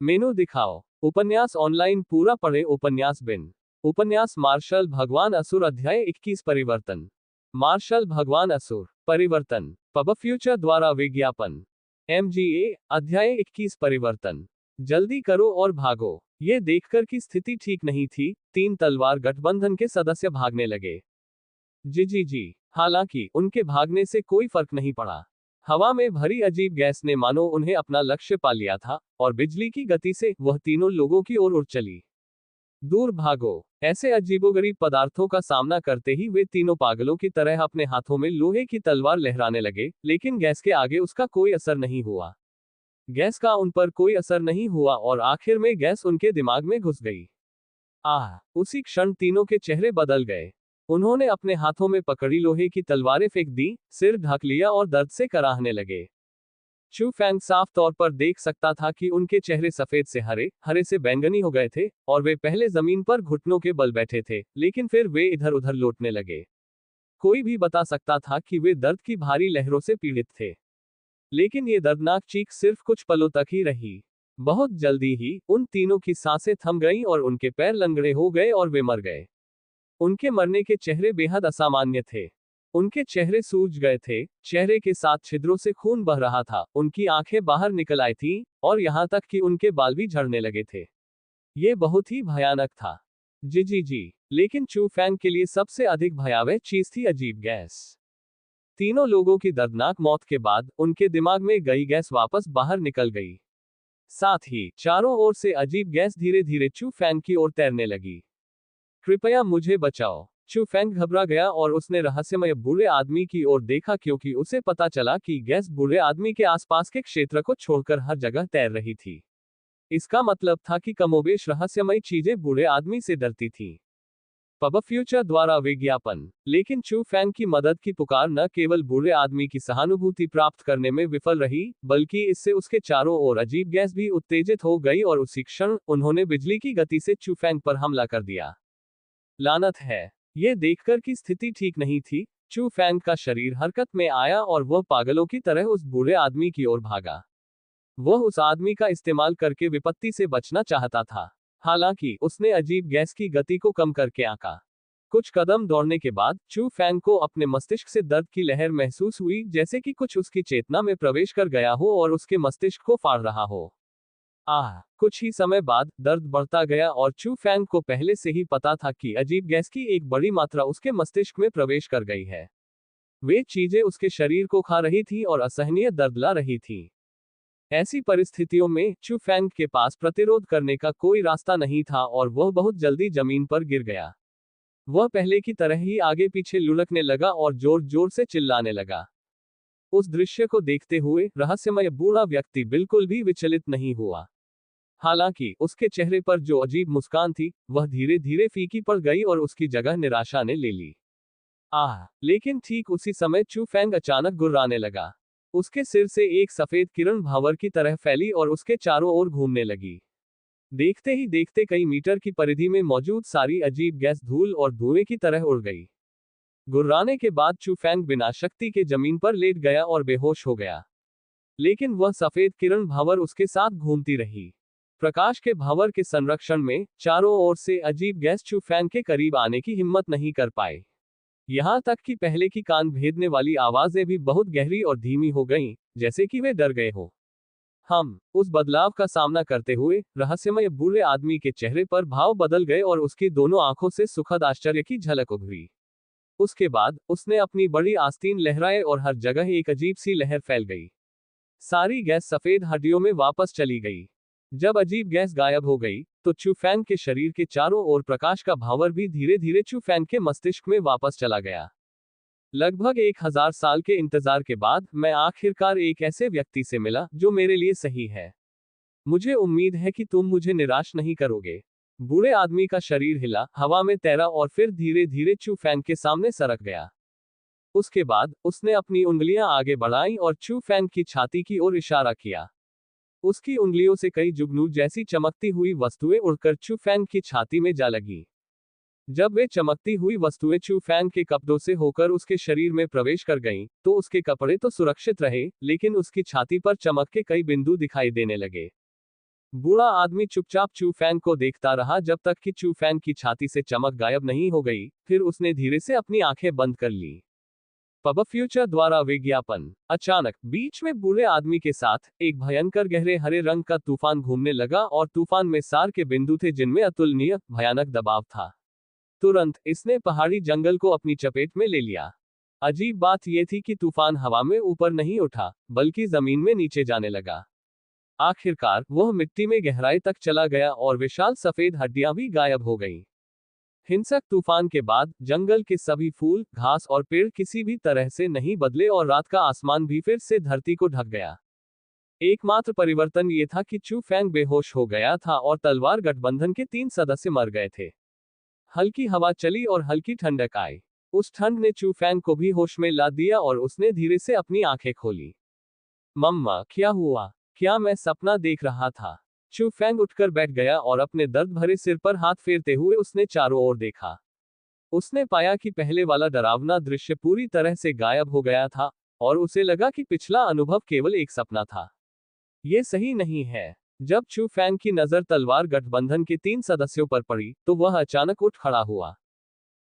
मेनू दिखाओ। उपन्यास ऑनलाइन पूरा पढ़े। उपन्यास बिन। उपन्यास मार्शल भगवान असुर अध्याय 21 परिवर्तन। मार्शल भगवान असुर परिवर्तन। पब फ्यूचर द्वारा विज्ञापन। MGA अध्याय 21 परिवर्तन। जल्दी करो और भागो। ये देखकर कि स्थिति ठीक नहीं थी, 3 तलवार गठबंधन के सदस्य भागने लगे। जी। हालांकि उनके भागने से कोई फर्क नहीं पड़ा। हवा में भरी अजीब गैस ने मानो उन्हें अपना लक्ष्य पा लिया था, और बिजली की गति से वह तीनों लोगों की ओर उड़ चली। दूर भागो। ऐसे अजीबोगरीब पदार्थों का सामना करते ही वे तीनों पागलों की तरह अपने हाथों में लोहे की तलवार लहराने लगे, लेकिन गैस के आगे उसका कोई असर नहीं हुआ। गैस का उन पर कोई असर नहीं हुआ और आखिर में गैस उनके दिमाग में घुस गई। उसी क्षण तीनों के चेहरे बदल गए। उन्होंने अपने हाथों में पकड़ी लोहे की तलवारें फेंक दी, सिर ढक लिया और दर्द से कराहने लगे। चू फैंग साफ तौर पर देख सकता था कि उनके चेहरे सफेद से हरे, हरे से बैंगनी हो गए थे, और वे पहले जमीन पर घुटनों के बल बैठे थे, लेकिन फिर वे इधर उधर लौटने लगे। कोई भी बता सकता था कि वे दर्द की भारी लहरों से पीड़ित थे। लेकिन ये दर्दनाक चीख सिर्फ कुछ पलों तक ही रही। बहुत जल्दी ही उन तीनों की सांसें थम गईं और उनके पैर लंगड़े हो गए और वे मर गए। उनके मरने के चेहरे बेहद असामान्य थे। उनके चेहरे सूज गए थे, चेहरे के साथ छिद्रों से खून बह रहा था, उनकी आंखें बाहर निकल आई थीं, और यहां तक कि उनके बाल भी झड़ने लगे थे। ये बहुत ही भयानक था। जी। लेकिन चू फैंग के लिए सबसे अधिक भयावह चीज थी अजीब गैस। तीनों लोगों की दर्दनाक मौत के बाद उनके दिमाग में गई गैस वापस बाहर निकल गई। साथ ही चारों ओर से अजीब गैस धीरे धीरे चू फैंग की ओर तैरने लगी। कृपया मुझे बचाओ। चू फैंग घबरा गया और उसने रहस्यमय बूढ़े आदमी की ओर देखा, क्योंकि उसे पता चला कि गैस बूढ़े आदमी के आसपास के क्षेत्र को छोड़कर हर जगह तैर रही थी। इसका मतलब था कि कमोबेश रहस्यमय चीजें बूढ़े आदमी से डरती थीं। पब फ्यूचर द्वारा विज्ञापन। लेकिन चू फैंग की मदद की पुकार न केवल बूढ़े आदमी की सहानुभूति प्राप्त करने में विफल रही, बल्कि इससे उसके चारों ओर अजीब गैस भी उत्तेजित हो गई और उसी क्षण उन्होंने बिजली की गति से चू फैंग पर हमला कर दिया। लानत है। ये देखकर कि स्थिति ठीक नहीं थी, चू फैंग का शरीर हरकत में आया और वह पागलों की तरह उस बूढ़े आदमी की ओर भागा। वह उस आदमी का इस्तेमाल करके विपत्ति से बचना चाहता था। हालांकि उसने अजीब गैस की गति को कम करके आंका। कुछ कदम दौड़ने के बाद चू फैंग को अपने मस्तिष्क से दर्द की लहर महसूस हुई, जैसे कि कुछ उसकी चेतना में प्रवेश कर गया हो और उसके मस्तिष्क को फाड़ रहा हो। कुछ ही समय बाद दर्द बढ़ता गया और चू फैंग को पहले से ही पता था कि अजीब गैस की एक बड़ी मात्रा उसके मस्तिष्क में प्रवेश कर गई है। वे चीजें उसके शरीर को खा रही थी और असहनीय दर्द ला रही थी। ऐसी परिस्थितियों में चू फैंग के पास प्रतिरोध करने का कोई रास्ता नहीं था और वह बहुत जल्दी जमीन पर गिर गया। वह पहले की तरह ही आगे पीछे लुढ़कने लगा और जोर जोर से चिल्लाने लगा। उस दृश्य को देखते हुए रहस्यमय बूढ़ा व्यक्ति बिल्कुल भी विचलित नहीं हुआ। हालांकि उसके चेहरे पर जो अजीब मुस्कान थी, वह धीरे धीरे फीकी पड़ गई और उसकी जगह निराशा ने ले ली। लेकिन ठीक उसी समय चू फैंग अचानक गुर्राने लगा। उसके सिर से एक सफेद किरण भावर की तरह फैली और उसके चारों ओर घूमने लगी। देखते ही देखते कई मीटर की परिधि में मौजूद सारी अजीब गैस धूल और धुएं की तरह उड़ गई। गुर्राने के बाद चू फैंग बिना शक्ति के जमीन पर लेट गया और बेहोश हो गया। लेकिन वह सफेद किरण भावर उसके साथ घूमती रही। प्रकाश के भावर के संरक्षण में चारों ओर से अजीब गैस चू फैंग के करीब आने की हिम्मत नहीं कर पाए। यहां तक कि पहले की कान भेदने वाली आवाजें भी बहुत गहरी और धीमी हो गईं, जैसे कि वे डर गए हो। उस बदलाव का सामना करते हुए रहस्यमय बूढ़े आदमी के चेहरे पर भाव बदल गए और उसकी दोनों आंखों से सुखद आश्चर्य की झलक उभरी। उसके बाद उसने अपनी बड़ी आस्तीन लहराए और हर जगह एक अजीब सी लहर फैल गई। सारी गैस सफेद हड्डियों में वापस चली गई। जब अजीब गैस गायब हो गई, तो चू फैंग के शरीर के चारों ओर प्रकाश का भावर भी धीरे धीरे चू फैंग के मस्तिष्क में वापस चला गया। लगभग 1000 साल के इंतजार के बाद मैं आखिरकार एक ऐसे व्यक्ति से मिला जो मेरे लिए सही है। मुझे उम्मीद है कि तुम मुझे निराश नहीं करोगे। बूढ़े आदमी का शरीर हिला, हवा में तैरा और फिर धीरे धीरे चू फैंग के सामने सरक गया। उसके बाद उसने अपनी उंगलियां आगे बढ़ाईं और चू फैंग की छाती की ओर इशारा किया। उसकी उंगलियों से कई जुगनू जैसी चमकती हुई वस्तुएं उड़कर चू फैंग की छाती में जा लगी। जब वे चमकती हुई वस्तुएं चू फैंग के कपड़ों से होकर उसके शरीर में प्रवेश कर गईं, तो उसके कपड़े तो सुरक्षित रहे, लेकिन उसकी छाती पर चमक के कई बिंदु दिखाई देने लगे। बूढ़ा आदमी चुपचाप चू फैंग को देखता रहा जब तक कि चू फैंग की छाती से चमक गायब नहीं हो गई, फिर उसने धीरे से अपनी आंखें बंद कर ली। पब फ्यूचर द्वारा विज्ञापन। अचानक बीच में बूढ़े आदमी के साथ एक भयंकर गहरे हरे रंग का तूफान घूमने लगा और तूफान में सार के बिंदु थे जिनमें अतुलनीय भयानक दबाव था। तुरंत इसने पहाड़ी जंगल को अपनी चपेट में ले लिया। अजीब बात यह थी कि तूफान हवा में ऊपर नहीं उठा, बल्कि जमीन में नीचे जाने लगा। आखिरकार वह मिट्टी में गहराई तक चला गया और विशाल सफेद हड्डियां भी गायब हो गईं। हिंसक तूफान के बाद जंगल के सभी फूल, घास और पेड़ किसी भी तरह से नहीं बदले और रात का आसमान भी फिर से धरती को ढक गया। एकमात्र परिवर्तन ये था कि चू फैंग बेहोश हो गया था और तलवार गठबंधन के 3 सदस्य मर गए थे। हल्की हवा चली और हल्की ठंडक आई। उस ठंड ने चू फैंग को भी होश में ला दिया और उसने धीरे से अपनी आंखें खोली। मम्मा, क्या हुआ? क्या मैं सपना देख रहा था? चू फैंग उठकर बैठ गया और अपने दर्द भरे सिर पर हाथ फेरते हुए उसने चारों ओर देखा। उसने पाया कि पहले वाला डरावना दृश्य पूरी तरह से गायब हो गया था और उसे लगा कि पिछला अनुभव केवल एक सपना था। ये सही नहीं है। जब चू फैंग की नजर तलवार गठबंधन के 3 सदस्यों पर पड़ी तो वह अचानक उठ खड़ा हुआ।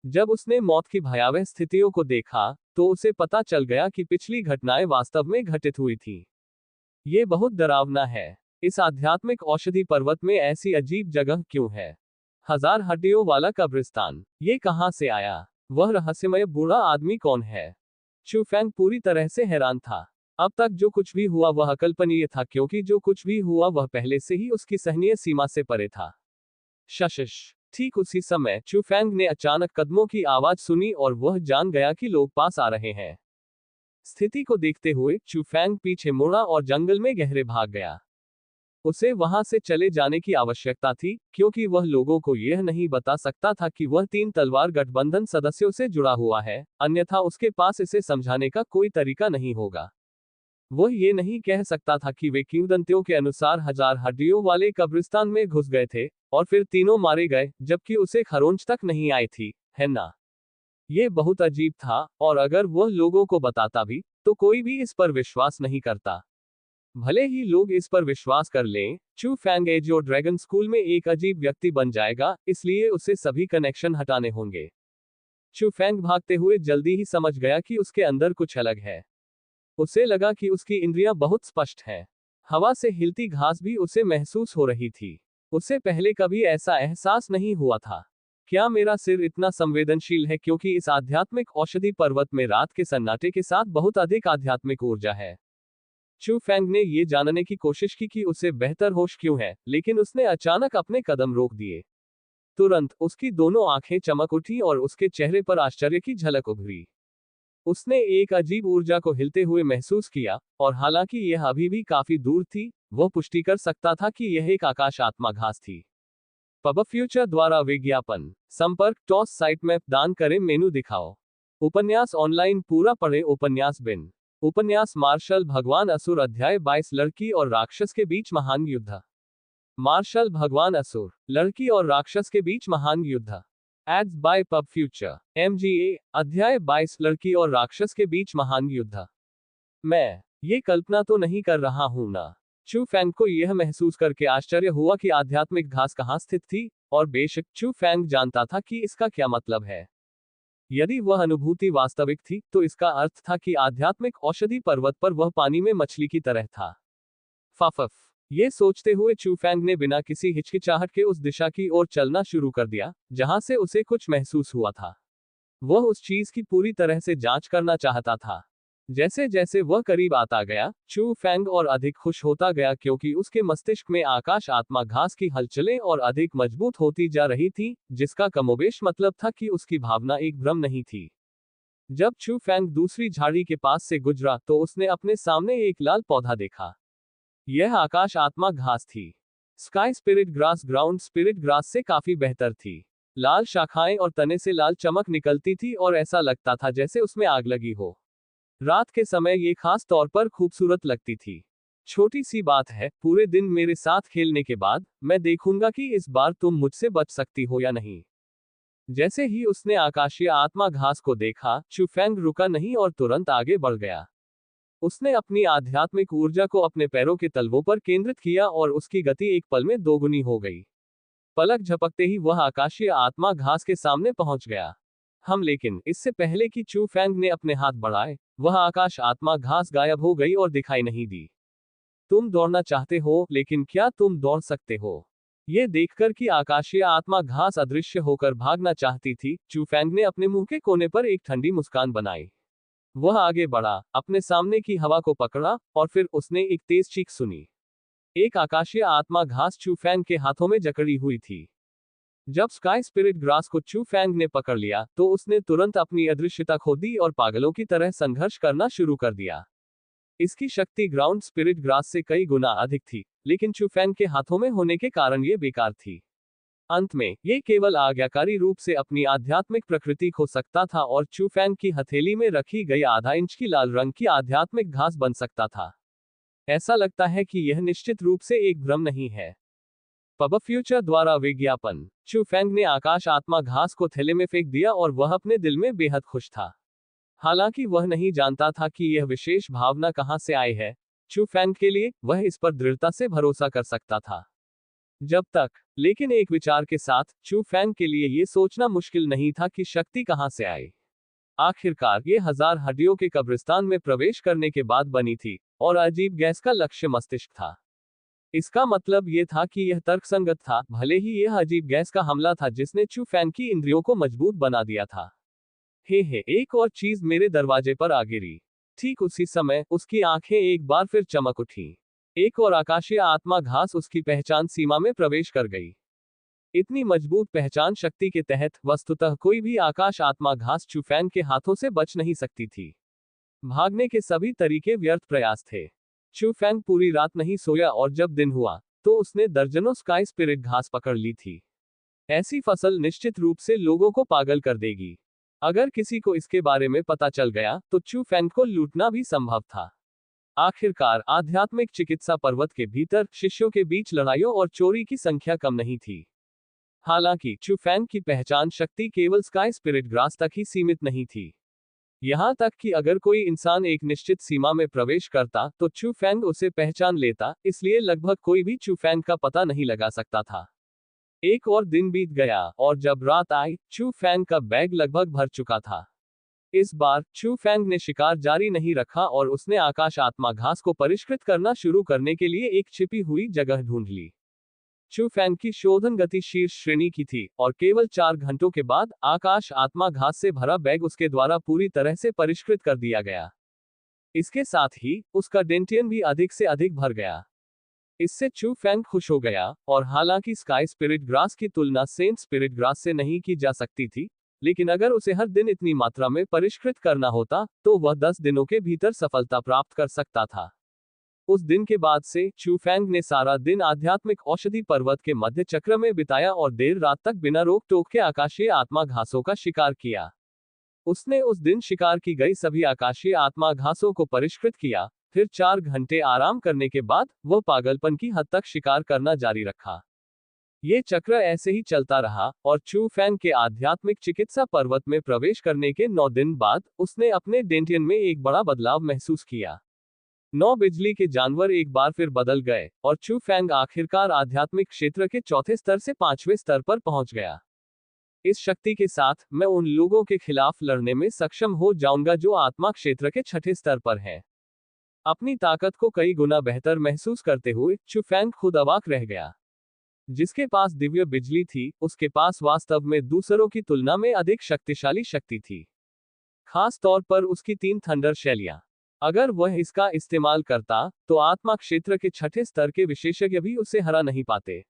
जब उसने मौत की भयावह स्थितियों को देखा तो उसे पता चल गया कि पिछली घटनाएं वास्तव में घटित हुई थी। ये बहुत डरावना है। इस आध्यात्मिक औषधि पर्वत में ऐसी अजीब जगह क्यों है? 1000 हड्डियों वाला कब्रिस्तान, ये कहां से आया? वह रहस्यमय बूढ़ा आदमी कौन है? चू फैंग पूरी तरह से हैरान था। अब तक जो कुछ भी हुआ वह अकल्पनीय था, क्योंकि जो कुछ भी हुआ वह पहले से ही उसकी सहनीय सीमा से परे था। शशश। ठीक उसी समय चू फैंग ने अचानक कदमों की आवाज सुनी और वह जान गया कि लोग पास आ रहे हैं। स्थिति को देखते हुए चू फैंग पीछे मुड़ा और जंगल में गहरे भाग गया। उसे वहां से चले जाने की आवश्यकता थी, क्योंकि वह लोगों को यह नहीं बता सकता था कि वह 3 तलवार गठबंधन सदस्यों से जुड़ा हुआ है, अन्यथा उसके पास इसे समझाने का कोई तरीका नहीं होगा। वह ये नहीं कह सकता था कि वे किंवदंतियों के अनुसार 1000 हड्डियों वाले कब्रिस्तान में घुस गए थे और फिर तीनों मारे गए, जबकि उसे खरोंच तक नहीं आई थी, है ना? ये बहुत अजीब था, और अगर वह लोगों को बताता भी, तो कोई भी इस पर विश्वास नहीं करता। भले ही लोग इस पर विश्वास कर लें, चू फैंग एजियो ड्रैगन स्कूल में एक अजीब व्यक्ति बन जाएगा, इसलिए उसे सभी कनेक्शन हटाने होंगे। चू फैंग भागते हुए जल्दी ही समझ गया कि उसके अंदर कुछ अलग है। उसे लगा कि उसकी इंद्रियां बहुत स्पष्ट हैं। हवा से हिलती घास भी उसे महसूस हो रही थी। उसे पहले कभी ऐसा एहसास नहीं हुआ था। क्या मेरा सिर इतना संवेदनशील है क्योंकि इस आध्यात्मिक औषधि पर्वत में रात के सन्नाटे के साथ बहुत अधिक आध्यात्मिक ऊर्जा है? चू फैंग ने ये जानने की कोशिश की कि उसे बेहतर होश क्यों है, लेकिन उसने अचानक अपने कदम रोक दिए। तुरंत उसकी दोनों आंखें चमक उठी और उसके चेहरे पर आश्चर्य की झलक उभरी। उसने एक अजीब ऊर्जा को हिलते हुए महसूस किया, और हालांकि यह अभी भी काफी दूर थी, वह पुष्टि कर सकता था कि यह एक आकाश आत्मा घास थी। पब फ्यूचर द्वारा विज्ञापन। संपर्क टॉस साइट मैप दान करें मेनू दिखाओ। उपन्यास ऑनलाइन पूरा पढ़े उपन्यास बिन। उपन्यास मार्शल भगवान असुर अध्याय 22 लड़की और राक्षस के बीच महान युद्ध। मार्शल भगवान असुर, लड़की और राक्षस के बीच महान युद्ध। Ads by PubFuture. MGA अध्याय 22 लड़की और राक्षस के बीच महान युद्ध। मैं ये कल्पना तो नहीं कर रहा हूं ना? चू फैंग को यह महसूस करके आश्चर्य हुआ कि आध्यात्मिक घास कहां स्थित थी, और बेशक चू फैंग जानता था कि इसका क्या मतलब है। यदि वह अनुभूति वास्तविक थी, तो इसका अर्थ था कि आध्यात्मिक औषधि पर्वत पर वह पानी में मछली की तरह था। फफफ। ये सोचते हुए चू फैंग ने बिना किसी हिचकिचाहट के उस दिशा की ओर चलना शुरू कर दिया, जहां से उसे कुछ महसूस हुआ था। वह उस चीज की पूरी तरह से जांच करना चाहता था। जैसे जैसे वह करीब आता गया, चू फैंग और अधिक खुश होता गया, क्योंकि उसके मस्तिष्क में आकाश आत्मा घास की हलचलें और अधिक मजबूत होती जा रही थी, जिसका कमोबेश मतलब था कि उसकी भावना एक भ्रम नहीं थी। जब चू फैंग दूसरी झाड़ी के पास से गुजरा तो उसने अपने सामने एक लाल पौधा देखा। यह आकाश आत्मा घास थी। Sky spirit grass ground spirit grass से काफी बेहतर थी। लाल शाखाएं और तने से लाल चमक निकलती थी और ऐसा लगता था जैसे उसमें आग लगी हो। रात के समय ये खास तौर पर खूबसूरत लगती थी। छोटी सी बात है, पूरे दिन मेरे साथ खेलने के बाद, मैं देखूंगा कि इस बार तुम मुझसे बच सकती हो या नहीं। जैसे ही उसने आकाशीय आत्मा घास को देखा, चू फैंग रुका नहीं और तुरंत आगे बढ़ गया। उसने अपनी आध्यात्मिक ऊर्जा को अपने पैरों के तलवों पर केंद्रित किया और उसकी गति एक पल में दोगुनी हो गई। पलक झपकते ही वह आकाशीय आत्मा घास के सामने पहुंच गया। लेकिन इससे पहले कि चू फैंग ने अपने हाथ बढ़ाए, वह आकाश आत्मा घास गायब हो गई और दिखाई नहीं दी। तुम दौड़ना चाहते हो, लेकिन क्या तुम दौड़ सकते हो? ये देखकर कि आकाशीय आत्मा घास अदृश्य होकर भागना चाहती थी, चू फैंग ने अपने मुंह के कोने पर एक ठंडी मुस्कान बनाई। वह आगे बढ़ा, अपने सामने की हवा को पकड़ा, और फिर उसने एक तेज चीख सुनी। एक आकाशीय आत्मा घास चू फैंग के हाथों में जकड़ी हुई थी। जब स्काई स्पिरिट ग्रास को चू फैंग ने पकड़ लिया, तो उसने तुरंत अपनी अदृश्यता खो दी और पागलों की तरह संघर्ष करना शुरू कर दिया। इसकी शक्ति ग्राउंड स्पिरिट ग्रास से कई गुना अधिक थी, लेकिन चू फैंग के हाथों में होने के कारण ये बेकार थी। अंत में, ये केवल आज्ञाकारी रूप से अपनी आध्यात्मिक प्रकृति खो सकता था और चू फैंग की हथेली में रखी गई आधा इंच की लाल रंग की आध्यात्मिक घास बन सकता था। ऐसा लगता है कि यह निश्चित रूप से एक भ्रम नहीं है। पब फ्यूचर द्वारा विज्ञापन। चू फैंग ने आकाश आत्मा घास को थैले में फेंक दिया और वह अपने दिल में बेहद खुश था। हालांकि वह नहीं जानता था कि यह विशेष भावना कहां से आई है। चू फैंग के लिए वह इस पर दृढ़ता से भरोसा कर सकता था जब तक, लेकिन एक विचार के साथ चू फैंग के लिए यह सोचना मुश्किल नहीं था कि शक्ति कहां से आई। आखिरकार ये 1000 हड्डियों के कब्रिस्तान में प्रवेश करने के बाद बनी थी, और अजीब गैस का लक्ष्य मस्तिष्क था। इसका मतलब यह था कि यह तर्कसंगत था, भले ही यह अजीब गैस का हमला था जिसने चू फैंग की इंद्रियों को मजबूत बना दिया था। हे, एक और चीज मेरे दरवाजे पर आ गिरी। ठीक उसी समय उसकी आंखें एक बार फिर चमक उठी। एक और आकाशीय आत्मा घास उसकी पहचान सीमा में प्रवेश कर गई। इतनी मजबूत पहचान शक्ति के तहत वस्तुतः कोई भी आकाश आत्मा घास चू फैंग के हाथों से बच नहीं सकती थी। भागने के सभी तरीके व्यर्थ प्रयास थे। चू फैंग पूरी रात नहीं सोया और जब दिन हुआ, तो उसने दर्जनों स्काई स्पिरिट घास पकड़ ली थी। ऐसी फसल निश्चित रूप से लोगों को पागल कर देगी। अगर किसी को इसके बारे में पता चल गया, तो चू फैंग को लूटना भी संभव था। आखिरकार आध्यात्मिक चिकित्सा पर्वत के भीतर शिष्यों के बीच लड़ाइयों और चोरी की संख्या कम नहीं थी। हालांकि चू फैंग की पहचान शक्ति केवल स्काई स्पिरिट ग्रास तक ही सीमित नहीं थी। यहां तक कि अगर कोई इंसान एक निश्चित सीमा में प्रवेश करता, तो चू फैंग उसे पहचान लेता, इसलिए लगभग कोई भी चू फैंग का पता नहीं लगा सकता था। एक और दिन बीत गया, और जब रात आई, चू फैंग का बैग लगभग भर चुका था। इस बार चू फैंग ने शिकार जारी नहीं रखा और उसने आकाश आत्मा घास को परिष्कृत करना शुरू करने के लिए एक छिपी हुई जगह ढूंढ ली। चू फैंग की शोधन गति शीर्ष श्रेणी की थी, और केवल 4 घंटों के बाद आकाश आत्मा घास से भरा बैग उसके द्वारा पूरी तरह से परिष्कृत कर दिया गया। इसके साथ ही उसका डेंटियन भी अधिक से अधिक भर गया। इससे चू फैंग खुश हो गया, और हालांकि स्काई स्पिरिट ग्रास की तुलना सेंट स्पिरिट ग्रास से नहीं की जा सकती थी, लेकिन अगर उसे हर दिन इतनी मात्रा में परिष्कृत करना होता, तो वह 10 दिनों के भीतर सफलता प्राप्त कर सकता था। उस दिन के बाद से चू फैंग ने सारा दिन आध्यात्मिक औषधि पर्वत के मध्य चक्र में बिताया और देर रात तक बिना रोक टोक के आकाशीय आत्मा घासों का शिकार किया। उसने उस दिन शिकार की गई सभी आकाशीय आत्मा घासों को परिष्कृत किया, फिर 4 घंटे आराम करने के बाद वह पागलपन की हद तक शिकार करना जारी रखा। ये चक्र ऐसे ही चलता रहा, और चू फैंग के आध्यात्मिक चिकित्सा पर्वत में प्रवेश करने के 9 दिन बाद उसने अपने डेंटियन में एक बड़ा बदलाव महसूस किया। 9 बिजली के जानवर एक बार फिर बदल गए, और चू फैंग आखिरकार आध्यात्मिक क्षेत्र के चौथे स्तर से 5वें स्तर पर पहुंच गया। इस शक्ति के साथ मैं उन लोगों के खिलाफ लड़ने में सक्षम हो जाऊंगा जो आत्मा क्षेत्र के 6ठे स्तर पर हैं। अपनी ताकत को कई गुना बेहतर महसूस करते हुए चू फैंग खुद अवाक रह गया। जिसके पास दिव्य बिजली थी, उसके पास वास्तव में दूसरों की तुलना में अधिक शक्तिशाली शक्ति थी। खास तौर पर उसकी 3 थंडर शैलियां। अगर वह इसका इस्तेमाल करता, तो आत्मा क्षेत्र के 6ठे स्तर के विशेषज्ञ भी उसे हरा नहीं पाते।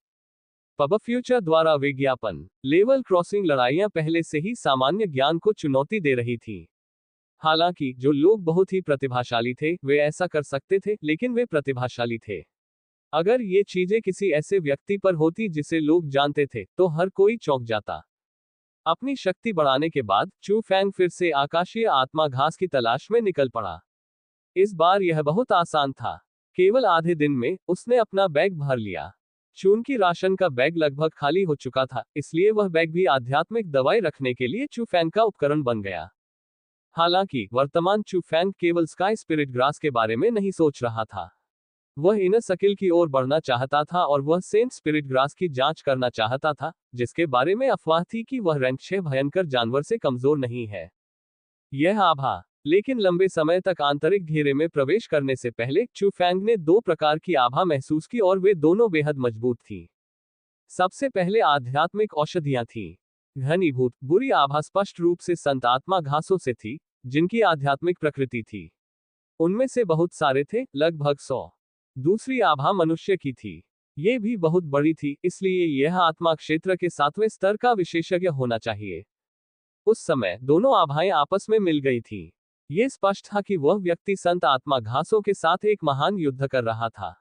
पब फ्यूचर द्वारा विज्ञापन। लेवल क्रॉसिंग लड़ाइयां पहले से ही सामान्य ज्ञान को चुनौती दे रही थीं। हालांकि जो लोग बहुत ही प्रतिभाशाली थे, वे ऐसा कर सकते थे, लेकिन वे प्रतिभाशाली थे। अगर ये चीजें किसी ऐसे व्यक्ति पर होती जिसे लोग जानते थे, तो हर कोई चौंक जाता। अपनी शक्ति बढ़ाने के बाद चू फैंग फिर से आकाशीय आत्मा घास की तलाश में निकल पड़ा। इस बार यह बहुत आसान था। केवल आधे दिन में उसने अपना बैग भर लिया। चूंकि राशन का बैग लगभग खाली हो चुका था, इसलिए वह बैग भी आध्यात्मिक दवाई रखने के लिए चू फैंग का उपकरण बन गया। हालांकि वर्तमान चू फैंग केवल स्काई स्पिरिट ग्रास के बारे में नहीं सोच रहा था। वह इनर सर्किल की ओर बढ़ना चाहता था और वह सेंट स्पिरिट ग्रास की जांच करना चाहता था, जिसके बारे में अफवाह थी कि वह रैंक 6 भयंकर जानवर से कमजोर नहीं है। यह आभा, लेकिन लंबे समय तक आंतरिक घेरे में प्रवेश करने से पहले चू फैंग ने 2 प्रकार की आभा महसूस की और वे दोनों बेहद मजबूत थी। सबसे पहले आध्यात्मिक औषधियां थीं। घनीभूत बुरी आभा स्पष्ट रूप से संत आत्मा घासों से थी, जिनकी आध्यात्मिक प्रकृति थी। उनमें से बहुत सारे थे, लगभग 100। दूसरी आभा मनुष्य की थी। ये भी बहुत बड़ी थी, इसलिए यह आत्मा क्षेत्र के 7वें स्तर का विशेषज्ञ होना चाहिए। उस समय दोनों आभाएं आपस में मिल गई थी। ये स्पष्ट था कि वह व्यक्ति संत आत्मा घासों के साथ एक महान युद्ध कर रहा था।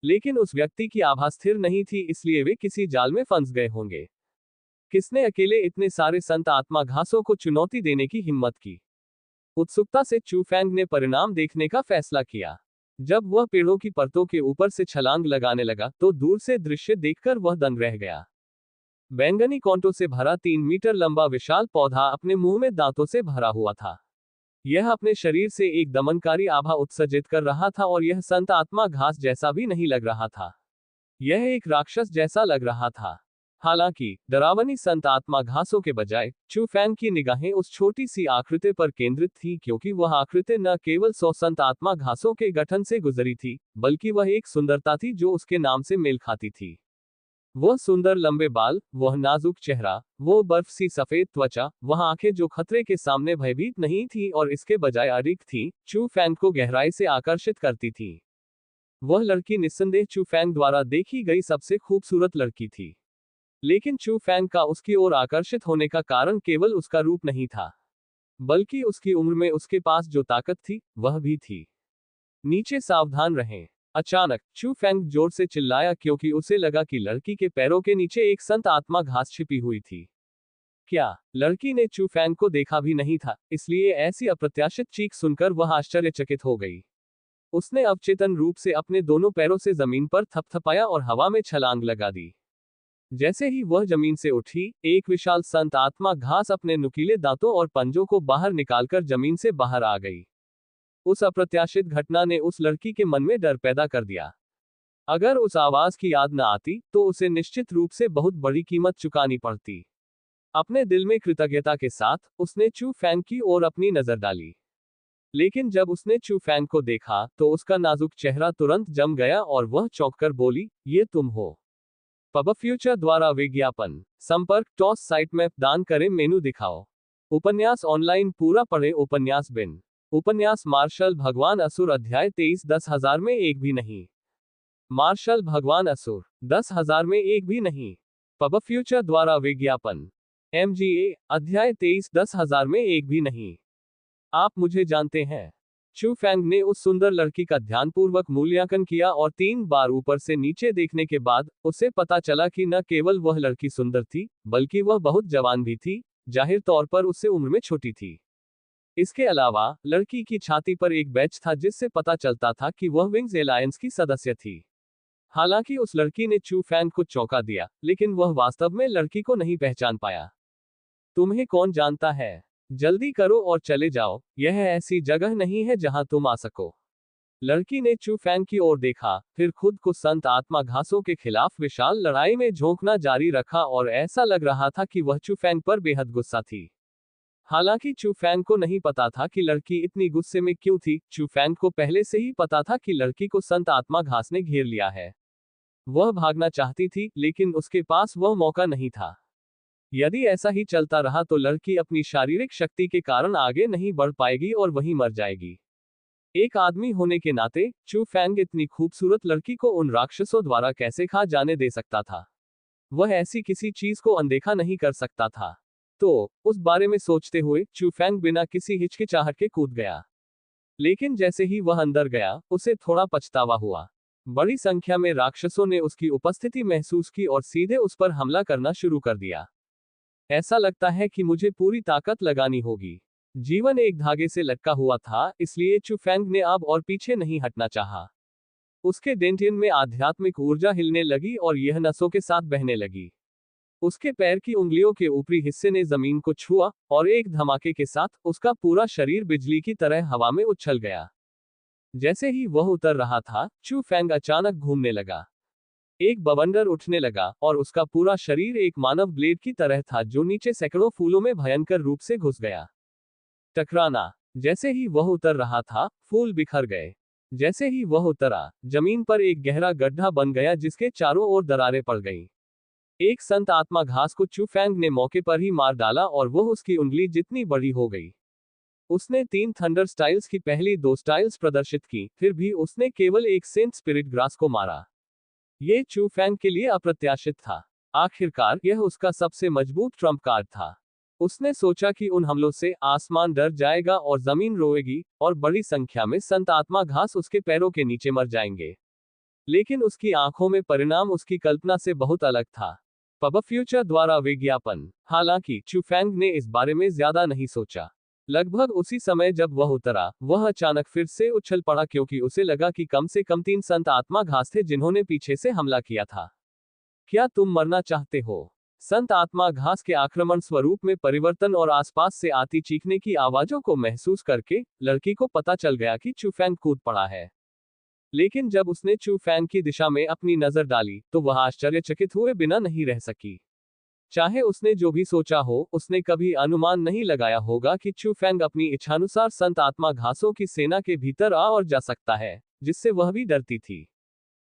लेकिन उस व्यक्ति की आभा स्थिर नहीं थी, इसलिए वे किसी जाल में फंस गए होंगे। किसने अकेले इतने सारे संत आत्मा घासों को चुनौती देने की हिम्मत की? उत्सुकता से चू फैंग ने परिणाम देखने का फैसला किया। जब वह पेड़ों की परतों के ऊपर से छलांग लगाने लगा तो दूर से दृश्य देखकर वह दंग रह गया। बैंगनी कांटों से भरा 3 मीटर लंबा विशाल पौधा अपने मुंह में दांतों से भरा हुआ था। यह अपने शरीर से एक दमनकारी आभा उत्सर्जित कर रहा था और यह संत आत्मा घास जैसा भी नहीं लग रहा था। यह एक राक्षस जैसा लग रहा था। हालांकि डरावनी संत आत्मा घासों के बजाय चू फैंग की निगाहें उस छोटी सी आकृति पर केंद्रित थी, क्योंकि वह आकृति न केवल 100 संत आत्मा घासों के गठन से गुजरी थी, बल्कि वह एक सुंदरता थी जो उसके नाम से मेल खाती थी। वह सुंदर लंबे बाल, वह नाजुक चेहरा, वो बर्फ सी सफेद त्वचा, वह आंखें जो खतरे के सामने भयभीत नहीं थी और इसके बजाय अडिग थी, चू फैंग को गहराई से आकर्षित करती थी। वह लड़की निस्संदेह चू फैंग द्वारा देखी गई सबसे खूबसूरत लड़की थी। लेकिन चू फैंग का उसकी ओर आकर्षित होने का कारण केवल उसका रूप नहीं था, बल्कि उसकी उम्र में उसके पास जो ताकत थी, वह भी थी। नीचे सावधान रहें। अचानक चू फैंग जोर से चिल्लाया, क्योंकि उसे लगा कि लड़की के पैरों के नीचे एक संत आत्मा घास छिपी हुई थी। क्या लड़की ने चू फैंग को देखा भी नहीं था, इसलिए ऐसी अप्रत्याशित चीख सुनकर वह आश्चर्यचकित हो गई। उसने अवचेतन रूप से अपने दोनों पैरों से जमीन पर थपथपाया और हवा में छलांग लगा दी। जैसे ही वह जमीन से उठी, एक विशाल संत आत्मा घास अपने नुकीले दांतों और पंजों को बाहर निकालकर जमीन से बाहर आ गई। उस अप्रत्याशित घटना ने उस लड़की के मन में डर पैदा कर दिया। अगर उस आवाज की याद न आती, तो उसे निश्चित रूप से बहुत बड़ी कीमत चुकानी पड़ती। अपने दिल में कृतज्ञता के साथ उसने चू फैंग की ओर अपनी नजर डाली। लेकिन जब उसने चू फैंग को देखा, तो उसका नाजुक चेहरा तुरंत जम गया और वह चौंककर बोली, ये तुम हो? पब फ्यूचर द्वारा विज्ञापन संपर्क टॉस साइट मैप दान करें मेनू दिखाओ। उपन्यास ऑनलाइन पूरा पढ़े। उपन्यास बिन उपन्यास मार्शल भगवान असुर अध्याय 23 10,000 में एक भी नहीं। मार्शल भगवान असुर 10,000 में एक भी नहीं। पब फ्यूचर द्वारा विज्ञापन MGA अध्याय 23 10,000 में एक भी नहीं। आप मुझे जानते हैं। चू फैंग ने उस सुंदर लड़की का ध्यानपूर्वक मूल्यांकन किया और 3 बार ऊपर से नीचे देखने के बाद उसे पता चला कि न केवल वह लड़की सुंदर थी, बल्कि वह बहुत जवान भी थी, जाहिर तौर पर उससे उम्र में छोटी थी। इसके अलावा लड़की की छाती पर एक बैच था, जिससे पता चलता था कि वह विंग्स एलायंस की सदस्य थी। हालांकि उस लड़की ने चू फैंग को चौंका दिया, लेकिन वह वास्तव में लड़की को नहीं पहचान पाया। तुम्हें कौन जानता है? जल्दी करो और चले जाओ, यह ऐसी जगह नहीं है जहां तुम आ सको। लड़की ने चू फैंग की ओर देखा, फिर खुद को संत आत्मा घासों के खिलाफ विशाल लड़ाई में झोंकना जारी रखा और ऐसा लग रहा था कि वह चू फैंग पर बेहद गुस्सा थी। हालांकि चू फैंग को नहीं पता था कि लड़की इतनी गुस्से में क्यों थी। चू फैंग को पहले से ही पता था कि लड़की को संत आत्मा घास ने घेर लिया है। वह भागना चाहती थी, लेकिन उसके पास वह मौका नहीं था। यदि ऐसा ही चलता रहा तो लड़की अपनी शारीरिक शक्ति के कारण आगे नहीं बढ़ पाएगी और वहीं मर जाएगी। एक आदमी होने के नाते चू फैंग इतनी खूबसूरत लड़की को उन राक्षसों द्वारा कैसे खा जाने दे सकता था? वह ऐसी किसी चीज को अनदेखा नहीं कर सकता था। तो उस बारे में सोचते हुए चू फैंग बिना किसी हिचकिचाहट के कूद गया। लेकिन जैसे ही वह अंदर गया, उसे थोड़ा पछतावा हुआ। बड़ी संख्या में राक्षसों ने उसकी उपस्थिति महसूस की और सीधे उस पर हमला करना शुरू कर दिया। ऐसा लगता है कि मुझे पूरी ताकत लगानी होगी। जीवन एक धागे से लटका हुआ था, इसलिए चू फैंग ने अब और पीछे नहीं हटना चाहा। उसके डेंटियन में आध्यात्मिक ऊर्जा हिलने लगी और यह नसों के साथ बहने लगी। उसके पैर की उंगलियों के ऊपरी हिस्से ने जमीन को छुआ और एक धमाके के साथ उसका पूरा शरीर बिजली की तरह हवा में उछल गया। जैसे ही वह उतर रहा था, चू फेंग अचानक घूमने लगा। एक बवंडर उठने लगा और उसका पूरा शरीर एक मानव ब्लेड की तरह था जो नीचे सैकड़ों फूलों में भयंकर रूप से घुस गया। टकराना। जैसे ही वह उतर रहा था, फूल बिखर गए। जैसे ही वह उतरा, जमीन पर एक गहरा गड्ढा बन गया जिसके चारों ओर दरारें पड़ गईं। एक संत आत्मा घास को चू फेंग ने मौके पर ही मार डाला और वह उसकी उंगली जितनी बड़ी हो गई। उसने 3 थंडर स्टाइल्स की पहली 2 स्टाइल्स प्रदर्शित की, फिर भी उसने केवल एक सेंट स्पिरिट ग्रास को मारा। ये चू फेंग के लिए अप्रत्याशित था। आखिरकार यह उसका सबसे मजबूत ट्रम्प कार्ड था। उसने सोचा कि उन हमलों से आसमान डर जाएगा और जमीन रोएगी और बड़ी संख्या में संत आत्मा घास उसके पैरों के नीचे मर जाएंगे। लेकिन उसकी आंखों में परिणाम उसकी कल्पना से बहुत अलग था। पब फ्यूचर द्वारा विज्ञापन। हालांकि चू फेंग ने इस बारे में ज्यादा नहीं सोचा। लगभग उसी समय जब वह उतरा, वह अचानक फिर से उछल पड़ा क्योंकि उसे लगा कि कम से कम 3 संत आत्मा घास थे जिन्होंने पीछे से हमला किया था। क्या तुम मरना चाहते हो? संत आत्मा घास के आक्रमण स्वरूप में परिवर्तन और आसपास से आती चीखने की आवाजों को महसूस करके लड़की को पता चल गया कि चू फेंग कूद पड़ा है। लेकिन जब उसने चू फेंग की दिशा में अपनी नजर डाली, तो वह आश्चर्यचकित हुए बिना नहीं रह सकी। चाहे उसने जो भी सोचा हो, उसने कभी अनुमान नहीं लगाया होगा कि चू फेंग अपनी इच्छानुसार संत आत्मा घासों की सेना के भीतर आ और जा सकता है, जिससे वह भी डरती थी।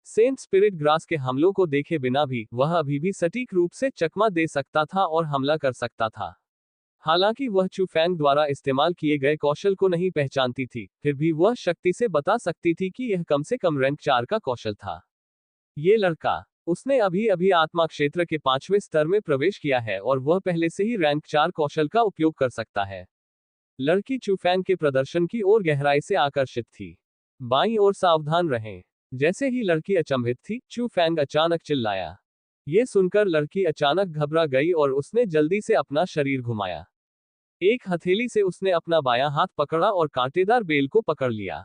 सेंट स्पिरिट ग्रास के हमलों को देखे बिना भी वह अभी भी सटीक रूप से चकमा दे सकता था और हमला कर सकता था। हालांकि वह चू फेंग द्वारा इस्तेमाल किए गए कौशल को नहीं पहचानती थी, फिर भी वह शक्ति से बता सकती थी कि यह कम से कम रैंक 4 का कौशल था। ये लड़का, उसने अभी अभी आत्मा क्षेत्र के 5वें स्तर में प्रवेश किया है और वह पहले से ही रैंक 4 कौशल का उपयोग कर सकता है। लड़की चू फेंग के प्रदर्शन की ओर गहराई से आकर्षित थी। बाईं ओर सावधान रहें। जैसे ही लड़की अचंभित थी, चू फेंग अचानक चिल्लाया। ये सुनकर लड़की अचानक घबरा गई और उसने जल्दी से अपना शरीर घुमाया। एक हथेली से उसने अपना बायां हाथ पकड़ा और कांटेदार बेल को पकड़ लिया।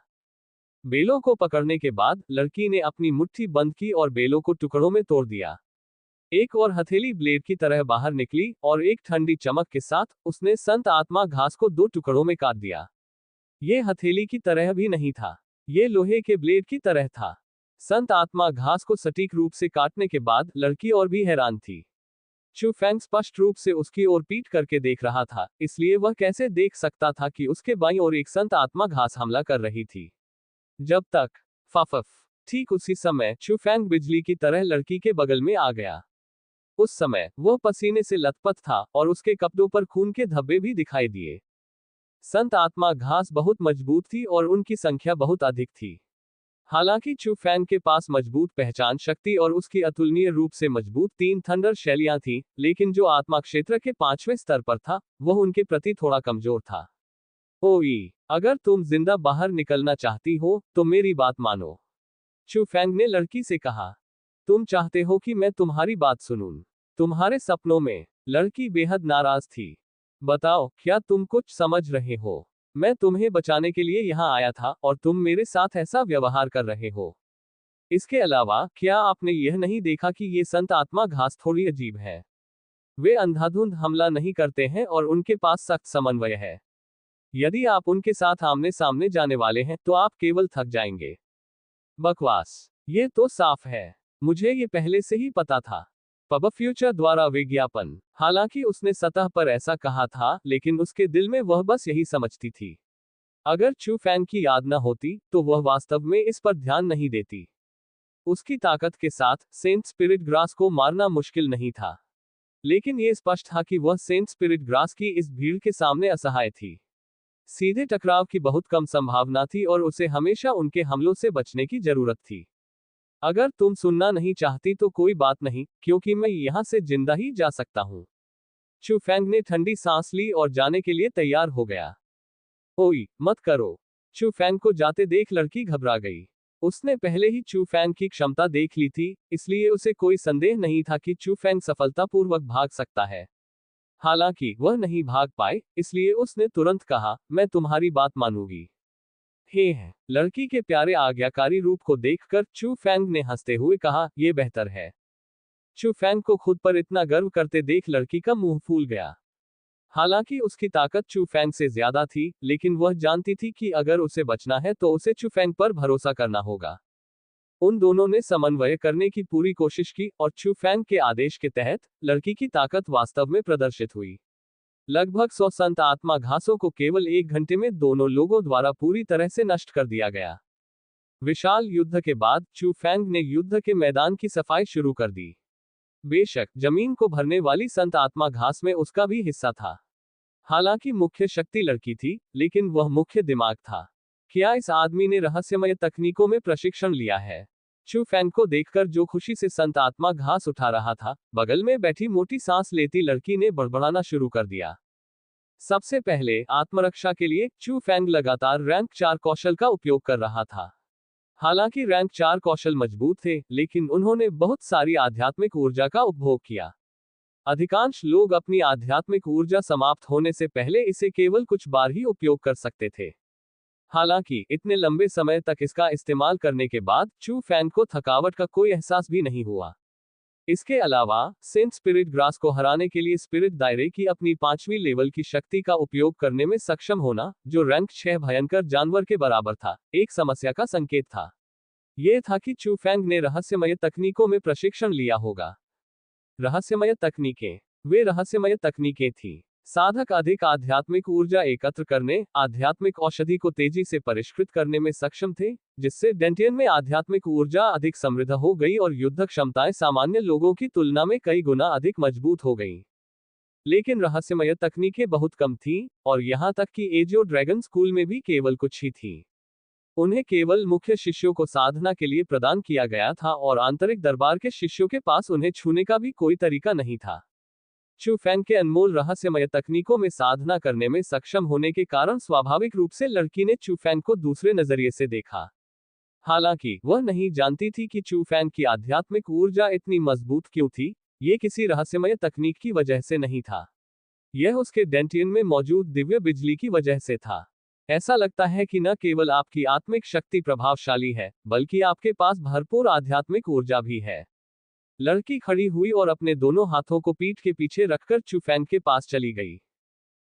बेलों को पकड़ने के बाद लड़की ने अपनी मुट्ठी बंद की और बेलों को टुकड़ों में तोड़ दिया। एक और हथेली ब्लेड की तरह बाहर निकली और एक ठंडी चमक के साथ उसने संत आत्मा घास को 2 टुकड़ों में काट दिया। ये हथेली की तरह भी नहीं था, ये लोहे के ब्लेड की तरह था। संत आत्मा घास को सटीक रूप से काटने के बाद लड़की और भी हैरान थी। चू फेंग स्पष्ट रूप से उसकी ओर पीट करके देख रहा था, इसलिए वह कैसे देख सकता था कि उसके बाईं ओर एक संत आत्मा घास हमला कर रही थी। जब तक फफफ। ठीक उसी समय चू फेंग बिजली की तरह लड़की के बगल में आ गया। उस समय वह पसीने से लथपथ था और उसके कपड़ों पर खून के धब्बे भी दिखाई दिए। संत आत्मा घास बहुत मजबूत थी और उनकी संख्या बहुत अधिक थी। हालांकि चू फेंग के पास मजबूत पहचान शक्ति और उसकी अतुलनीय रूप से मजबूत 3 थंडर शैलियां थीं, लेकिन जो आत्मा क्षेत्र के 5वें स्तर पर था, वह उनके प्रति थोड़ा कमजोर था। ओई, अगर तुम जिंदा बाहर निकलना चाहती हो, तो मेरी बात मानो। चू फेंग ने लड़की से कहा। तुम चाहते हो कि मैं तुम्हारी बात सुनूं? तुम्हारे सपनों में? लड़की बेहद नाराज थी। बताओ, क्या तुम कुछ समझ रहे हो? मैं तुम्हें बचाने के लिए यहाँ आया था और तुम मेरे साथ ऐसा व्यवहार कर रहे हो। इसके अलावा, क्या आपने यह नहीं देखा कि ये संत आत्मा घास थोड़ी अजीब है? वे अंधाधुंध हमला नहीं करते हैं और उनके पास सख्त समन्वय है। यदि आप उनके साथ आमने सामने जाने वाले हैं, तो आप केवल थक जाएंगे। बकवास। ये तो साफ है। मुझे ये पहले से ही पता था। पब फ्यूचर द्वारा विज्ञापन। हालांकि उसने सतह पर ऐसा कहा था, लेकिन उसके दिल में वह बस यही समझती थी। अगर चू फेंग की याद न होती, तो वह वास्तव में इस पर ध्यान नहीं देती। उसकी ताकत के साथ सेंट स्पिरिट ग्रास को मारना मुश्किल नहीं था। लेकिन यह स्पष्ट था कि वह सेंट स्पिरिट ग्रास की इस भीड़ के सामने असहाय थी। सीधे टकराव की बहुत कम संभावना थी और उसे हमेशा उनके हमलों से बचने की जरूरत थी। अगर तुम सुनना नहीं चाहती तो कोई बात नहीं, क्योंकि मैं यहां से जिंदा ही जा सकता हूं। चू फेंग ने ठंडी सांस ली और जाने के लिए तैयार हो गया। ओई, मत करो। चू फेंग को जाते देख लड़की घबरा गई। उसने पहले ही चू फेंग की क्षमता देख ली थी, इसलिए उसे कोई संदेह नहीं था कि चू फेंग सफलतापूर्वक भाग सकता है। हालांकि वह नहीं भाग पाए, इसलिए उसने तुरंत कहा, मैं तुम्हारी बात मानूंगी। हे है। लड़की के प्यारे आज्ञाकारी रूप को देखकर चू फेंग ने हंसते हुए कहा, यह बेहतर है। चू फैंग को खुद पर इतना गर्व करते देख लड़की का मुंह फूल गया। हालांकि उसकी ताकत चू फैंग से ज्यादा थी, लेकिन वह जानती थी कि अगर उसे बचना है तो उसे चू फैंग पर भरोसा करना होगा। उन दोनों ने समन्वय करने की पूरी कोशिश की और चू फैंग के आदेश के तहत लड़की की ताकत वास्तव में प्रदर्शित हुई। लगभग 100 संत आत्मा घासों को केवल 1 घंटे में दोनों लोगों द्वारा पूरी तरह से नष्ट कर दिया गया। विशाल युद्ध के बाद चू फैंग ने युद्ध के मैदान की सफाई शुरू कर दी। बेशक जमीन को भरने वाली संत आत्मा घास में उसका भी हिस्सा था। हालांकि मुख्य शक्ति लड़की थी, लेकिन वह मुख्य दिमाग था। क्या इस आदमी ने रहस्यमय तकनीकों में प्रशिक्षण लिया है? चू फैंग को देखकर जो खुशी से संत आत्मा घास उठा रहा था, बगल में बैठी मोटी सांस लेती लड़की ने बड़बड़ाना शुरू कर दिया। सबसे पहले आत्मरक्षा के लिए चू फैंग लगातार रैंक 4 कौशल का उपयोग कर रहा था। हालांकि रैंक 4 कौशल मजबूत थे, लेकिन उन्होंने बहुत सारी आध्यात्मिक ऊर्जा का उपभोग किया। अधिकांश लोग अपनी आध्यात्मिक ऊर्जा समाप्त होने से पहले इसे केवल कुछ बार ही उपयोग कर सकते थे। हालांकि इतने लंबे समय तक इसका इस्तेमाल करने के बाद चू फैंग को थकावट का कोई एहसास भी नहीं हुआ। इसके अलावा सेंट स्पिरिट ग्रास को हराने के लिए स्पिरिट दायरे की अपनी 5वीं लेवल की शक्ति का उपयोग करने में सक्षम होना, जो रैंक 6 भयंकर जानवर के बराबर था, एक समस्या का संकेत था। यह था कि चू फैंग ने रहस्यमय तकनीकों में प्रशिक्षण लिया होगा। रहस्यमय तकनीकें। वे रहस्यमय तकनीकें थी। साधक अधिक आध्यात्मिक ऊर्जा एकत्र करने, आध्यात्मिक औषधि को तेजी से परिष्कृत करने में सक्षम थे, जिससे डेंटियन में आध्यात्मिक ऊर्जा अधिक समृद्ध हो गई और युद्ध क्षमताएं सामान्य लोगों की तुलना में कई गुना अधिक मजबूत हो गईं। लेकिन रहस्यमय तकनीकें बहुत कम थीं, और यहां तक कि एजियो ड्रैगन स्कूल में भी केवल कुछ ही थीं। उन्हें केवल मुख्य शिष्यों को साधना के लिए प्रदान किया गया था और आंतरिक दरबार के शिष्यों के पास उन्हें छूने का भी कोई तरीका नहीं था। चू फैंग के अनमोल रहस्यमय तकनीकों में साधना करने में सक्षम होने के कारण स्वाभाविक रूप से लड़की ने चू फैंग को दूसरे नजरिए से देखा। हालांकि वह नहीं जानती थी कि चू फैंग की आध्यात्मिक ऊर्जा इतनी मजबूत क्यों थी। ये किसी रहस्यमय तकनीक की वजह से नहीं था। यह उसके डेंटियन में मौजूद दिव्य बिजली की वजह से था। ऐसा लगता है कि न केवल आपकी आत्मिक शक्ति प्रभावशाली है, बल्कि आपके पास भरपूर आध्यात्मिक ऊर्जा भी है। लड़की खड़ी हुई और अपने दोनों हाथों को पीठ के पीछे रखकर चू फैंग के पास चली गई।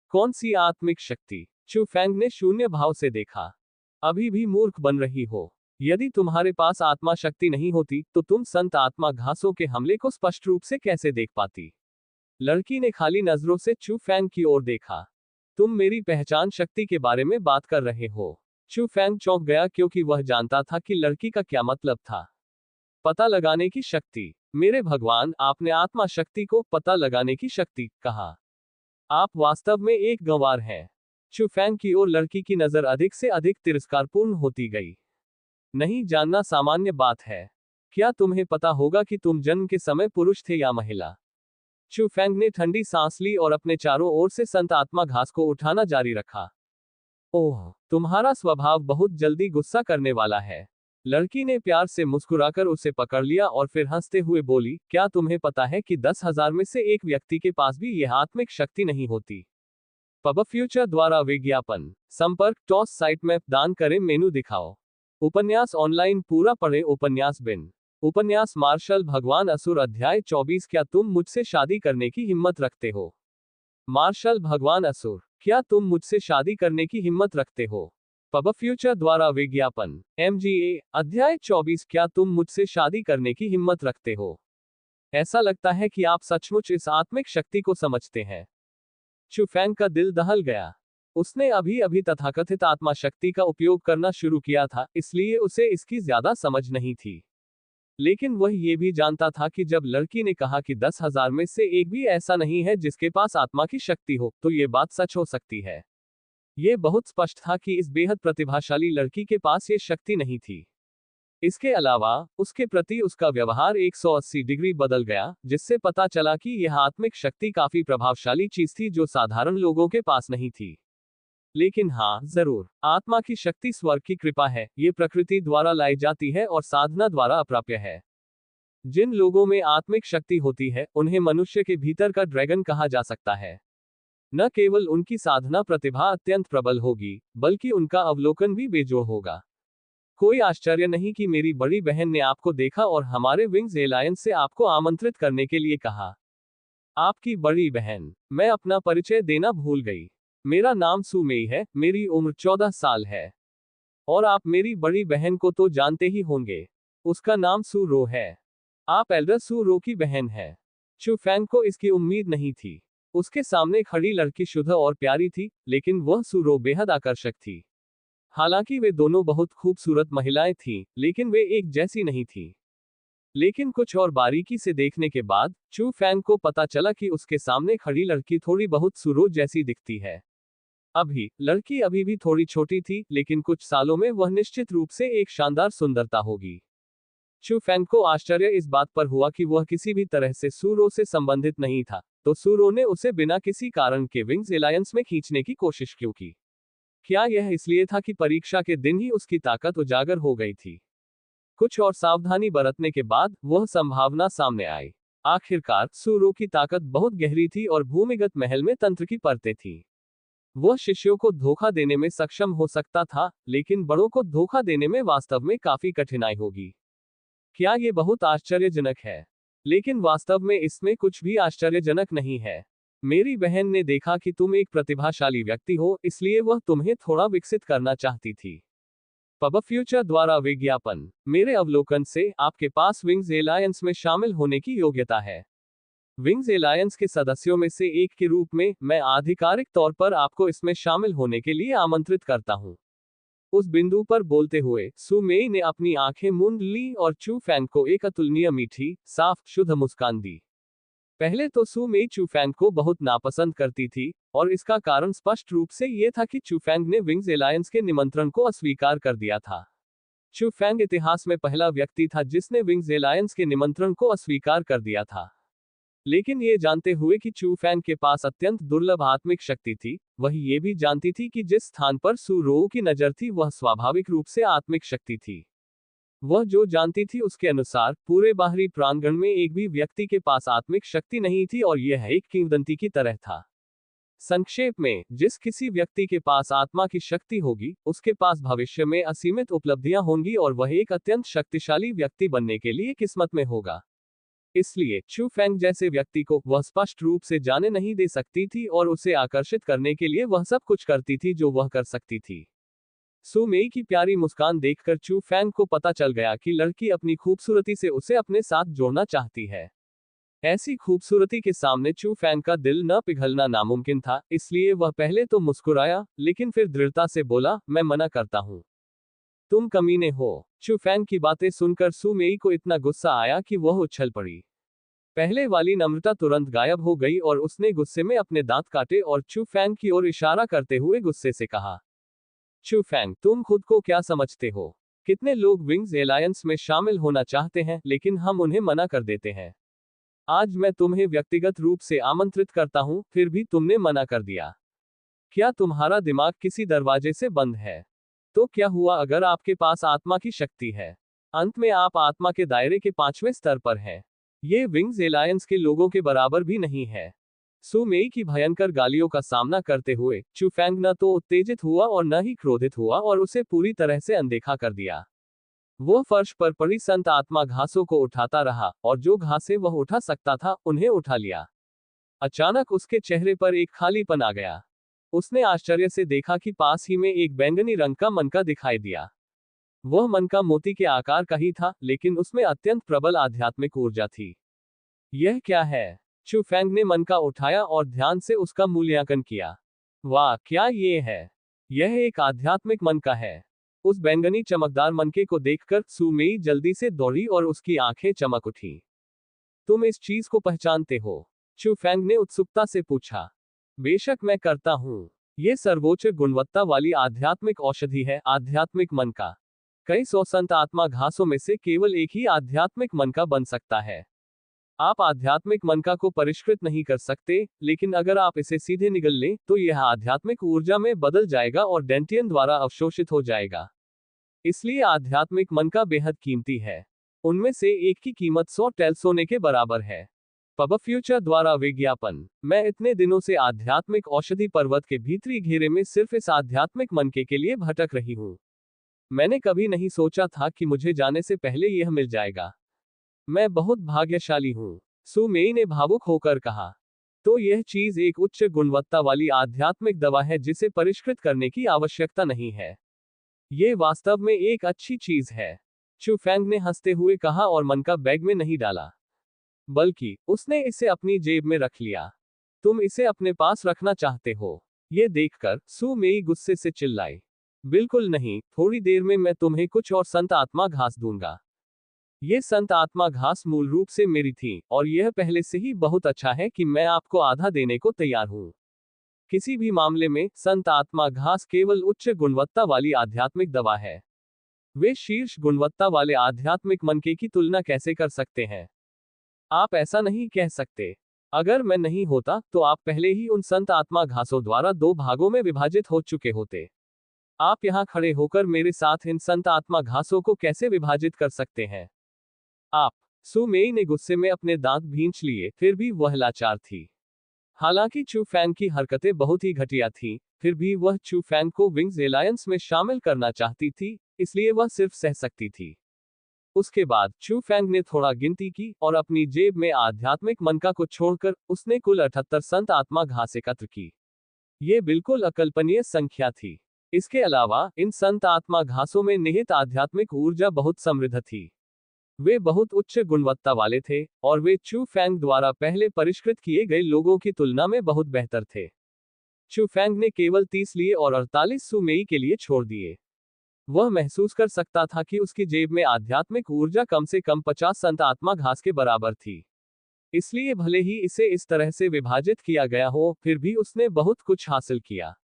कौन सी आत्मिक शक्ति? चू फैंग ने शून्य भाव से देखा। अभी भी मूर्ख बन रही हो। यदि तुम्हारे पास आत्मा शक्ति नहीं होती, तो तुम संत आत्मा घासों के हमले को स्पष्ट रूप से कैसे देख पाती? लड़की ने खाली नजरों से चू फैंग की ओर देखा। तुम मेरी पहचान शक्ति के बारे में बात कर रहे हो? चू फैंग चौंक गया, क्योंकि वह जानता था कि लड़की का क्या मतलब था। पता लगाने की शक्ति। मेरे भगवान, आपने आत्मा शक्ति को पता लगाने की शक्ति कहा। आप वास्तव में एक गंवार हैं। चू फैंग की ओर लड़की की नजर अधिक से अधिक तिरस्कारपूर्ण होती गई। नहीं जानना सामान्य बात है। क्या तुम्हें पता होगा कि तुम जन्म के समय पुरुष थे या महिला? चू फैंग ने ठंडी सांस ली और अपने चारों ओर से संत आत्मा घास को उठाना जारी रखा। ओह, तुम्हारा स्वभाव बहुत जल्दी गुस्सा करने वाला है। लड़की ने प्यार से मुस्कुराकर उसे पकड़ लिया और फिर हंसते हुए बोली, क्या तुम्हें पता है कि 10,000 में से एक व्यक्ति के पास भी यह आत्मिक शक्ति नहीं होती? पब फ्यूचर द्वारा विज्ञापन। संपर्क टॉस साइट मैप दान करें मेनू दिखाओ। उपन्यास ऑनलाइन पूरा पढ़े। उपन्यास बिन। उपन्यास मार्शल भगवान असुर अध्याय 24। क्या तुम मुझसे शादी करने की हिम्मत रखते हो? मार्शल भगवान असुर। क्या तुम मुझसे शादी करने की हिम्मत रखते हो? पब फ्यूचर द्वारा विज्ञापन। MGA अध्याय 24। क्या तुम मुझसे शादी करने की हिम्मत रखते हो? ऐसा लगता है कि आप सचमुच इस आत्मिक शक्ति को समझते हैं। चू फैंग का दिल दहल गया। उसने अभी अभी तथाकथित आत्मा शक्ति का उपयोग करना शुरू किया था, इसलिए उसे इसकी ज्यादा समझ नहीं थी। लेकिन वह ये भी जानता था कि जब लड़की ने कहा कि 10,000 में से एक भी ऐसा नहीं है जिसके पास आत्मा की शक्ति हो, तो ये बात सच हो सकती है। ये बहुत स्पष्ट था कि इस बेहद प्रतिभाशाली लड़की के पास ये शक्ति नहीं थी। इसके अलावा उसके प्रति उसका व्यवहार 180 डिग्री बदल गया, जिससे पता चला कि यह आत्मिक शक्ति काफी प्रभावशाली चीज थी जो साधारण लोगों के पास नहीं थी। लेकिन हाँ, जरूर, आत्मा की शक्ति स्वर्ग की कृपा है। ये प्रकृति द्वारा लाई जाती है और साधना द्वारा अप्राप्य है। जिन लोगों में आत्मिक शक्ति होती है, उन्हें मनुष्य के भीतर का ड्रैगन कहा जा सकता है। न केवल उनकी साधना प्रतिभा अत्यंत प्रबल होगी, बल्कि उनका अवलोकन भी बेजोड़ होगा। कोई आश्चर्य नहीं कि मेरी बड़ी बहन ने आपको देखा और हमारे विंग्स एलायंस से आपको आमंत्रित करने के लिए कहा। आपकी बड़ी बहन। मैं अपना परिचय देना भूल गई। मेरा नाम सु मेई है, मेरी उम्र 14 साल है। और आप मेरी बड़ी बहन को तो जानते ही होंगे। उसका नाम सु रो है। आप एल्डर सु रो की बहन है। चू फैंग को इसकी उम्मीद नहीं थी। उसके सामने खड़ी लड़की शुद्ध और प्यारी थी, लेकिन वह सु रो बेहद आकर्षक थी। हालांकि वे दोनों बहुत खूबसूरत महिलाएं थीं, लेकिन वे एक जैसी नहीं थीं। लेकिन कुछ और बारीकी से देखने के बाद चू फैंग को पता चला कि उसके सामने खड़ी लड़की थोड़ी बहुत सुरो जैसी दिखती है। लड़की अभी भी थोड़ी छोटी थी, लेकिन कुछ सालों में वह निश्चित रूप से एक शानदार सुंदरता होगी। चू फैंग को आश्चर्य इस बात पर हुआ कि वह किसी भी तरह से सूरो से संबंधित नहीं था, तो सूरो ने उसे बिना किसी कारण के विंग्स एलायंस में खींचने की कोशिश क्यों की? क्या यह इसलिए था कि परीक्षा के दिन ही उसकी ताकत उजागर हो गई थी? कुछ और सावधानी बरतने के बाद वह संभावना सामने आई। आखिरकार सूरो की ताकत बहुत गहरी थी और भूमिगत महल में तंत्र की परतें थीं। वह शिष्यों को धोखा देने में सक्षम हो सकता था, लेकिन बड़ों को धोखा देने में वास्तव में काफी कठिनाई होगी। क्या ये बहुत आश्चर्यजनक है? लेकिन वास्तव में इसमें कुछ भी आश्चर्यजनक नहीं है। मेरी बहन ने देखा कि तुम एक प्रतिभाशाली व्यक्ति हो, इसलिए वह तुम्हें थोड़ा विकसित करना चाहती थी। पब फ्यूचर द्वारा विज्ञापन। मेरे अवलोकन से आपके पास विंग्स एलायंस में शामिल होने की योग्यता है। विंग्स एलायंस के सदस्यों में से एक के रूप में मैं आधिकारिक तौर पर आपको इसमें शामिल होने के लिए आमंत्रित करता हूं। उस बिंदु पर बोलते हुए सु मेई ने अपनी आंखें मूंद ली और चू फैंग को एक अतुलनीय मीठी, साफ, शुद्ध मुस्कान दी। पहले तो सु मेई चू फैंग को बहुत नापसंद करती थी, और इसका कारण स्पष्ट रूप से यह था कि चू फैंग ने विंग्स एलायंस के निमंत्रण को अस्वीकार कर दिया था। चू फैंग इतिहास में पहला व्यक्ति था जिसने विंग्स एलायंस के निमंत्रण को अस्वीकार कर दिया था। लेकिन ये जानते हुए कि चू फैंग के पास अत्यंत दुर्लभ आत्मिक शक्ति थी, वह ये भी जानती थी कि जिस स्थान पर सु रो की नजर थी वह स्वाभाविक रूप से आत्मिक शक्ति थी। वह जो जानती थी उसके अनुसार पूरे बाहरी प्रांगण में एक भी व्यक्ति के पास आत्मिक शक्ति नहीं थी और यह एक किंवदंती की तरह था। संक्षेप में, जिस किसी व्यक्ति के पास आत्मा की शक्ति होगी, उसके पास भविष्य में असीमित उपलब्धियां होंगी और वह एक अत्यंत शक्तिशाली व्यक्ति बनने के लिए किस्मत में होगा। इसलिए चू फैंग जैसे व्यक्ति को वह स्पष्ट रूप से जाने नहीं दे सकती थी और उसे आकर्षित करने के लिए वह सब कुछ करती थी जो वह कर सकती थी। सु मेई की प्यारी मुस्कान देखकर चू फैंग को पता चल गया कि लड़की अपनी खूबसूरती से उसे अपने साथ जोड़ना चाहती है। ऐसी खूबसूरती के सामने चू फैंग का दिल न पिघलना नामुमकिन था, इसलिए वह पहले तो मुस्कुराया, लेकिन फिर दृढ़ता से बोला, मैं मना करता हूं। तुम कमीने हो। चू फैंग की बातें सुनकर सु मेई को इतना गुस्सा आया कि वह उछल पड़ी। पहले वाली नम्रता तुरंत गायब हो गई और उसने गुस्से में अपने दांत काटे और चू फैंग की ओर इशारा करते हुए गुस्से से कहा, चू फैंग, तुम खुद को क्या समझते हो? कितने लोग विंग्स एलायंस में शामिल होना चाहते हैं, लेकिन हम उन्हें मना कर देते हैं। आज मैं तुम्हें व्यक्तिगत रूप से आमंत्रित करता हूं, फिर भी तुमने मना कर दिया। क्या तुम्हारा दिमाग किसी दरवाजे से बंद है? तो क्या हुआ अगर आपके पास आत्मा की शक्ति है? अंत में आप आत्मा के दायरे के 5वें स्तर पर हैं। ये विंग्स एलायंस के लोगों के बराबर भी नहीं है। सु मेई की भयंकर गालियों का सामना करते हुए चू फैंग न तो उत्तेजित हुआ और न ही क्रोधित हुआ और उसे पूरी तरह से अनदेखा कर दिया। वह फर्श पर पड़ी संत आत्मा घासों को उठाता रहा, और जो घासें वह उठा सकता था उन्हें उठा लिया। अचानक उसके चेहरे पर एक खालीपन आ गया। उसने आश्चर्य से देखा कि पास ही में एक बैंगनी रंग का मनका दिखाई दिया। वह मनका मोती के आकार का ही था, लेकिन उसमें अत्यंत प्रबल आध्यात्मिक ऊर्जा थी। यह क्या है? चू फैंग ने मनका उठाया और ध्यान से उसका मूल्यांकन किया। वाह, क्या ये है? यह एक आध्यात्मिक मनका है। उस बैंगनी चमकदार मनके को देखकर सु मेई जल्दी से दौड़ी और उसकी आंखें चमक उठी। तुम इस चीज को पहचानते हो? चू फैंग ने उत्सुकता से पूछा। बेशक मैं करता हूँ। ये सर्वोच्च गुणवत्ता वाली आध्यात्मिक औषधि है, आध्यात्मिक मनका। कई सौ संत आत्मा घासों में से केवल एक ही आध्यात्मिक मनका बन सकता है। आप आध्यात्मिक मनका को परिष्कृत नहीं कर सकते, लेकिन अगर आप इसे सीधे निगल लें, तो यह आध्यात्मिक ऊर्जा में बदल जाएगा और डेंटियन द्वारा अवशोषित हो जाएगा। इसलिए आध्यात्मिक मनका बेहद कीमती है। उनमें से एक की कीमत 100 टेल सोने के बराबर है। पब फ्यूचर द्वारा विज्ञापन। मैं इतने दिनों से आध्यात्मिक औषधि पर्वत के भीतरी घेरे में सिर्फ इस आध्यात्मिक मनके के लिए भटक रही हूँ। मैंने कभी नहीं सोचा था कि मुझे जाने से पहले यह मिल जाएगा। मैं बहुत भाग्यशाली हूँ, सु मेई ने भावुक होकर कहा। तो यह चीज एक उच्च गुणवत्ता वाली आध्यात्मिक दवा है जिसे परिष्कृत करने की आवश्यकता नहीं है। ये वास्तव में एक अच्छी चीज है, चू फैंग ने हंसते हुए कहा और मन का बैग में नहीं डाला, बल्कि उसने इसे अपनी जेब में रख लिया। तुम इसे अपने पास रखना चाहते हो? ये देखकर सु मेई गुस्से से चिल्लाई। बिल्कुल नहीं, थोड़ी देर में मैं तुम्हें कुछ और संत आत्मा घास दूंगा। ये संत आत्मा घास मूल रूप से मेरी थी, और यह पहले से ही बहुत अच्छा है कि मैं आपको आधा देने को तैयार हूं। किसी भी मामले में संत आत्मा घास केवल उच्च गुणवत्ता वाली आध्यात्मिक दवा है। वे शीर्ष गुणवत्ता वाले आध्यात्मिक मनके की तुलना कैसे कर सकते हैं? आप ऐसा नहीं कह सकते। अगर मैं नहीं होता तो आप पहले ही उन संत आत्मा घासों द्वारा दो भागों में विभाजित हो चुके होते। आप यहाँ खड़े होकर मेरे साथ इन संत आत्मा घासों को कैसे विभाजित कर सकते हैं? आप, सु मेई ने गुस्से में अपने दांत भींच लिए, फिर भी वह लाचार थी। हालांकि चू फैंग की हरकतें बहुत ही घटिया थीं, फिर भी वह चू फैंग को विंग्स एलायंस में शामिल करना चाहती थी, इसलिए वह सिर्फ सह सकती थी। उसके बाद चू फैंग ने थोड़ा गिनती की और अपनी जेब में आध्यात्मिक मनका को छोड़कर उसने कुल 78 संत आत्मा घास एकत्र की। ये बिल्कुल अकल्पनीय संख्या थी। इसके अलावा इन संत आत्मा घासों में निहित आध्यात्मिक ऊर्जा बहुत समृद्ध थी। वे बहुत उच्च गुणवत्ता वाले थे, और वे चू फैंग द्वारा पहले परिष्कृत किए गए लोगों की तुलना में बहुत बेहतर थे। चू फैंग ने केवल 30 लिए और 48 सु मेई के लिए छोड़ दिए। वह महसूस कर सकता था कि उसकी जेब में आध्यात्मिक ऊर्जा कम से कम 50 संत आत्मा घास के बराबर थी। इसलिए भले ही इसे इस तरह से विभाजित किया गया हो, फिर भी उसने बहुत कुछ हासिल किया।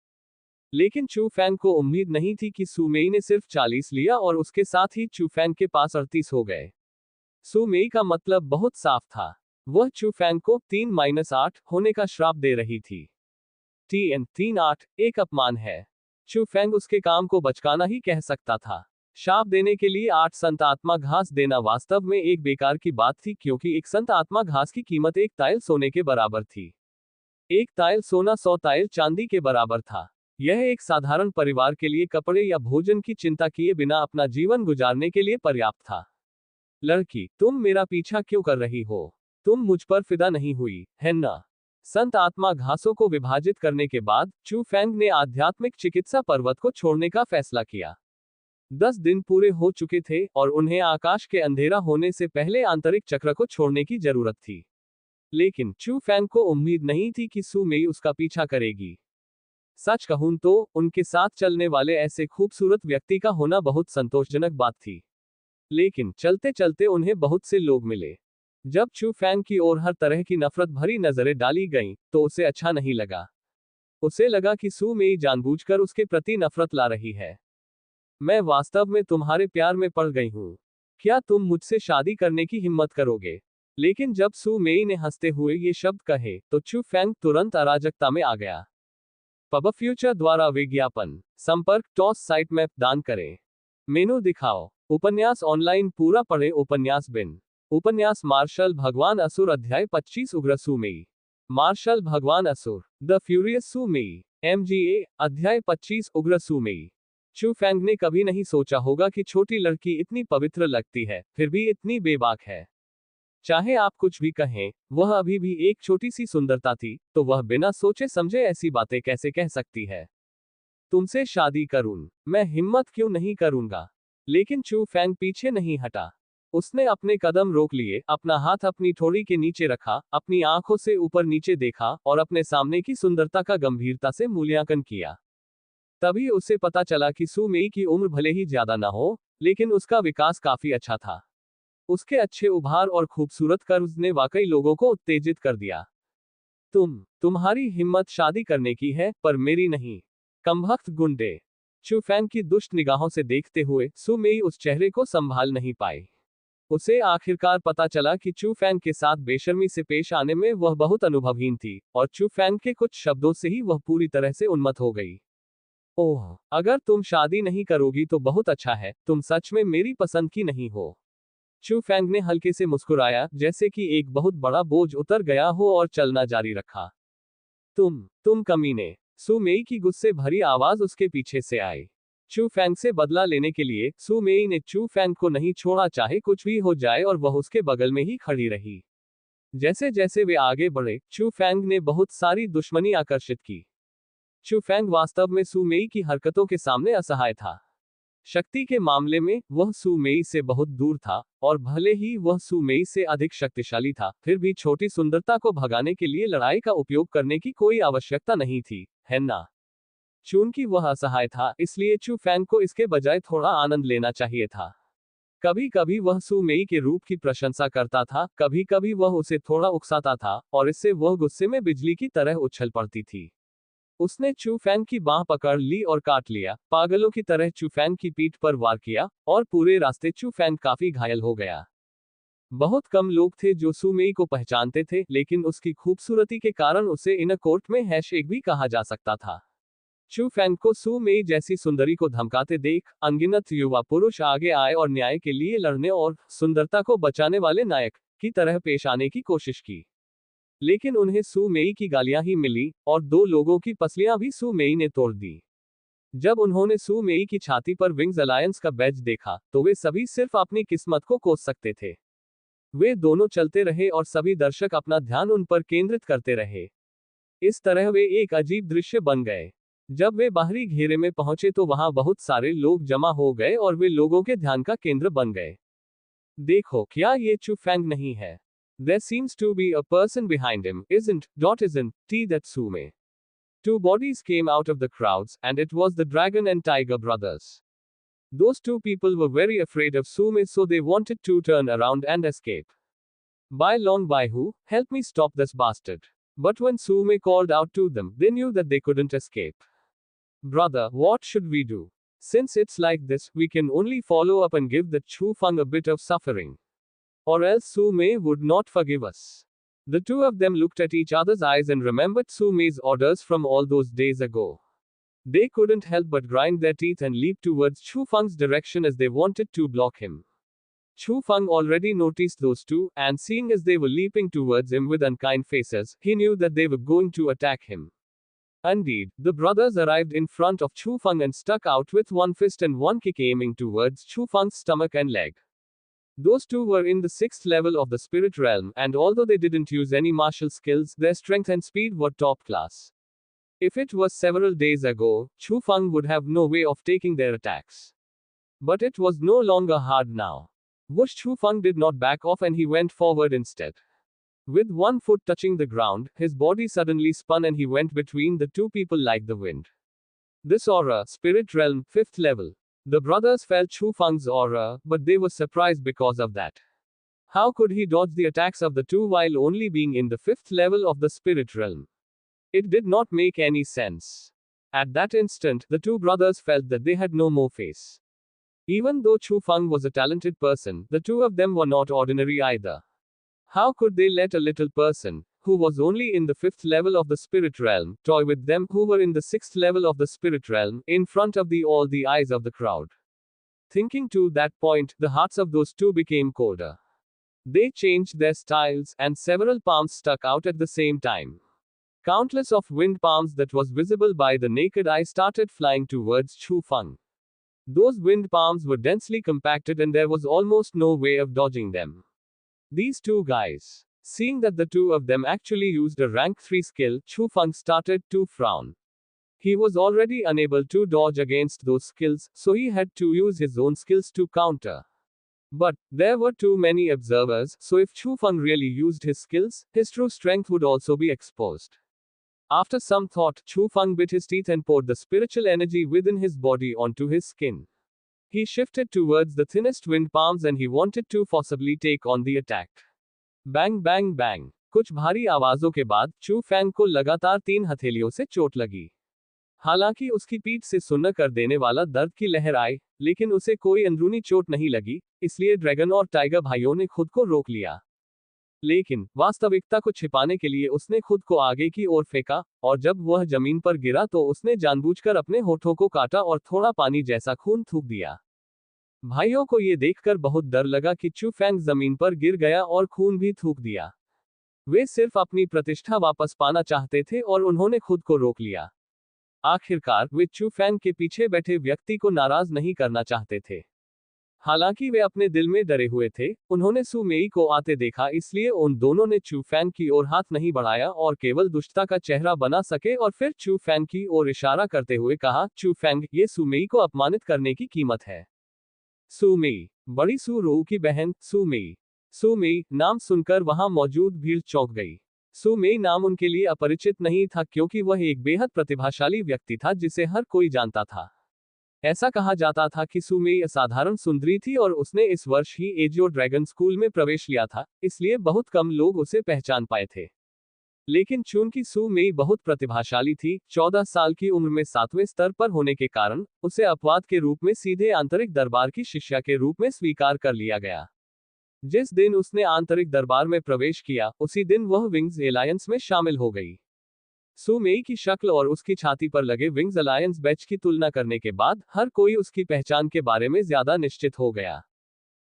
लेकिन चू फैंग को उम्मीद नहीं थी कि सु मेई ने सिर्फ 40 लिया और उसके साथ ही चू फैंग के पास 38 हो गए। सु मेई का मतलब बहुत साफ था। वह चू फैंग को 3-8 होने का श्राप दे रही थी। TN 3-8 एक अपमान है। चू फैंग उसके काम को बचकाना ही कह सकता था। शाप देने के लिए 8 संत आत्मा घास देना वास्तव में एक बेकार की बात थी, क्योंकि एक संत आत्मा घास की कीमत 1 ताइल सोने के बराबर थी। 1 ताइल सोना 100 ताइल चांदी के बराबर था। यह एक साधारण परिवार के लिए कपड़े या भोजन की चिंता किए बिना अपना जीवन गुजारने के लिए पर्याप्त था। लड़की, तुम मेरा पीछा क्यों कर रही हो? तुम मुझ पर फिदा नहीं हुई, है ना? संत आत्मा घासों को विभाजित करने के बाद चू फैंग ने आध्यात्मिक चिकित्सा पर्वत को छोड़ने का फैसला किया। 10 दिन पूरे हो चुके थे और उन्हें आकाश के अंधेरा होने से पहले आंतरिक चक्र को छोड़ने की जरूरत थी। लेकिन चू फैंग को उम्मीद नहीं थी कि सु मेई उसका पीछा करेगी। सच कहूं तो उनके साथ चलने वाले ऐसे खूबसूरत व्यक्ति का होना बहुत संतोषजनक बात थी। लेकिन चलते चलते उन्हें बहुत से लोग मिले। जब चू फैंग की ओर हर तरह की नफरत भरी नजरें डाली गईं, तो उसे अच्छा नहीं लगा। उसे लगा कि सु मेई जानबूझकर उसके प्रति नफरत ला रही है। मैं वास्तव में तुम्हारे प्यार में पड़ गई हूं। क्या तुम मुझसे शादी करने की हिम्मत करोगे? लेकिन जब सु मेई ने हंसते हुए ये शब्द कहे, तो चू फैंग तुरंत अराजकता में आ गया। पब फ्यूचर द्वारा विज्ञापन संपर्क टॉस साइट मैप दान करें। मेनू दिखाओ। उपन्यास ऑनलाइन पूरा पढ़े। उपन्यास बिन। उपन्यास मार्शल भगवान असुर अध्याय 25 उग्र सु मेई। मार्शल भगवान असुर द फ्यूरियस सु मेई। MGA अध्याय 25 उग्र सु मेई। चू फैंग ने कभी नहीं सोचा होगा कि छोटी लड़की इतनी पवित्र लगती है, फिर भी इतनी बेबाक है। चाहे आप कुछ भी कहें, वह अभी भी एक छोटी सी सुंदरता थी, तो वह बिना सोचे समझे ऐसी बातें कैसे कह सकती है? तुमसे शादी करूं? मैं हिम्मत क्यों नहीं करूंगा? लेकिन चू फैंग पीछे नहीं हटा। उसने अपने कदम रोक लिए, अपना हाथ अपनी ठोड़ी के नीचे रखा, अपनी आंखों से ऊपर नीचे देखा और अपने सामने की सुंदरता का गंभीरता से मूल्यांकन किया। तभी उसे पता चला कि सु मेई की उम्र भले ही ज्यादा ना हो, लेकिन उसका विकास काफी अच्छा था। उसके अच्छे उभार और खूबसूरत कर्व्स ने वाकई लोगों को उत्तेजित कर दिया। तुम्हारी हिम्मत शादी करने की है, पर मेरी नहीं। कमबख्त गुंडे। चू फैंग की दुष्ट निगाहों से देखते हुए सु मेई उस चेहरे को संभाल नहीं पाई। उसे आखिरकार पता चला कि चू फैंग के साथ बेशर्मी से पेश आने में वह बहुत अनुभवहीन थी, और चू फैंग के कुछ शब्दों से ही वह पूरी तरह से उन्मत्त हो गई। ओह, अगर तुम शादी नहीं करोगी तो बहुत अच्छा है, तुम सच में मेरी पसंद की नहीं हो। चू फैंग ने हल्के से मुस्कुराया, जैसे कि एक बहुत बड़ा बोझ उतर गया हो, और चलना जारी रखा। तुम कमीने। सु मेई की गुस्से भरी आवाज उसके पीछे से आई। चू फैंग से बदला लेने के लिए सू मेई ने चू फैंग को नहीं छोड़ा, चाहे कुछ भी हो जाए, और वह उसके बगल में ही खड़ी रही। जैसे जैसे वे आगे बढ़े, चू फैंग ने बहुत सारी दुश्मनी आकर्षित की। चू फैंग वास्तव में सू मेई की हरकतों के सामने असहाय था। शक्ति के मामले में वह सू मेई से बहुत दूर था, और भले ही वह सू मेई से अधिक शक्तिशाली था, फिर भी छोटी सुंदरता को भगाने के लिए लड़ाई का उपयोग करने की कोई आवश्यकता नहीं थी, है ना? चूंकि वह असहाय था, इसलिए चू फैंग को इसके बजाय थोड़ा आनंद लेना चाहिए था। कभी कभी वह सू मेई के रूप की प्रशंसा करता था, कभी कभी वह उसे थोड़ा उकसाता था, और इससे वह गुस्से में बिजली की तरह उछल पड़ती थी। उसने चू फैंग की बांह पकड़ ली और काट लिया, पागलों की तरह चू फैंग की पीठ पर वार किया, और पूरे रास्ते चू फैंग काफी घायल हो गया। बहुत कम लोग थे जो सू मेई को पहचानते थे, लेकिन उसकी खूबसूरती के कारण उसे इन कोर्ट में हैशेक भी कहा जा सकता था। चू फैंग को सू मेई जैसी सुंदरी को धमकाते देख अनगिनत युवा पुरुष आगे आए और न्याय के लिए लड़ने और सुंदरता को बचाने वाले नायक की तरह पेश आने की कोशिश की। लेकिन उन्हें सू मेई की गालियां ही मिली, और दो लोगों की पसलियां भी सू मेई ने तोड़ दी। जब उन्होंने सू मेई की छाती पर विंग्स अलायंस का बैज देखा, तो वे सभी सिर्फ अपनी किस्मत को कोस सकते थे। वे दोनों चलते रहे और सभी दर्शक अपना ध्यान उन पर केंद्रित करते रहे। इस तरह वे एक अजीब दृश्य बन गए। जब वे बाहरी घेरे में पहुंचे तो वहां बहुत सारे लोग जमा हो गए और वे लोगों के ध्यान का केंद्र बन गए। देखो, क्या ये चू फैंग नहीं है? There seems to be a person behind him, isn't that Sume? Two bodies came out of the crowds, and it was the dragon and tiger brothers. Those two people were very afraid of Sume, so they wanted to turn around and escape. By who, help me stop this bastard. But when Sume called out to them, they knew that they couldn't escape. Brother, what should we do? Since it's like this, we can only follow up and give the Chu Feng a bit of suffering. Or else Su Mei would not forgive us. The two of them looked at each other's eyes and remembered Su Mei's orders from all those days ago. They couldn't help but grind their teeth and leap towards Chu Feng's direction as they wanted to block him. Chu Feng already noticed those two, and seeing as they were leaping towards him with unkind faces, he knew that they were going to attack him. Indeed, the brothers arrived in front of Chu Feng and stuck out with one fist and one kick aiming towards Chu Feng's stomach and leg. Those two were in the 6th level of the spirit realm, and although they didn't use any martial skills, their strength and speed were top class. If it was several days ago, Chu Feng would have no way of taking their attacks. But it was no longer hard now. Whoosh! Chu Feng did not back off and he went forward instead. With one foot touching the ground, his body suddenly spun and he went between the two people like the wind. This aura, spirit realm, 5th level. The brothers felt Chu Feng's aura, but they were surprised because of that. How could he dodge the attacks of the two while only being in the 5th level of the spirit realm? It did not make any sense. At that instant, the two brothers felt that they had no more face. Even though Chu Feng was a talented person, the two of them were not ordinary either. How could they let a little person, who was only in the 5th level of the spirit realm, toy with them who were in the 6th level of the spirit realm, in front of all the eyes of the crowd? Thinking to that point, the hearts of those two became colder. They changed their styles, and several palms stuck out at the same time. Countless of wind palms that was visible by the naked eye started flying towards Chu Feng. Those wind palms were densely compacted and there was almost no way of dodging them. These two guys. Seeing that the two of them actually used a rank 3 skill, Chu Feng started to frown. He was already unable to dodge against those skills, so he had to use his own skills to counter. But there were too many observers, so if Chu Feng really used his skills, his true strength would also be exposed. After some thought, Chu Feng bit his teeth and poured the spiritual energy within his body onto his skin. He shifted towards the thinnest wind palms and he wanted to forcibly take on the attack. Bang bang bang. कुछ भारी आवाजों के बाद चू Fang को लगातार 3 हथेलियों से चोट लगी। हालांकि उसकी पीठ से सुन्न कर देने वाला दर्द की लहर आई, लेकिन उसे कोई अंदरूनी चोट नहीं लगी, इसलिए ड्रैगन और टाइगर भाइयों ने खुद को रोक लिया। लेकिन वास्तविकता को छिपाने के लिए उसने खुद को आगे की ओर फेंका, और जब वह जमीन पर गिरा तो उसने जानबूझकर अपने होठों को काटा और थोड़ा पानी जैसा खून थूक दिया। भाइयों को यह देखकर बहुत डर लगा कि चू फैंग जमीन पर गिर गया और खून भी थूक दिया। वे सिर्फ अपनी प्रतिष्ठा वापस पाना चाहते थे और उन्होंने खुद को रोक लिया। आखिरकार वे चू फैंग के पीछे बैठे व्यक्ति को नाराज नहीं करना चाहते थे। हालांकि वे अपने दिल में डरे हुए थे, उन्होंने सु मेई को आते देखा, इसलिए उन दोनों ने चू फैंग की ओर हाथ नहीं बढ़ाया और केवल दुष्टता का चेहरा बना सके और फिर चू फैंग की ओर इशारा करते हुए कहा, चू फैंग, ये सु मेई को अपमानित करने की कीमत है। सु मेई, बड़ी सु रू की बहन, सु मेई। सु मेई नाम सुनकर वहां मौजूद भीड़ चौंक गई। सु मेई नाम उनके लिए अपरिचित नहीं था क्योंकि वह एक बेहद प्रतिभाशाली व्यक्ति था जिसे हर कोई जानता था। ऐसा कहा जाता था कि सु मेई असाधारण सुंदरी थी और उसने इस वर्ष ही एजियो ड्रैगन स्कूल में प्रवेश लिया था, इसलिए बहुत कम लोग उसे पहचान पाए थे। लेकिन चूंकि सु मेई बहुत प्रतिभाशाली थी, 14 साल की उम्र में 7वें स्तर पर होने के कारण उसे अपवाद के रूप में सीधे आंतरिक दरबार की शिष्या के रूप में स्वीकार कर लिया गया। जिस दिन उसने आंतरिक दरबार में प्रवेश किया, उसी दिन वह विंग्स एलायंस में शामिल हो गई। सु मेई की शक्ल और उसकी छाती पर लगे विंग्स अलायंस बैच की तुलना करने के बाद हर कोई उसकी पहचान के बारे में ज्यादा निश्चित हो गया।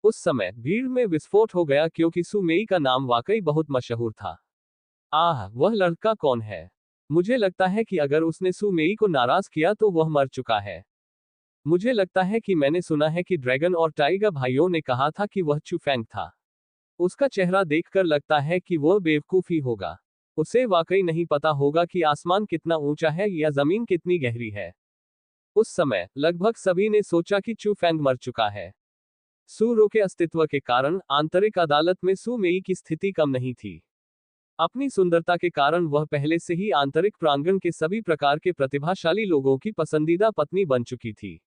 उस समय भीड़ में विस्फोट हो गया क्योंकि सु मेई का नाम वाकई बहुत मशहूर था। आह, वह लड़का कौन है? मुझे लगता है कि अगर उसने सु मेई को नाराज किया तो वह मर चुका है। मुझे लगता है कि मैंने सुना है कि ड्रैगन और टाइगर भाइयों ने कहा था कि वह चू फैंग था। उसका चेहरा देखकर लगता है कि वह बेवकूफ ही होगा। उसे वाकई नहीं पता होगा कि आसमान कितना ऊंचा है या जमीन कितनी गहरी है। उस समय लगभग सभी ने सोचा कि चू फैंग मर चुका है। सु रो के अस्तित्व के कारण आंतरिक अदालत में सु मेई की स्थिति कम नहीं थी। अपनी सुंदरता के कारण वह पहले से ही आंतरिक प्रांगण के सभी प्रकार के प्रतिभाशाली लोगों की पसंदीदा पत्नी बन चुकी थी।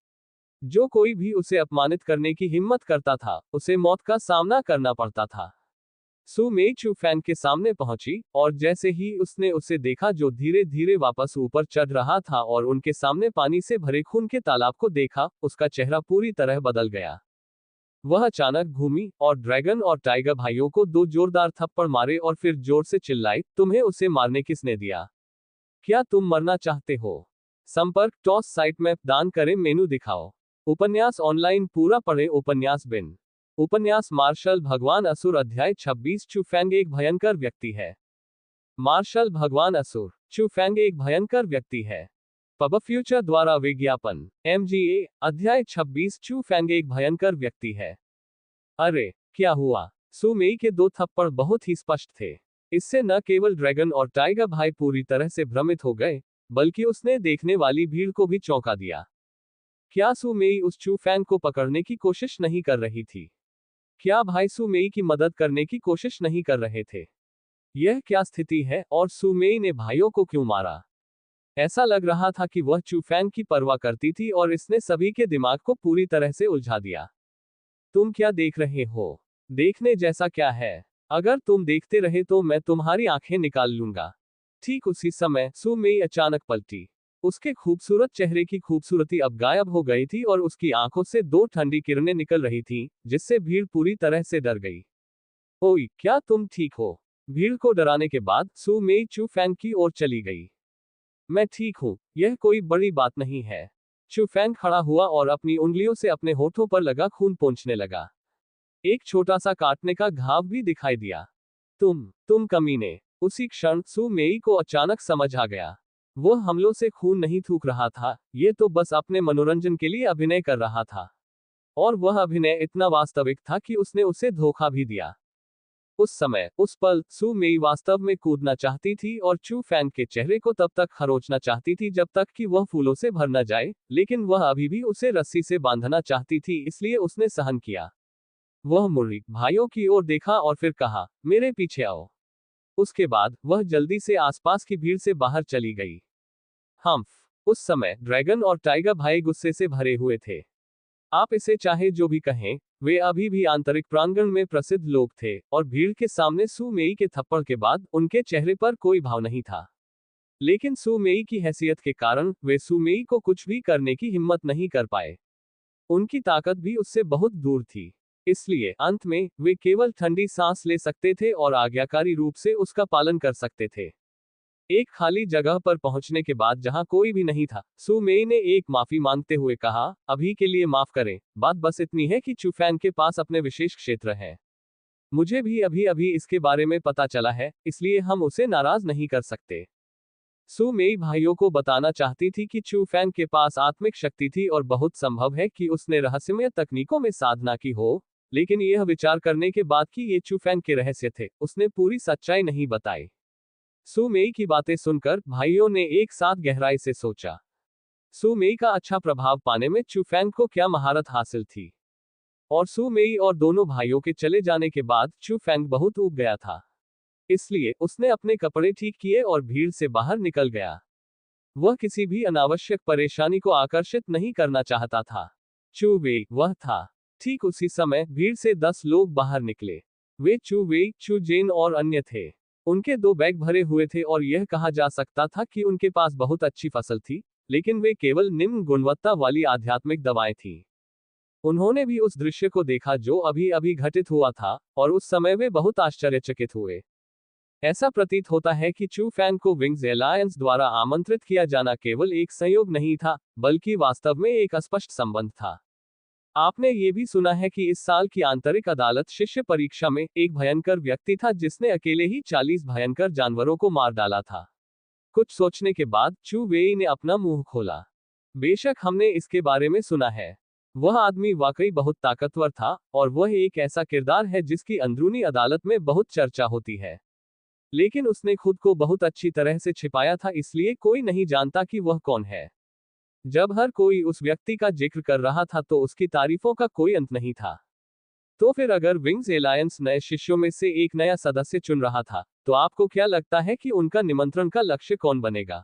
जो कोई भी उसे अपमानित करने की हिम्मत करता था, उसे मौत का सामना करना पड़ता था। सु मेई चू फैंग के सामने पहुंची, और जैसे ही उसने उसे देखा जो धीरे धीरे वापस ऊपर चढ़ रहा था और उनके सामने पानी से भरे खून के तालाब को देखा, उसका चेहरा पूरी तरह बदल गया। वह अचानक घूमी और ड्रैगन और टाइगर भाइयों को 2 जोरदार थप्पड़ मारे और फिर जोर से चिल्लाई, तुम्हें उसे मारने किसने दिया? क्या तुम मरना चाहते हो? संपर्क टॉस साइट मैप दान करें मेनू दिखाओ। उपन्यास ऑनलाइन पूरा पढ़े। उपन्यास बिन उपन्यास मार्शल भगवान असुर अध्याय 26 चू फैंग एक भयंकर व्यक्ति है। मार्शल भगवान असुर। चू फैंग एक भयंकर व्यक्ति है। पब फ्यूचर द्वारा विज्ञापन। MGA अध्याय 26 चू फैंग एक भयंकर व्यक्ति है। अरे क्या हुआ? सु मेई के 2 थप्पड़ बहुत ही स्पष्ट थे। इससे न केवल ड्रैगन और टाइगर भाई पूरी तरह से भ्रमित हो गए, बल्कि उसने देखने वाली भीड़ को भी चौंका दिया। क्या सु मेई उस चू फैंग को पकड़ने की कोशिश नहीं कर रही थी? क्या भाई सु मेई की मदद करने की कोशिश नहीं कर रहे थे? यह क्या स्थिति है और सु मेई ने भाइयों को क्यों मारा? ऐसा लग रहा था कि वह चू फैंग की परवाह करती थी और इसने सभी के दिमाग को पूरी तरह से उलझा दिया। तुम क्या देख रहे हो? देखने जैसा क्या है? अगर तुम देखते रहे तो मैं तुम्हारी आंखें निकाल लूंगा। ठीक उसी समय सु मेई अचानक पलटी। उसके खूबसूरत चेहरे की खूबसूरती अब गायब हो गई थी और उसकी आंखों से 2 ठंडी किरणें निकल रही थीं, जिससे भीड़ पूरी तरह से डर गई। ओए, क्या तुम ठीक हो? भीड़ को डराने के बाद सु मेई चू फैंग की ओर चली गई। मैं ठीक हूं, यह कोई बड़ी बात नहीं है। चू फैंग खड़ा हुआ और अपनी उंगलियों से अपने होठों पर लगा खून पोंछने लगा। एक छोटा सा काटने का घाव भी दिखाई दिया। तुम कमीने। उसी क्षण सु मेई को अचानक समझ आ गया। वह हमलों से खून नहीं थूक रहा था, ये तो बस अपने मनोरंजन के लिए अभिनय कर रहा था। और वह अभिनय इतना वास्तविक था कि उसने उसे धोखा भी दिया। उस समय, उस पल, सु मेई वास्तव में कूदना चाहती थी और चू फैंग के चेहरे को तब तक खरोचना चाहती थी जब तक कि वह फूलों से भर न जाए, लेकिन वह अभी भी उसे रस्सी से बांधना चाहती थी, इसलिए उसने सहन किया। वह मुड़ी, भाइयों की ओर देखा और फिर कहा, मेरे पीछे आओ। उसके बाद वह जल्दी से आसपास की भीड़ से बाहर चली गई। हम्फ। उस समय ड्रैगन और टाइगर भाई गुस्से से भरे हुए थे। आप इसे चाहे जो भी कहें, वे अभी भी आंतरिक प्रांगण में प्रसिद्ध लोग थे, और भीड़ के सामने सु मेई के थप्पड़ के बाद उनके चेहरे पर कोई भाव नहीं था। लेकिन सु मेई की हैसियत के कारण वे सु मेई को कुछ भी करने की हिम्मत नहीं कर पाए। उनकी ताकत भी उससे बहुत दूर थी। इसलिए अंत में वे केवल ठंडी सांस ले सकते थे और आज्ञाकारी रूप से उसका पालन कर सकते थे। एक खाली जगह पर पहुंचने के बाद जहां कोई भी नहीं था, सु मेई ने एक माफी मांगते हुए कहा, अभी के लिए माफ करें, बात बस इतनी है कि चू फैंग के पास अपने विशेष क्षेत्र है। मुझे भी अभी अभी इसके बारे में पता चला है, इसलिए हम उसे नाराज नहीं कर सकते। सु मेई भाइयों को बताना चाहती थी कि चू फैंग के पास आत्मिक शक्ति थी और बहुत संभव है कि उसने रहस्यमय तकनीकों में साधना की हो, लेकिन यह विचार करने के बाद कि ये चू फैंग के रहस्य थे, उसने पूरी सच्चाई नहीं बताई। सु मेई की बातें सुनकर भाइयों ने एक साथ गहराई से सोचा। सु मेई का अच्छा प्रभाव पाने में चू फैंग को क्या महारत हासिल थी? और सु मेई और दोनों भाइयों के चले जाने के बाद चू फैंग बहुत ऊब गया था। इसलिए उसने अपने कपड़े ठीक किए और भीड़ से बाहर निकल गया। वह किसी भी अनावश्यक परेशानी को आकर्षित नहीं करना चाहता था। चू वेई वह था। ठीक उसी समय भीड़ से 10 लोग बाहर निकले। वे चू वेई, चू जेन और अन्य थे। उनके 2 बैग भरे हुए थे और यह कहा जा सकता था कि उनके पास बहुत अच्छी फसल थी, लेकिन वे केवल निम्न गुणवत्ता वाली आध्यात्मिक दवाएं थीं। उन्होंने भी उस दृश्य को देखा जो अभी अभी घटित हुआ था, और उस समय वे बहुत आश्चर्यचकित हुए। ऐसा प्रतीत होता है कि चू फैंग को विंग्स एलायंस द्वारा आमंत्रित किया जाना केवल एक संयोग नहीं था, बल्कि वास्तव में एक स्पष्ट संबंध था। आपने ये भी सुना है कि इस साल की आंतरिक अदालत शिष्य परीक्षा में एक भयंकर व्यक्ति था जिसने अकेले ही 40 भयंकर जानवरों को मार डाला था। कुछ सोचने के बाद चू वेई ने अपना मुंह खोला। बेशक हमने इसके बारे में सुना है। वह आदमी वाकई बहुत ताकतवर था, और वह एक ऐसा किरदार है जिसकी अंदरूनी अदालत में बहुत चर्चा होती है। लेकिन उसने खुद को बहुत अच्छी तरह से छिपाया था, इसलिए कोई नहीं जानता कि वह कौन है। जब हर कोई उस व्यक्ति का जिक्र कर रहा था तो उसकी तारीफों का कोई अंत नहीं था। तो फिर अगर विंग्स एलायंस नए शिष्यों में से एक नया सदस्य चुन रहा था, तो आपको क्या लगता है कि उनका निमंत्रण का लक्ष्य कौन बनेगा?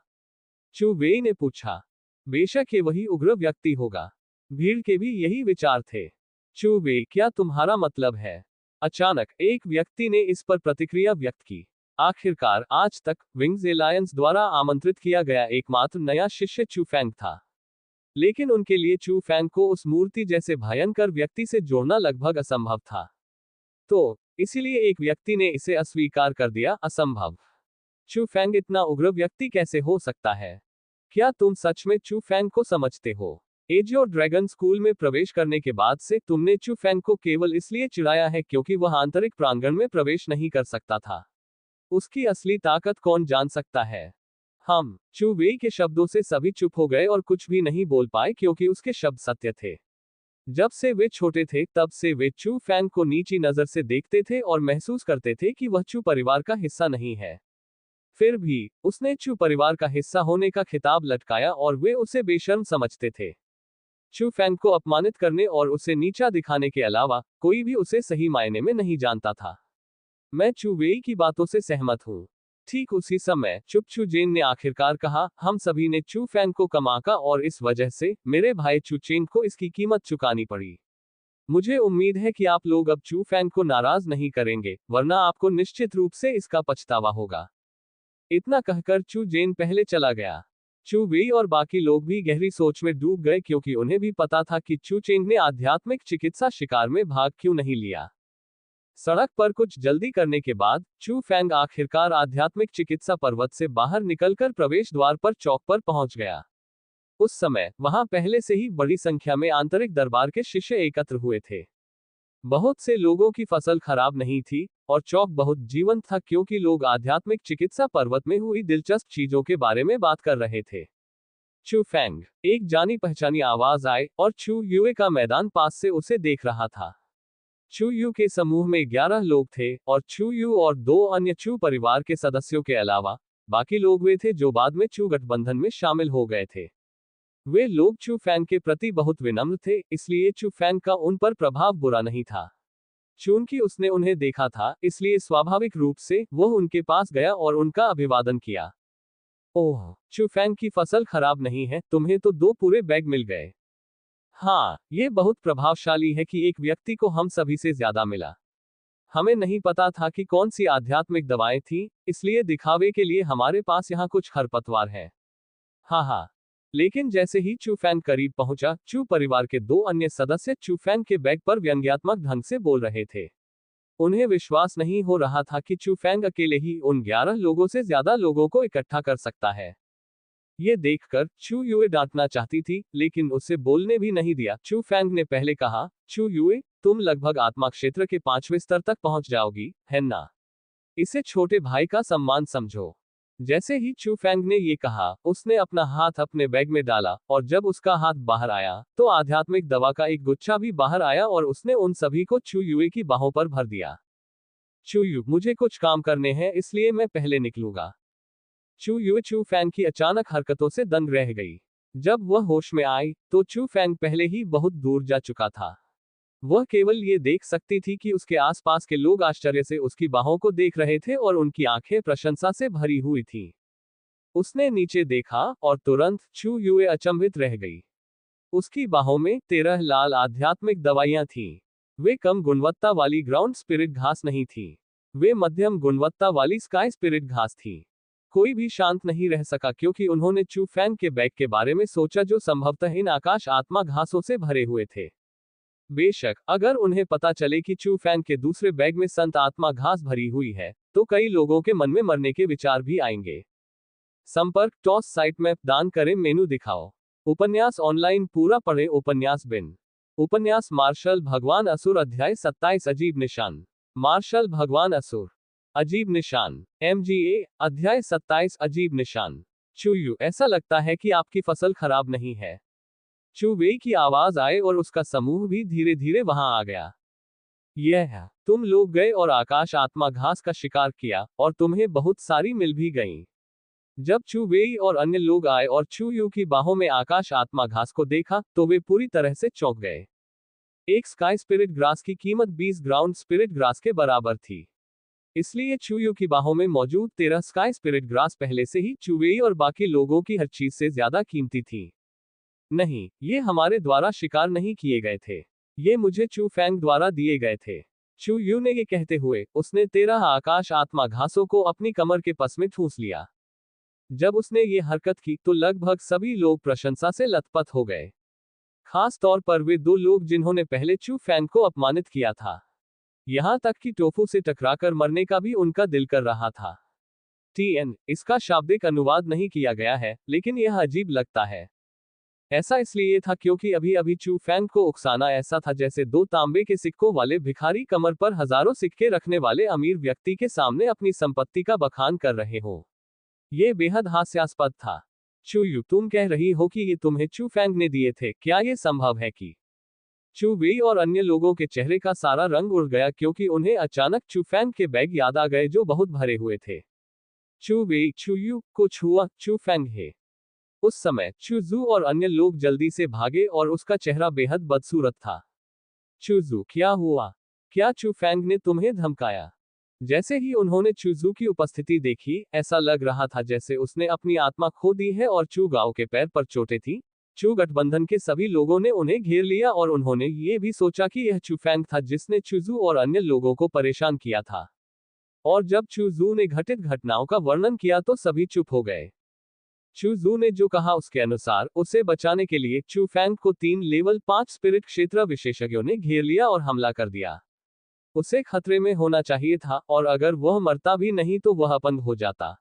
चू वेई ने पूछा। बेशक ये वही उग्र व्यक्ति होगा। भीड़ के भी यही विचार थे। चू वेई, क्या तुम्हारा मतलब है? अचानक एक व्यक्ति ने इस पर प्रतिक्रिया व्यक्त की। आखिरकार आज तक विंग्स एलायंस द्वारा आमंत्रित किया गया एकमात्र नया शिष्य चू फैंग था। लेकिन उनके लिए चू फैंग को उस मूर्ति जैसे भयंकर व्यक्ति से जोड़ना लगभग असंभव था। तो इसीलिए एक व्यक्ति ने इसे अस्वीकार कर दिया, असंभव। चू फैंग इतना उग्र व्यक्ति कैसे हो सकता है? क्या तुम सच में चू फैंग को समझते हो? एज और ड्रैगन स्कूल में प्रवेश करने के बाद से तुमने चू फैंग को केवल इसलिए चिढ़ाया है क्योंकि वह आंतरिक प्रांगण में प्रवेश नहीं कर सकता था। उसकी असली ताकत कौन जान सकता है? हम चू वेई के शब्दों से सभी चुप हो गए और कुछ भी नहीं बोल पाए क्योंकि उसके शब्द सत्य थे। जब से वे छोटे थे तब से वे चू फैंग को नीची नजर से देखते थे और महसूस करते थे कि वह चू परिवार का हिस्सा नहीं है। फिर भी उसने चू परिवार का हिस्सा होने का खिताब लटकाया और वे उसे बेशर्म समझते थे। चू फैंग को अपमानित करने और उसे नीचा दिखाने के अलावा कोई भी उसे सही मायने में नहीं जानता था। मैं चू वेई की बातों से सहमत हूँ। ठीक उसी समय चुप चू जेन ने आखिरकार कहा, हम सभी ने चू फैंग को कम आंका और इस वजह से मेरे भाई चू चेन को इसकी कीमत चुकानी पड़ी। मुझे उम्मीद है कि आप लोग अब चू फैंग को नाराज नहीं करेंगे, वरना आपको निश्चित रूप से इसका पछतावा होगा। इतना कहकर चू जेन पहले चला गया। चू वेई और बाकी लोग भी गहरी सोच में डूब गए क्योंकि उन्हें भी पता था कि चू चेंग ने आध्यात्मिक चिकित्सा शिकार में भाग क्यों नहीं लिया। सड़क पर कुछ जल्दी करने के बाद चू फैंग आखिरकार आध्यात्मिक चिकित्सा पर्वत से बाहर निकलकर प्रवेश द्वार पर चौक पर पहुंच गया। उस समय वहां पहले से ही बड़ी संख्या में आंतरिक दरबार के शिष्य एकत्र हुए थे। बहुत से लोगों की फसल खराब नहीं थी और चौक बहुत जीवंत था क्योंकि लोग आध्यात्मिक चिकित्सा पर्वत में हुई दिलचस्प चीजों के बारे में बात कर रहे थे। चू फैंग, एक जानी पहचानी आवाज आई और चू युए का मैदान पास से उसे देख रहा था। चू यू के समूह में 11 लोग थे और चू यू और 2 अन्य चू परिवार के सदस्यों के अलावा बाकी लोग वे थे जो बाद में चू गठबंधन में शामिल हो गए थे। वे लोग चू फैंग के प्रति बहुत विनम्र थे, इसलिए चू फैंग का उन पर प्रभाव बुरा नहीं था। चूंकि उसने उन्हें देखा था, इसलिए स्वाभाविक रूप से वह उनके पास गया और उनका अभिवादन किया। ओह, चू फैंग की फसल खराब नहीं है, तुम्हें तो 2 पूरे बैग मिल गए। हाँ, ये बहुत प्रभावशाली है कि एक व्यक्ति को हम सभी से ज्यादा मिला। हमें नहीं पता था कि कौन सी आध्यात्मिक दवाएं थीं, इसलिए दिखावे के लिए हमारे पास यहाँ कुछ खरपतवार है। हाँ हाँ। लेकिन जैसे ही चू फैंग करीब पहुंचा, चू परिवार के 2 अन्य सदस्य चू फैंग के बैग पर व्यंग्यात्मक ढंग से बोल रहे थे। उन्हें विश्वास नहीं हो रहा था कि चू फैंग अकेले ही उन 11 लोगों से ज्यादा लोगों को इकट्ठा कर सकता है। ये देखकर चू युए डांटना चाहती थी, लेकिन उसे बोलने भी नहीं दिया। चू फैंग ने पहले कहा, चू युए, तुम लगभग आत्मा क्षेत्र के 5वें स्तर तक पहुंच जाओगी, है ना? इसे छोटे भाई का सम्मान समझो। जैसे ही चू फैंग ने ये कहा, उसने अपना हाथ अपने बैग में डाला, और जब उसका हाथ बाहर आया, तो आध्यात्मिक दवा का एक गुच्छा भी बाहर आया और उसने उन सभी को चू युए की बाहों पर भर दिया। चू यू, मुझे कुछ काम करने हैं, इसलिए मैं पहले निकलूंगा। चू युए चू फैंग की अचानक हरकतों से दंग रह गई। जब वह होश में आई, तो चू फैंग पहले ही बहुत दूर जा चुका था। वह केवल ये देख सकती थी कि उसके आसपास के लोग आश्चर्य से उसकी बाहों को देख रहे थे और उनकी आंखें प्रशंसा से भरी हुई थीं। उसने नीचे देखा और तुरंत चू युए अचंभित रह गई। उसकी बाहों में 13 लाल आध्यात्मिक दवाइयां थीं। वे कम गुणवत्ता वाली ग्राउंड स्पिरिट घास नहीं थी। वे मध्यम गुणवत्ता वाली स्काई स्पिरिट घास थी। कोई भी शांत नहीं रह सका क्योंकि उन्होंने चू फैंग के बैग के बारे में सोचा जो संभवतः इन आकाश आत्मा घासों से भरे हुए थे। बेशक, अगर उन्हें पता चले कि चू फैंग के दूसरे बैग में संत आत्मा घास भरी हुई है, तो कई लोगों के मन में मरने के विचार भी आएंगे। संपर्क टॉस साइट मैप दान करें मेनू दिखाओ। उपन्यास ऑनलाइन पूरा पढ़े उपन्यास बिन। उपन्यास मार्शल भगवान असुर अध्याय 27 अजीब निशान। मार्शल भगवान असुर अजीब निशान MGA अध्याय 27 अजीब निशान। चूयू, ऐसा लगता है कि आपकी फसल खराब नहीं है। चू वेई की आवाज आए और उसका समूह भी धीरे धीरे वहां आ गया। यह है, तुम लोग गए और आकाश आत्मा घास का शिकार किया, और तुम्हें बहुत सारी मिल भी गईं। जब चू वेई और अन्य लोग आए और चू यू की बाहों में आकाश आत्मा घास को देखा, तो वे पूरी तरह से चौंक गए। एक स्काई स्पिरिट ग्रास की कीमत 20 ग्राउंड स्पिरिट ग्रास के बराबर थी। इसलिए चू यू की बाहों में मौजूद 13 स्काई स्पिरिट ग्रास पहले से ही चू वेई और बाकी लोगों की हर चीज से ज्यादा कीमती थी। नहीं, ये हमारे द्वारा शिकार नहीं किए गए थे। ये मुझे चू फैंग द्वारा दिए गए थे। चू यू ने ये कहते हुए, उसने 13 आकाश आत्मा घासों को अपनी कमर के पस में ठूंस लिया। जब उसने ये हरकत की, तो लगभग सभी लोग प्रशंसा से लथपथ हो गए। खास तौर पर वे दो लोग जिन्होंने पहले चू फैंग को अपमानित किया था। यहां तक कि टोफू से टकराकर मरने का भी उनका दिल कर रहा था। TN, इसका शाब्दिक अनुवाद नहीं किया गया है, लेकिन यह अजीब लगता है। ऐसा इसलिए था क्योंकि अभी अभी चू फैंग को उकसाना ऐसा था जैसे दो तांबे के सिक्कों वाले भिखारी कमर पर हजारों सिक्के रखने वाले अमीर व्यक्ति के सामने अपनी संपत्ति का बखान कर रहे हो। ये बेहद हास्यास्पद था। चू यू, तुम कह रही हो कि ये तुम्हें चू फैंग ने दिए थे? क्या ये संभव है कि? चू वेई और अन्य लोगों के चेहरे का सारा रंग उड़ गया क्योंकि उन्हें अचानक चू फैंग के बैग याद आ गए जो बहुत भरे हुए थे। चू वेई, चू यू, कुछ हुआ? चू फैंग है। उस समय चूजू और अन्य लोग जल्दी से भागे और उसका चेहरा बेहद बदसूरत था। चूजू, क्या हुआ? क्या चू फैंग ने तुम्हें धमकाया? जैसे ही उन्होंने चूजू की उपस्थिति देखी, ऐसा लग रहा था जैसे उसने अपनी आत्मा खो दी है और चू गाओ के पैर पर चोटें थी। चू गठबंधन के सभी लोगों ने उन्हें घेर लिया और उन्होंने ये भी सोचा कि यह चू फैंग था जिसने चूजू और अन्य लोगों को परेशान किया था। और जब चूजू ने घटित घटनाओं का वर्णन किया तो सभी चुप हो गए। चूजू ने जो कहा उसके अनुसार, उसे बचाने के लिए चू फैंग को 3 लेवल 5 स्पिरिट क्षेत्र विशेषज्ञों ने घेर लिया और हमला कर दिया। उसे खतरे में होना चाहिए था, और अगर वह मरता भी नहीं तो वह अपंग हो जाता।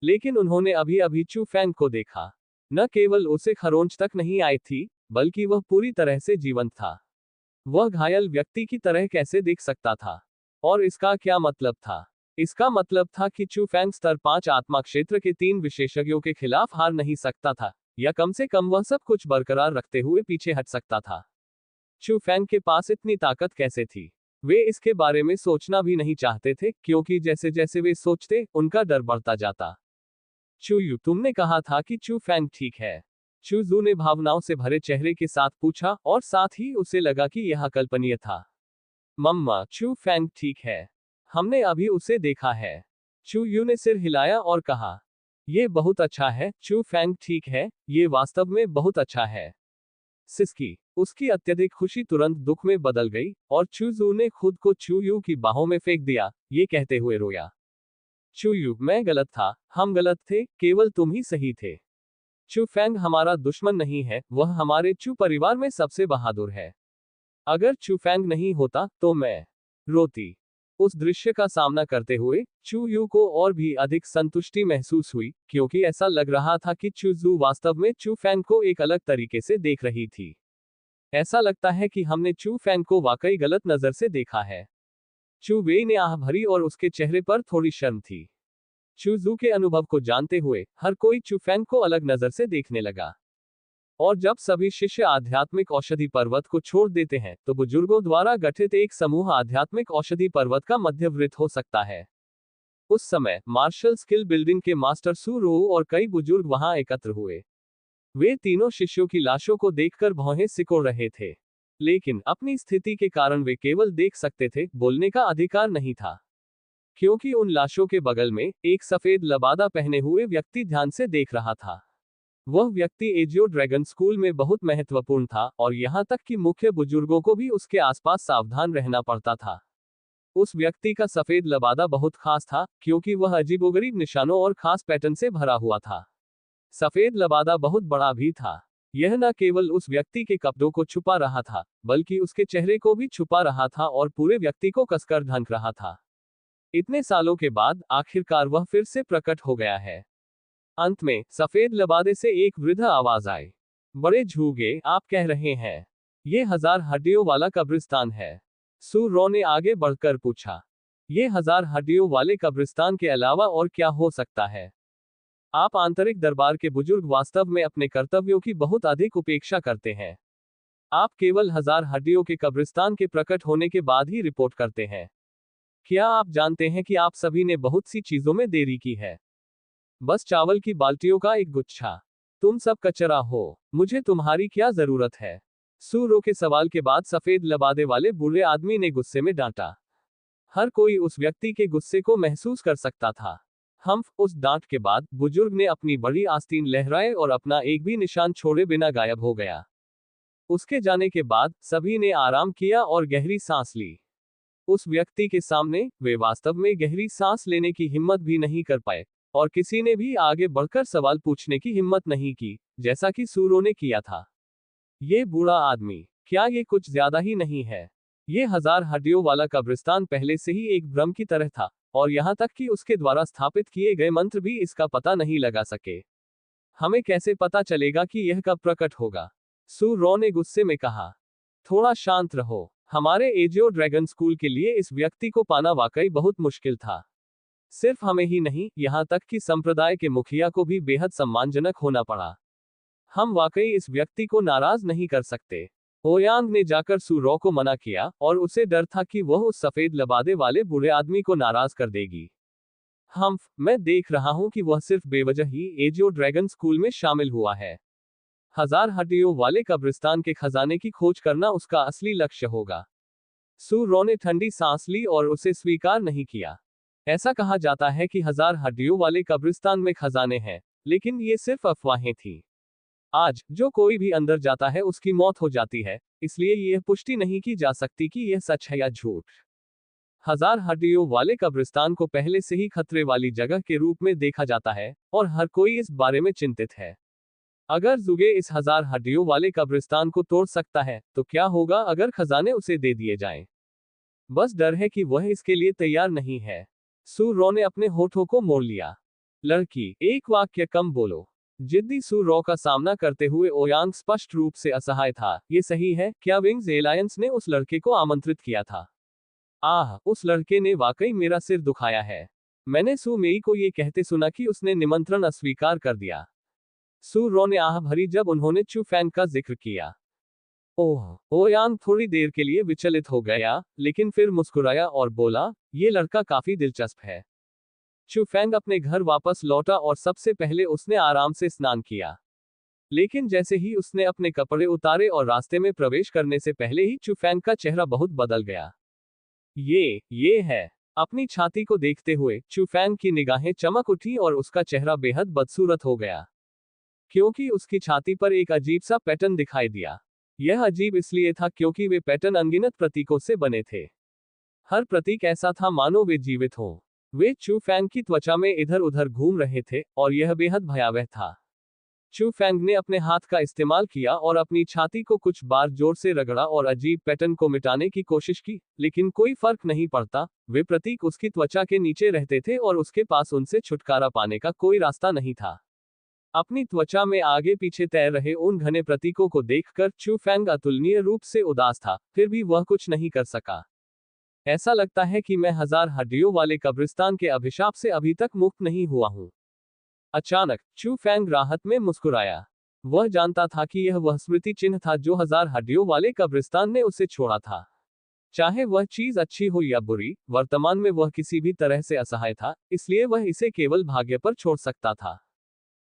लेकिन उन्होंने अभी अभी चू फैंग को देखा। न केवल उसे खरोंच तक नहीं आई थी, बल्कि वह पूरी तरह से जीवंत था। वह घायल व्यक्ति की तरह कैसे दिख सकता था? और इसका क्या मतलब था? इसका मतलब था कि चू फैंग स्तर 5 आत्मा क्षेत्र के 3 विशेषज्ञों के खिलाफ हार नहीं सकता था, या कम से कम वह सब कुछ बरकरार रखते हुए पीछे हट सकता था। चू फैंग के पास इतनी ताकत कैसे थी? वे इसके बारे में सोचना भी नहीं चाहते थे, क्योंकि जैसे जैसे वे सोचते, उनका डर बढ़ता जाता। चू यू, तुमने कहा था कि चू फैंग ठीक है? चूजू ने भावनाओं से भरे चेहरे के साथ पूछा, और साथ ही उसे लगा कि यह अकल्पनीय था। मम्मा, चू फैंग ठीक है। हमने अभी उसे देखा है। चू यू ने सिर हिलाया और कहा, यह बहुत अच्छा है, चू फैंग ठीक है, ये वास्तव में बहुत अच्छा है। सिस्की, उसकी अत्यधिक खुशी तुरंत दुख में बदल गई, और चूजू ने खुद को चू यू की बाहों में फेंक दिया, ये कहते हुए रोया। चू यू, मैं गलत था, हम गलत थे, केवल तुम ही सही थे। चू फैंग हमारा दुश्मन नहीं है, वह हमारे चू परिवार में सबसे बहादुर है। अगर चू फैंग नहीं होता, तो मैं रोती। उस दृश्य का सामना करते हुए, चू यू को और भी अधिक संतुष्टि महसूस हुई, क्योंकि ऐसा लग रहा था कि चूजू वास्तव में चू फैंग को एक अलग तरीके से देख रही थी। ऐसा लगता है कि हमने चू फैंग को वाकई गलत नजर से देखा है। चू वेई ने आह भरी और उसके चेहरे पर थोड़ी शर्म थी। चूजू के अनुभव को जानते हुए हर कोई चूफेंग को अलग नजर से देखने लगा। और जब सभी शिष्य आध्यात्मिक औषधि पर्वत को छोड़ देते हैं तो बुजुर्गों द्वारा गठित एक समूह आध्यात्मिक औषधि पर्वत का मध्यवर्ती हो सकता है। उस समय मार्शल स्किल बिल्डिंग के मास्टर सू रो और कई बुजुर्ग वहां एकत्र हुए। वे तीनों शिष्यों की लाशों को देखकर भौहें सिकोड़ रहे थे, लेकिन अपनी स्थिति के कारण वे केवल देख सकते थे, बोलने का अधिकार नहीं था। क्योंकि उन लाशों के बगल में एक सफेद लबादा पहने हुए व्यक्ति ध्यान से देख रहा था। वह व्यक्ति एजियो ड्रैगन स्कूल में बहुत महत्वपूर्ण था और यहाँ तक कि मुख्य बुजुर्गों को भी उसके आसपास सावधान रहना पड़ता था। उस व्यक्ति का सफेद लबादा बहुत खास था क्योंकि वह अजीबोगरीब निशानों और खास पैटर्न से भरा हुआ था। सफेद लबादा बहुत बड़ा भी था। यह न केवल उस व्यक्ति के कपड़ों को छुपा रहा था, बल्कि उसके चेहरे को भी छुपा रहा था और पूरे व्यक्ति को कसकर ढंक रहा था। इतने सालों के बाद आखिरकार वह फिर से प्रकट हो गया है। अंत में सफेद लबादे से एक वृद्ध आवाज आई। बड़े झूगे, आप कह रहे हैं ये 1000 हड्डियों वाला कब्रिस्तान है? सू रो ने आगे बढ़कर पूछा। ये 1000 हड्डियों वाले कब्रिस्तान के अलावा और क्या हो सकता है? आप आंतरिक दरबार के बुजुर्ग वास्तव में अपने कर्तव्यों की बहुत अधिक उपेक्षा करते हैं। आप केवल 1000 हड्डियों के कब्रिस्तान के प्रकट होने के बाद ही रिपोर्ट करते हैं। क्या आप जानते हैं कि आप सभी ने बहुत सी चीजों में देरी की है? बस चावल की बाल्टियों का एक गुच्छा। तुम सब कचरा हो, मुझे तुम्हारी क्या जरूरत है? सू रो के सवाल के बाद सफेद लबादे वाले बूढ़े आदमी ने गुस्से में डांटा। हर कोई उस व्यक्ति के गुस्से को महसूस कर सकता था। उस डांट के बाद बुजुर्ग ने अपनी बड़ी आस्तीन लहराए और अपना एक भी निशान छोड़े बिना गायब हो गया। उसके जाने के बाद सभी ने आराम किया और गहरी सांस ली। उस व्यक्ति के सामने वे वास्तव में गहरी सांस लेने की हिम्मत भी नहीं कर पाए और किसी ने भी आगे बढ़कर सवाल पूछने की हिम्मत नहीं की, जैसा कि सू रो ने किया था। ये बूढ़ा आदमी, क्या ये कुछ ज्यादा ही नहीं है? ये 1000 हड्डियों वाला कब्रिस्तान पहले से ही एक भ्रम की तरह था और यहाँ तक कि उसके द्वारा स्थापित किए गए मंत्र भी इसका पता नहीं लगा सके। हमें कैसे पता चलेगा कि यह कब प्रकट होगा? सू रो ने गुस्से में कहा। थोड़ा शांत रहो। हमारे एजियो ड्रैगन स्कूल के लिए इस व्यक्ति को पाना वाकई बहुत मुश्किल था। सिर्फ हमें ही नहीं, यहाँ तक कि संप्रदाय के मुखिया को भी बेहद सम्मानजनक होना पड़ा। हम वाकई इस व्यक्ति को नाराज नहीं कर सकते। ओयांग ने जाकर सू रो को मना किया और उसे डर था कि वह उस सफेद लबादे वाले बूढ़े आदमी को नाराज कर देगी। मैं देख रहा हूं कि वह सिर्फ बेवजह ही एजियो ड्रैगन स्कूल में शामिल हुआ है। 1000 हड्डियों वाले कब्रिस्तान के खजाने की खोज करना उसका असली लक्ष्य होगा। सू रो ने ठंडी सांस ली और उसे स्वीकार नहीं किया। ऐसा कहा जाता है कि 1000 हड्डियों वाले कब्रिस्तान में खजाने हैं, लेकिन ये सिर्फ अफवाहें थी। आज जो कोई भी अंदर जाता है उसकी मौत हो जाती है, इसलिए यह पुष्टि नहीं की जा सकती कि यह सच है या झूठ। 1000 हड्डियों वाले कब्रिस्तान को पहले से ही खतरे वाली जगह के रूप में देखा जाता है और हर कोई इस बारे में चिंतित है। अगर जुगे इस 1000 हड्डियों वाले कब्रिस्तान को तोड़ सकता है, तो क्या होगा अगर खजाने उसे दे दिए जाएं? बस डर है कि वह इसके लिए तैयार नहीं है। सू रो ने अपने होठों को मोड़ लिया। लड़की, एक वाक्य कम बोलो। जिद्दी सू रो का सामना करते हुए ओयांग स्पष्ट रूप से असहाय था। ये सही है, क्या विंग्स एलायंस ने उस लड़के को आमंत्रित किया था? उस लड़के ने वाकई मेरा सिर दुखाया है। मैंने सू मेई को ये कहते सुना कि उसने निमंत्रण अस्वीकार कर दिया। सू रो ने आह भरी जब उन्होंने चू फैंग का जिक्र किया। ओयांग थोड़ी देर के लिए विचलित हो गया, लेकिन फिर मुस्कुराया और बोला, ये लड़का काफी दिलचस्प है। चू फैंग अपने घर वापस लौटा और सबसे पहले उसने आराम से स्नान किया। लेकिन जैसे ही उसने अपने कपड़े उतारे और रास्ते में प्रवेश करने से पहले ही चू फैंग का चेहरा बहुत बदल गया। ये है। अपनी छाती को देखते हुए चू फैंग की निगाहें चमक उठी और उसका चेहरा बेहद बदसूरत हो गया, क्योंकि उसकी छाती पर एक अजीब सा पैटर्न दिखाई दिया। यह अजीब इसलिए था क्योंकि वे पैटर्न अनगिनत प्रतीकों से बने थे। हर प्रतीक ऐसा था मानो वे जीवित हों। वे चू फैंग की त्वचा में इधर उधर घूम रहे थे और यह बेहद भयावह था। चू फैंग ने अपने हाथ का इस्तेमाल किया और अपनी छाती को कुछ बार जोर से रगड़ा और अजीब पैटर्न को मिटाने की कोशिश की, लेकिन कोई फर्क नहीं पड़ता। वे प्रतीक उसकी त्वचा के नीचे रहते थे और उसके पास उनसे छुटकारा पाने का कोई रास्ता नहीं था। अपनी त्वचा में आगे पीछे तैर रहे उन घने प्रतीकों को देखकर चू फैंग अतुलनीय रूप से उदास था, फिर भी वह कुछ नहीं कर सका। ऐसा लगता है कि मैं 1000 हड्डियों वाले कब्रिस्तान के अभिशाप से अभी तक मुक्त नहीं हुआ हूं। अचानक चू फैंग राहत में मुस्कुराया। वह जानता था कि यह वह स्मृति चिन्ह था जो 1000 हड्डियों वाले कब्रिस्तान ने उसे छोड़ा था। चाहे वह चीज अच्छी हो या बुरी, वर्तमान में वह किसी भी तरह से असहाय था, इसलिए वह इसे केवल भाग्य पर छोड़ सकता था।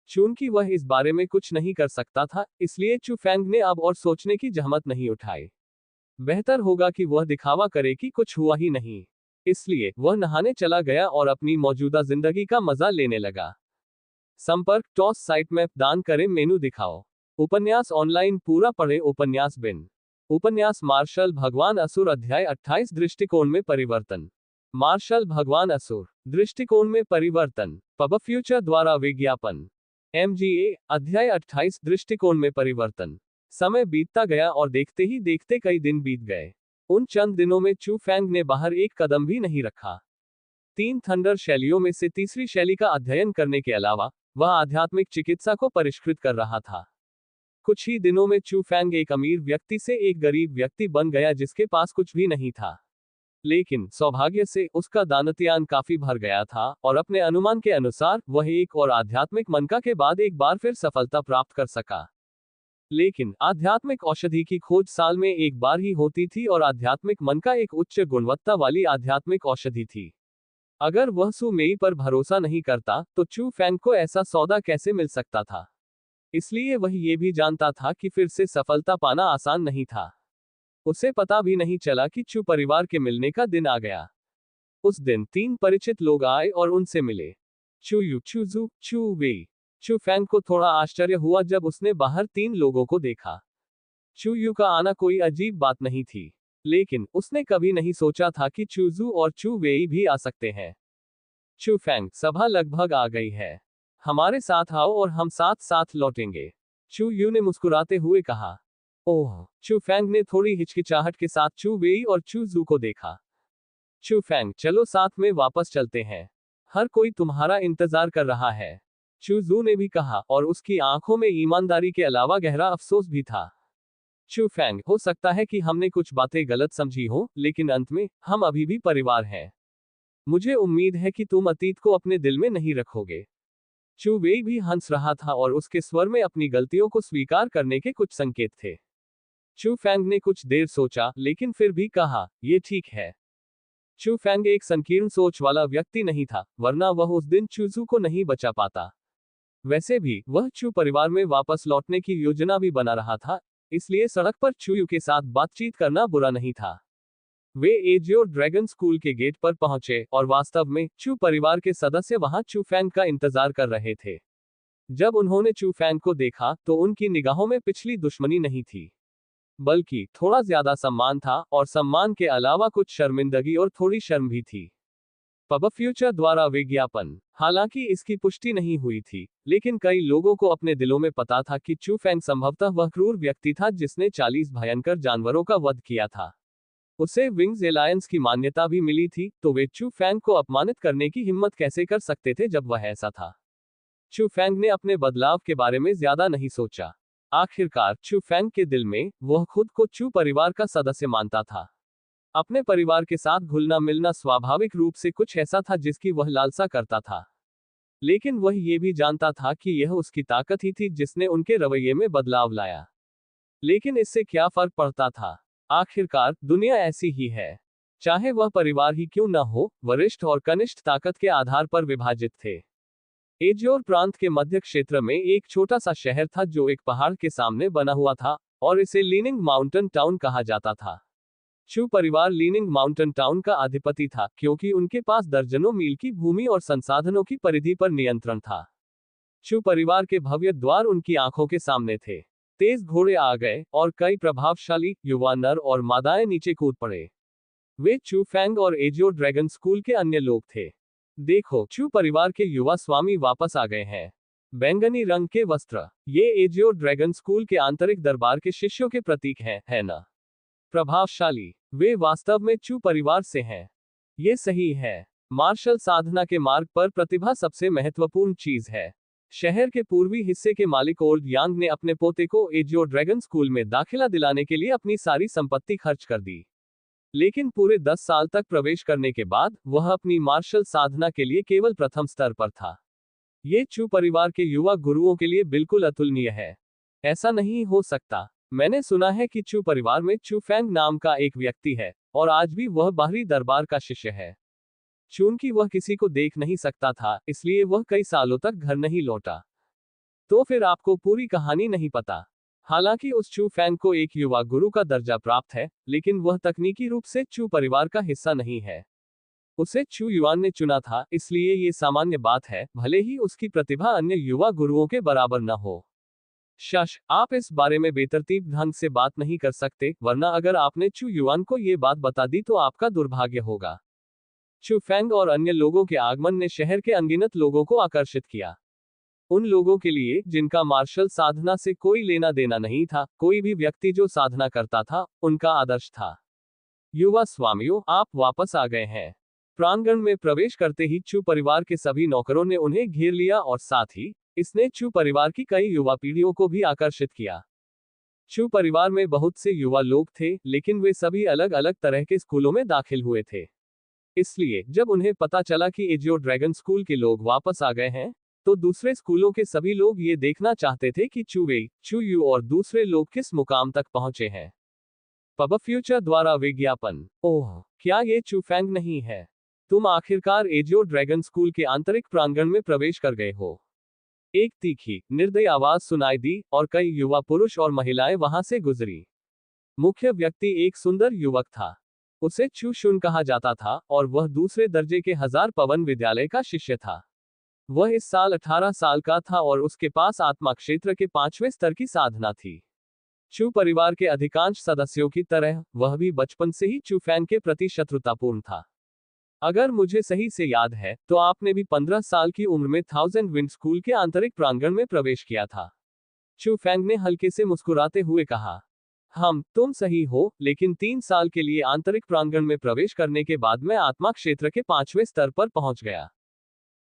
चूंकि वह इस बारे में कुछ नहीं कर सकता था, इसलिए चू फैंग ने अब और सोचने की जहमत नहीं उठाई। बेहतर होगा कि वह दिखावा करे कि कुछ हुआ ही नहीं। इसलिए वह नहाने चला गया और अपनी मौजूदा जिंदगी का मजा लेने लगा। संपर्क टॉस साइट मैप दान करें मेनू दिखाओ। उपन्यास ऑनलाइन पूरा पढ़े उपन्यास बिन। उपन्यास मार्शल भगवान असुर अध्याय 28 दृष्टिकोण में परिवर्तन। मार्शल भगवान असुर दृष्टिकोण में परिवर्तन। पब फ्यूचर द्वारा विज्ञापन। MGA अध्याय 28 दृष्टिकोण में परिवर्तन। समय बीतता गया और देखते ही देखते कई दिन बीत गए। उन चंद दिनों में चू फैंग ने बाहर एक कदम भी नहीं रखा। 3 थंडर शैलियों में से तीसरी शैली का अध्ययन करने के अलावा वह आध्यात्मिक चिकित्सा को परिष्कृत कर रहा था। कुछ ही दिनों में चू फैंग एक अमीर व्यक्ति से एक गरीब व्यक्ति बन गया जिसके पास कुछ भी नहीं था। लेकिन सौभाग्य से उसका दानतयान काफी भर गया था और अपने अनुमान के अनुसार वह एक और आध्यात्मिक मनका के बाद एक बार फिर सफलता प्राप्त कर सका। लेकिन आध्यात्मिक औषधि की खोज साल में एक बार ही होती थी और आध्यात्मिक मनका एक उच्च गुणवत्ता वाली आध्यात्मिक औषधि थी। अगर वह सु मेई पर भरोसा नहीं करता तो चू फैंग को ऐसा सौदा कैसे मिल सकता था। इसलिए वह ये भी जानता था कि फिर से सफलता पाना आसान नहीं था। उसे पता भी नहीं चला कि चू परिवार के मिलने का दिन आ गया। उस दिन 3 परिचित लोग आए और उनसे मिले। चू यू, चू जू, चू वेई। चू फैंग को थोड़ा आश्चर्य हुआ जब उसने बाहर 3 लोगों को देखा। चू यू का आना कोई अजीब बात नहीं थी, लेकिन उसने कभी नहीं सोचा था कि चू जू और चू वेई भी आ सकते हैं। चू फैंग, सभा लगभग आ गई है। हमारे साथ आओ और हम साथ साथ लौटेंगे। चू यू ने मुस्कुराते हुए कहा। ओह, चू फैंग ने थोड़ी हिचकिचाहट के साथ चू वेई और चू जू को देखा। चू फैंग, चलो साथ में वापस चलते हैं। हर कोई तुम्हारा इंतजार कर रहा है। चू जू ने भी कहा और उसकी आंखों में ईमानदारी के अलावा गहरा अफसोस भी था। चू फैंग, हो सकता है कि हमने कुछ बातें गलत समझी हो, लेकिन अंत में हम अभी भी परिवार हैं। मुझे उम्मीद है कि तुम अतीत को अपने दिल में नहीं रखोगे। चू वेई भी हंस रहा था और उसके स्वर में अपनी गलतियों को स्वीकार करने के कुछ संकेत थे। चू फैंग ने कुछ देर सोचा, लेकिन फिर भी कहा, ये ठीक है। चू फैंग एक संकीर्ण सोच वाला व्यक्ति नहीं था, वरना वह उस दिन चूजू को नहीं बचा पाता। वैसे भी वह चू परिवार में वापस लौटने की योजना भी बना रहा था, इसलिए सड़क पर चूयू के साथ बातचीत करना बुरा नहीं था। वे एजियोर ड्रैगन स्कूल के गेट पर पहुंचे और वास्तव में चू परिवार के सदस्य वहां चू फैंग का इंतजार कर रहे थे। जब उन्होंने चू फैंग को देखा तो उनकी निगाहों में पिछली दुश्मनी नहीं थी, बल्कि थोड़ा ज्यादा सम्मान था, और सम्मान के अलावा कुछ शर्मिंदगी और थोड़ी शर्म भी थी। पब फ्यूचर द्वारा विज्ञापन। हालांकि इसकी पुष्टि नहीं हुई थी, लेकिन कई लोगों को अपने दिलों में पता था कि चू फैंग संभवतः वह क्रूर व्यक्ति था जिसने 40 भयंकर जानवरों का वध किया था। उसे विंग्स एलायंस की मान्यता भी मिली थी, तो वे चू फैंग को अपमानित करने की हिम्मत कैसे कर सकते थे जब वह ऐसा था। चू फैंग ने अपने बदलाव के बारे में ज्यादा नहीं सोचा। आखिरकार चू फैंग के दिल में वह खुद को चू परिवार का सदस्य मानता था। अपने परिवार के साथ घुलना मिलना स्वाभाविक रूप से कुछ ऐसा था जिसकी वह लालसा करता था। लेकिन वह ये भी जानता था कि यह उसकी ताकत ही थी जिसने उनके रवैये में बदलाव लाया। लेकिन इससे क्या फर्क पड़ता था? आखिरकार दुनिया ऐसी ही है। चाहे वह परिवार ही क्यों न हो, वरिष्ठ और कनिष्ठ ताकत के आधार पर विभाजित थे। एजियोर प्रांत के मध्य क्षेत्र में एक छोटा सा शहर था जो एक पहाड़ के सामने बना हुआ था, और इसे लीनिंग माउंटेन टाउन कहा जाता था। चू परिवार लीनिंग माउंटेन टाउन का अधिपति था, क्योंकि उनके पास दर्जनों मील की भूमि और संसाधनों की परिधि पर नियंत्रण था। चू परिवार के भव्य द्वार उनकी आंखों के सामने थे। तेज घोड़े आ गए और कई प्रभावशाली युवा नर और मादाएं नीचे कूद पड़े। वे चू फैंग और एजियो ड्रैगन स्कूल के अन्य लोग थे। देखो, चू परिवार के युवा स्वामी वापस आ गए हैं। बैंगनी रंग के वस्त्र, ये एजियो ड्रैगन स्कूल के आंतरिक दरबार के शिष्यों के प्रतीक हैं, है ना? प्रभावशाली, वे वास्तव में चू परिवार से हैं। ये सही है। मार्शल साधना के मार्ग पर प्रतिभा सबसे महत्वपूर्ण चीज है। शहर के पूर्वी हिस्से के मालिक ओल्ड यांग ने अपने पोते को एजियो ड्रैगन स्कूल में दाखिला दिलाने के लिए अपनी सारी संपत्ति खर्च कर दी। लेकिन पूरे 10 साल तक प्रवेश करने के बाद वह अपनी मार्शल साधना के लिए केवल प्रथम स्तर पर था। ये चू परिवार के युवा गुरुओं के लिए बिल्कुल अतुलनीय है। ऐसा नहीं हो सकता। मैंने सुना है कि चू परिवार में चू फैंग नाम का एक व्यक्ति है और आज भी वह बाहरी दरबार का शिष्य है। चूंकि वह किसी को देख नहीं सकता था, इसलिए वह कई सालों तक घर नहीं लौटा। तो फिर आपको पूरी कहानी नहीं पता। हालांकि उस चू फैंग को एक युवा गुरु का दर्जा प्राप्त है, लेकिन वह तकनीकी रूप से चू परिवार का हिस्सा नहीं है। उसे चू युआन ने चुना था, इसलिए ये सामान्य बात है, भले ही उसकी प्रतिभा अन्य युवा गुरुओं के बराबर न हो। शश, आप इस बारे में बेतरतीब ढंग से बात नहीं कर सकते, वरना अगर आपने चू युआन को ये बात बता दी तो आपका दुर्भाग्य होगा। चू फैंग और अन्य लोगों के आगमन ने शहर के अनगिनत लोगों को आकर्षित किया। उन लोगों के लिए जिनका मार्शल साधना से कोई लेना देना नहीं था, कोई भी व्यक्ति जो साधना करता था, उनका आदर्श था। युवा स्वामियों, आप वापस आ गए हैं। प्रांगण में प्रवेश करते ही चू परिवार के सभी नौकरों ने उन्हें घेर लिया और साथ ही इसने चू परिवार की कई युवा पीढ़ियों को भी आकर्षित किया। चू परिवार में बहुत से युवा लोग थे, लेकिन वे सभी अलग अलग तरह के स्कूलों में दाखिल हुए थे। इसलिए जब उन्हें पता चला कि एजियो ड्रैगन स्कूल के लोग वापस आ गए हैं, तो दूसरे स्कूलों के सभी लोग ये देखना चाहते थे कि चू वेई, चू यू और दूसरे लोग किस मुकाम तक पहुंचे हैं। पब फ्यूचर द्वारा विज्ञापन। ओह, क्या ये चू फैंग नहीं है? तुम आखिरकार एजियो ड्रैगन स्कूल के आंतरिक प्रांगण में प्रवेश कर गए हो। एक तीखी, निर्दयी आवाज सुनाई दी और कई युवा पुरुष और महिलाएं वहां से गुजरी। मुख्य व्यक्ति एक सुंदर युवक था। उसे चू शुन कहा जाता था और वह दूसरे दर्जे के 1000 पवन विद्यालय का शिष्य था। वह इस साल 18 साल का था और उसके पास आत्मा क्षेत्र के 5वें स्तर की साधना थी। चू परिवार के अधिकांश सदस्यों की तरह वह भी बचपन से ही चू फैंग के प्रति शत्रुतापूर्ण था। अगर मुझे सही से याद है, तो आपने भी 15 साल की उम्र में थाउजेंड विंड स्कूल के आंतरिक प्रांगण में प्रवेश किया था। चू फैंग ने हल्के से मुस्कुराते हुए कहा। तुम सही हो, लेकिन 3 साल के लिए आंतरिक प्रांगण में प्रवेश करने के बाद मैं आत्मा क्षेत्र के 5वें स्तर पर पहुंच गया।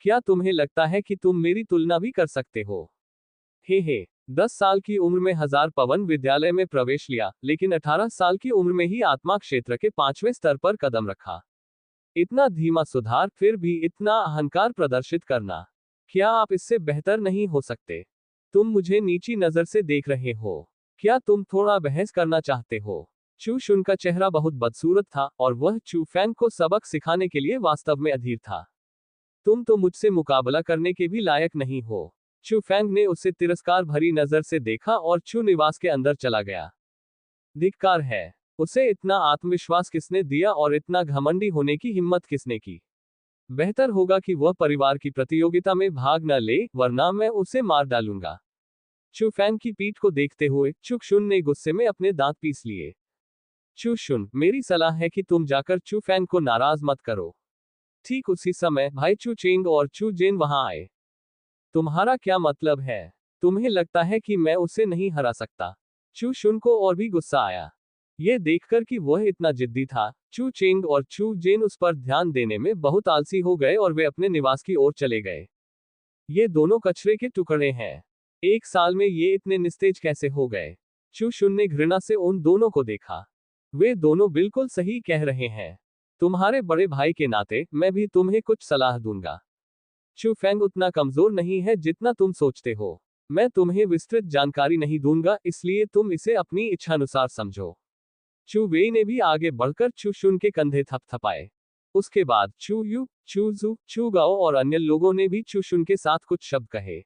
क्या तुम्हें लगता है कि तुम मेरी तुलना भी कर सकते हो? हे 10 साल की उम्र में 1000 पवन विद्यालय में प्रवेश लिया, लेकिन 18 साल की उम्र में ही आत्मा क्षेत्र के 5वें स्तर पर कदम रखा। इतना धीमा सुधार, फिर भी इतना अहंकार प्रदर्शित करना। क्या आप इससे बेहतर नहीं हो सकते? तुम मुझे नीची नजर से देख रहे हो। क्या तुम थोड़ा बहस करना चाहते हो? चू शुन का चेहरा बहुत बदसूरत था और वह चू फैंग को सबक सिखाने के लिए वास्तव में अधीर था। तुम तो मुझसे मुकाबला करने के भी लायक नहीं हो। चू फैंग ने उसे तिरस्कार भरी नजर से देखा और चू निवास के अंदर चला गया। धिक्कार है। उसे इतना आत्मविश्वास किसने दिया और इतना घमंडी होने की हिम्मत किसने की? बेहतर होगा कि वह परिवार की प्रतियोगिता में भाग न ले, वरना मैं उसे मार डालूंगा। चू फैंग की पीठ को देखते हुए चू शुन ने गुस्से में अपने दांत पीस लिए। चू शुन, मेरी सलाह है कि तुम जाकर चू फैंग को नाराज मत करो। ठीक उसी समय भाई चू चेंग और चू जेन वहां आए। तुम्हारा क्या मतलब है? तुम्हें लगता है कि मैं उसे नहीं हरा सकता? चू शुन को और भी गुस्सा आया। ये देखकर कि वह इतना जिद्दी था, चू चेंग और चू जेन उस पर ध्यान देने में बहुत आलसी हो गए और वे अपने निवास की ओर चले गए। ये दोनों कचरे के टुकड़े हैं। एक साल में ये इतने निस्तेज कैसे हो गए? चू शुन ने घृणा से उन दोनों को देखा। वे दोनों बिल्कुल सही कह रहे हैं। तुम्हारे बड़े भाई के नाते मैं भी तुम्हें कुछ सलाह दूंगा। चू फैंग उतना कमजोर नहीं है जितना तुम सोचते हो। मैं तुम्हें विस्तृत जानकारी नहीं दूंगा, इसलिए तुम इसे अपनी इच्छानुसार समझो। चू वेई ने भी आगे बढ़कर चू शुन के कंधे थपथपाए। उसके बाद चू यू, चू जू, चू गाओ और अन्य लोगों ने भी चू शुन के साथ कुछ शब्द कहे।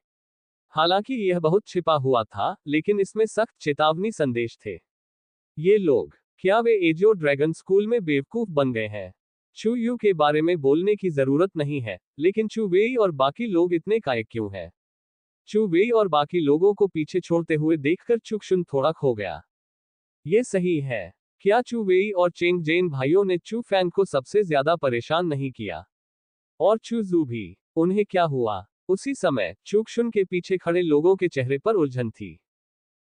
हालांकि यह बहुत छिपा हुआ था, लेकिन इसमें सख्त चेतावनी संदेश थे। ये लोग, क्या वे एजियो ड्रैगन स्कूल में बेवकूफ बन गए हैं? चू यू के बारे में बोलने की जरूरत नहीं है, लेकिन चू वेई और बाकी लोग इतने कायक क्यों हैं? चू वेई और बाकी लोगों को पीछे छोड़ते हुए देखकर चू शुन थोड़ा खो गया। ये सही है। क्या चू वेई और चेंग जेन भाइयों ने चू फैंग को सबसे ज्यादा परेशान नहीं किया? और चू जू भी। उन्हें क्या हुआ? उसी समय चूकशुन के पीछे खड़े लोगों के चेहरे पर उलझन थी।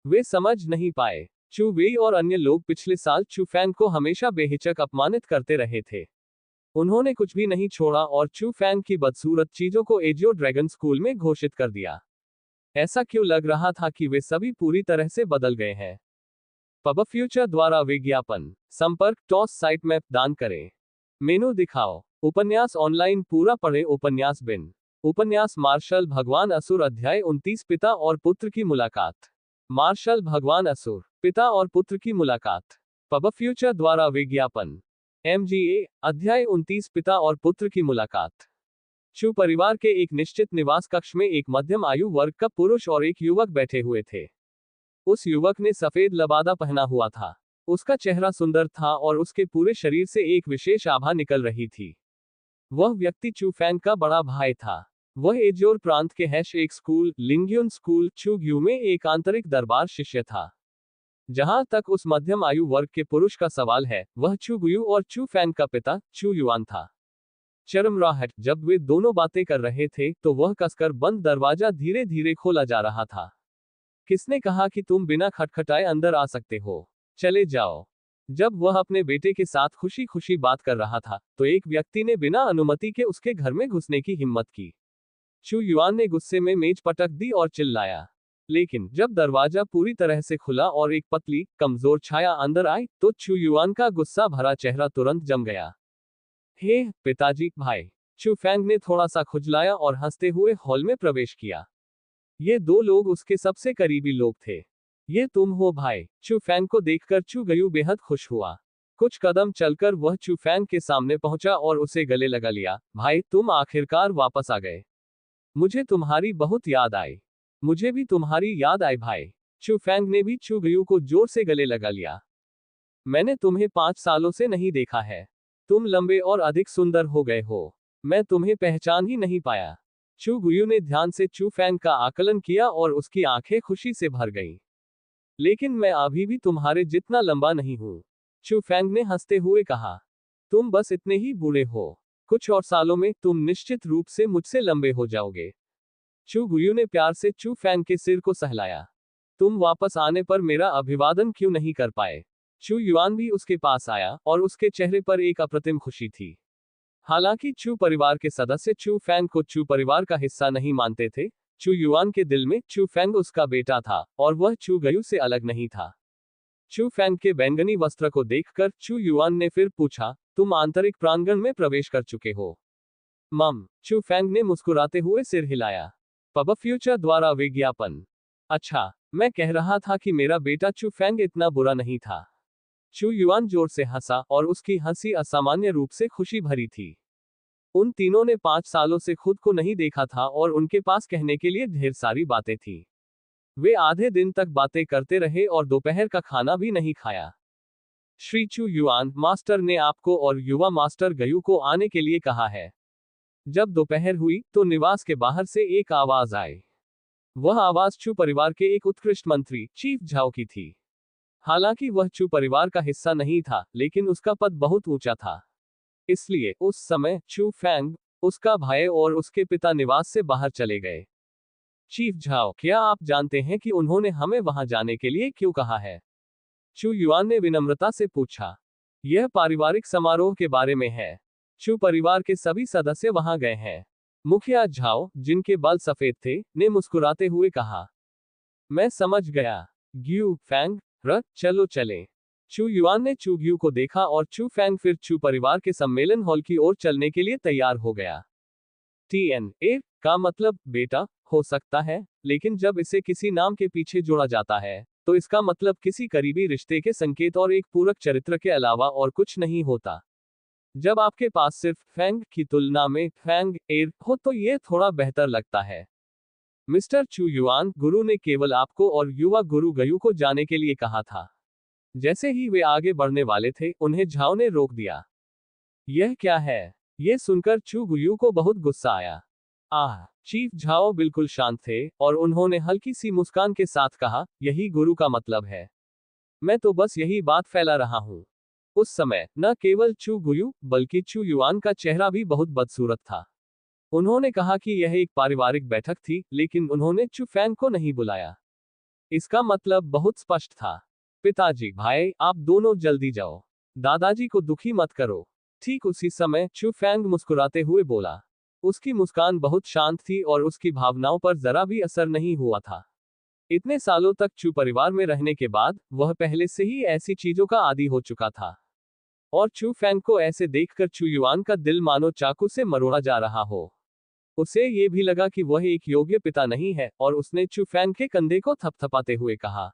वे समझ नहीं पाए। चू वेई और अन्य लोग पिछले साल चू फैंग को हमेशा बेहिचक अपमानित करते रहे थे। उन्होंने कुछ भी नहीं छोड़ा और चू फैंग की बदसूरत चीजों को एजियो ड्रैगन स्कूल में घोषित कर दिया। ऐसा क्यों लग रहा था कि वे सभी पूरी तरह से बदल गए हैं? पब फ्यूचर द्वारा विज्ञापन। संपर्क टॉस साइट मैप दान करें। मेनू दिखाओ। उपन्यास ऑनलाइन पूरा पढ़े उपन्यास बिन। उपन्यास मार्शल भगवान असुर अध्याय 29 पिता और पुत्र की मुलाकात। मार्शल भगवान असुर पिता और पुत्र की मुलाकात। पब फ्यूचर द्वारा विज्ञापन। MGA अध्याय 29 पिता और पुत्र की मुलाकात। चू परिवार के एक निश्चित निवास कक्ष में एक मध्यम आयु वर्ग का पुरुष और एक युवक बैठे हुए थे। उस युवक ने सफेद लबादा पहना हुआ था। उसका चेहरा सुंदर था और उसके पूरे शरीर से एक विशेष आभा निकल रही थी। वह व्यक्ति चू फैंग का बड़ा भाई था। वह एजोर प्रांत के एक स्कूल, लिंग्युन स्कूल, चूग्यू में एक आंतरिक दरबार शिष्य था। जहां तक उस मध्यम आयु वर्ग के पुरुष का सवाल है, वह चूग्यू और चू फैंग का पिता चू युआन था। चरमराहट, जब वे दोनों बातें कर रहे थे तो वह कसकर बंद दरवाजा धीरे धीरे खोला जा रहा था। किसने कहा कि तुम बिना खटखटाए अंदर आ सकते हो? चले जाओ। जब वह अपने बेटे के साथ खुशी खुशी बात कर रहा था, तो एक व्यक्ति ने बिना अनुमति के उसके घर में घुसने की हिम्मत की। चू युआन ने गुस्से में मेज पटक दी और चिल्लाया। लेकिन जब दरवाजा पूरी तरह से खुला और एक पतली, कमजोर छाया अंदर आई, तो चू युआन का गुस्सा भरा चेहरा तुरंत जम गया। हे पिताजी, भाई, चू फैंग ने थोड़ा सा खुजलाया और हंसते हुए हॉल में प्रवेश किया। ये दो लोग उसके सबसे करीबी लोग थे। ये तुम हो भाई? चू फैंग को देखकर चू गयू बेहद खुश हुआ। कुछ कदम चलकर वह चू फैंग के सामने पहुंचा और उसे गले लगा लिया। भाई, तुम आखिरकार वापस आ गए। मुझे तुम्हारी बहुत याद आई। मुझे भी तुम्हारी याद आई भाई। चू फैंग ने भी चू गयू को जोर से गले लगा लिया। मैंने तुम्हें 5 सालों से नहीं देखा है। तुम लंबे और अधिक सुंदर हो गए हो। मैं तुम्हें पहचान ही नहीं पाया। चू गुयू ने ध्यान से चू फैंग का आकलन किया और उसकी आंखें खुशी से भर गईं। लेकिन मैं अभी भी तुम्हारे जितना लंबा नहीं हूं। चू फैंग ने हंसते हुए कहा। तुम बस इतने ही बूढ़े हो। कुछ और सालों में तुम निश्चित रूप से मुझसे लंबे हो जाओगे। चू गुयू ने प्यार से चू फैंग के सिर को सहलाया। तुम वापस आने पर मेरा अभिवादन क्यों नहीं कर पाए? चू युआन भी उसके पास आया और उसके चेहरे पर एक अप्रतिम खुशी थी। हालांकि चू परिवार के सदस्य चू फैंग को चू परिवार का हिस्सा नहीं मानते थे, चू युआन के दिल में चू फैंग उसका बेटा था और वह चू गयू से अलग नहीं था। चू फैंग के बैंगनी वस्त्र को देखकर चू युआन ने फिर पूछा, तुम आंतरिक प्रांगण में प्रवेश कर चुके हो? मम, चू फैंग ने मुस्कुराते हुए सिर हिलाया। पब फ्यूचर द्वारा विज्ञापन। अच्छा, मैं कह रहा था कि मेरा बेटा चू फैंग इतना बुरा नहीं था। चू युआन जोर से हंसा और उसकी हंसी असामान्य रूप से खुशी भरी थी। उन तीनों ने 5 सालों से खुद को नहीं देखा था और उनके पास कहने के लिए ढेर सारी बातें थी। वे आधे दिन तक बातें करते रहे और दोपहर का खाना भी नहीं खाया। श्री चू युआन मास्टर ने आपको और युवा मास्टर गयू को आने के लिए कहा है। जब दोपहर हुई तो निवास के बाहर से एक आवाज आई। वह आवाज चू परिवार के एक उत्कृष्ट मंत्री चीफ झाओ की थी। हालांकि वह चू परिवार का हिस्सा नहीं था, लेकिन उसका पद बहुत ऊंचा था। इसलिए उस समय चू फैंग, उसका भाई और उसके पिता निवास से बाहर चले गए। चीफ झाओ, क्या आप जानते हैं कि उन्होंने हमें वहां जाने के लिए क्यों कहा है? चू युआन ने विनम्रता से पूछा। यह पारिवारिक समारोह के बारे में है। चू परिवार के सभी सदस्य वहां गए हैं। मुखिया झाओ, जिनके बाल सफेद थे, ने मुस्कुराते हुए कहा। मैं समझ गया। ग्यू फैंग, चलो चलें। चू युआन ने चू ग्यू को देखा और चू फैंग फिर चू परिवार के सम्मेलन हॉल की ओर चलने के लिए तैयार हो गया। TNA का मतलब बेटा हो सकता है, लेकिन जब इसे किसी नाम के पीछे जोड़ा जाता है, तो इसका मतलब किसी करीबी रिश्ते के संकेत और एक पूरक चरित्र के अलावा और कुछ नहीं होता। जब आपके पास सिर्फ फैंग की तुलना में फैंग एर हो तो यह थोड़ा बेहतर लगता है। मिस्टर चू युआन, गुरु ने केवल आपको और युवा गुरु गयू को जाने के लिए कहा था। जैसे ही वे आगे बढ़ने वाले थे, उन्हें झाओ ने रोक दिया। यह क्या है? यह सुनकर चू गुयू को बहुत गुस्सा आया। चीफ झाओ बिल्कुल शांत थे और उन्होंने हल्की सी मुस्कान के साथ कहा, यही गुरु का मतलब है। मैं तो बस यही बात फैला रहा हूं। उस समय न केवल चू गुयू बल्कि चू युआन का चेहरा भी बहुत बदसूरत था। उन्होंने कहा कि यह एक पारिवारिक बैठक थी, लेकिन उन्होंने चू फैंग को नहीं बुलाया। इसका मतलब बहुत स्पष्ट था। पिताजी, भाई, आप दोनों जल्दी जाओ। दादाजी को दुखी मत करो। ठीक उसी समय चू फैंग मुस्कुराते हुए बोला। उसकी मुस्कान बहुत शांत थी और उसकी भावनाओं पर जरा भी असर नहीं हुआ था। इतने सालों तक चू परिवार में रहने के बाद वह पहले से ही ऐसी चीजों का आदी हो चुका था। और चू फैंग को ऐसे देखकर चू युआन का दिल मानो चाकू से मरोड़ा जा रहा हो। उसे ये भी लगा कि वह एक योग्य पिता नहीं है, और उसने चू फैंग के कंधे को थपथपाते हुए कहा,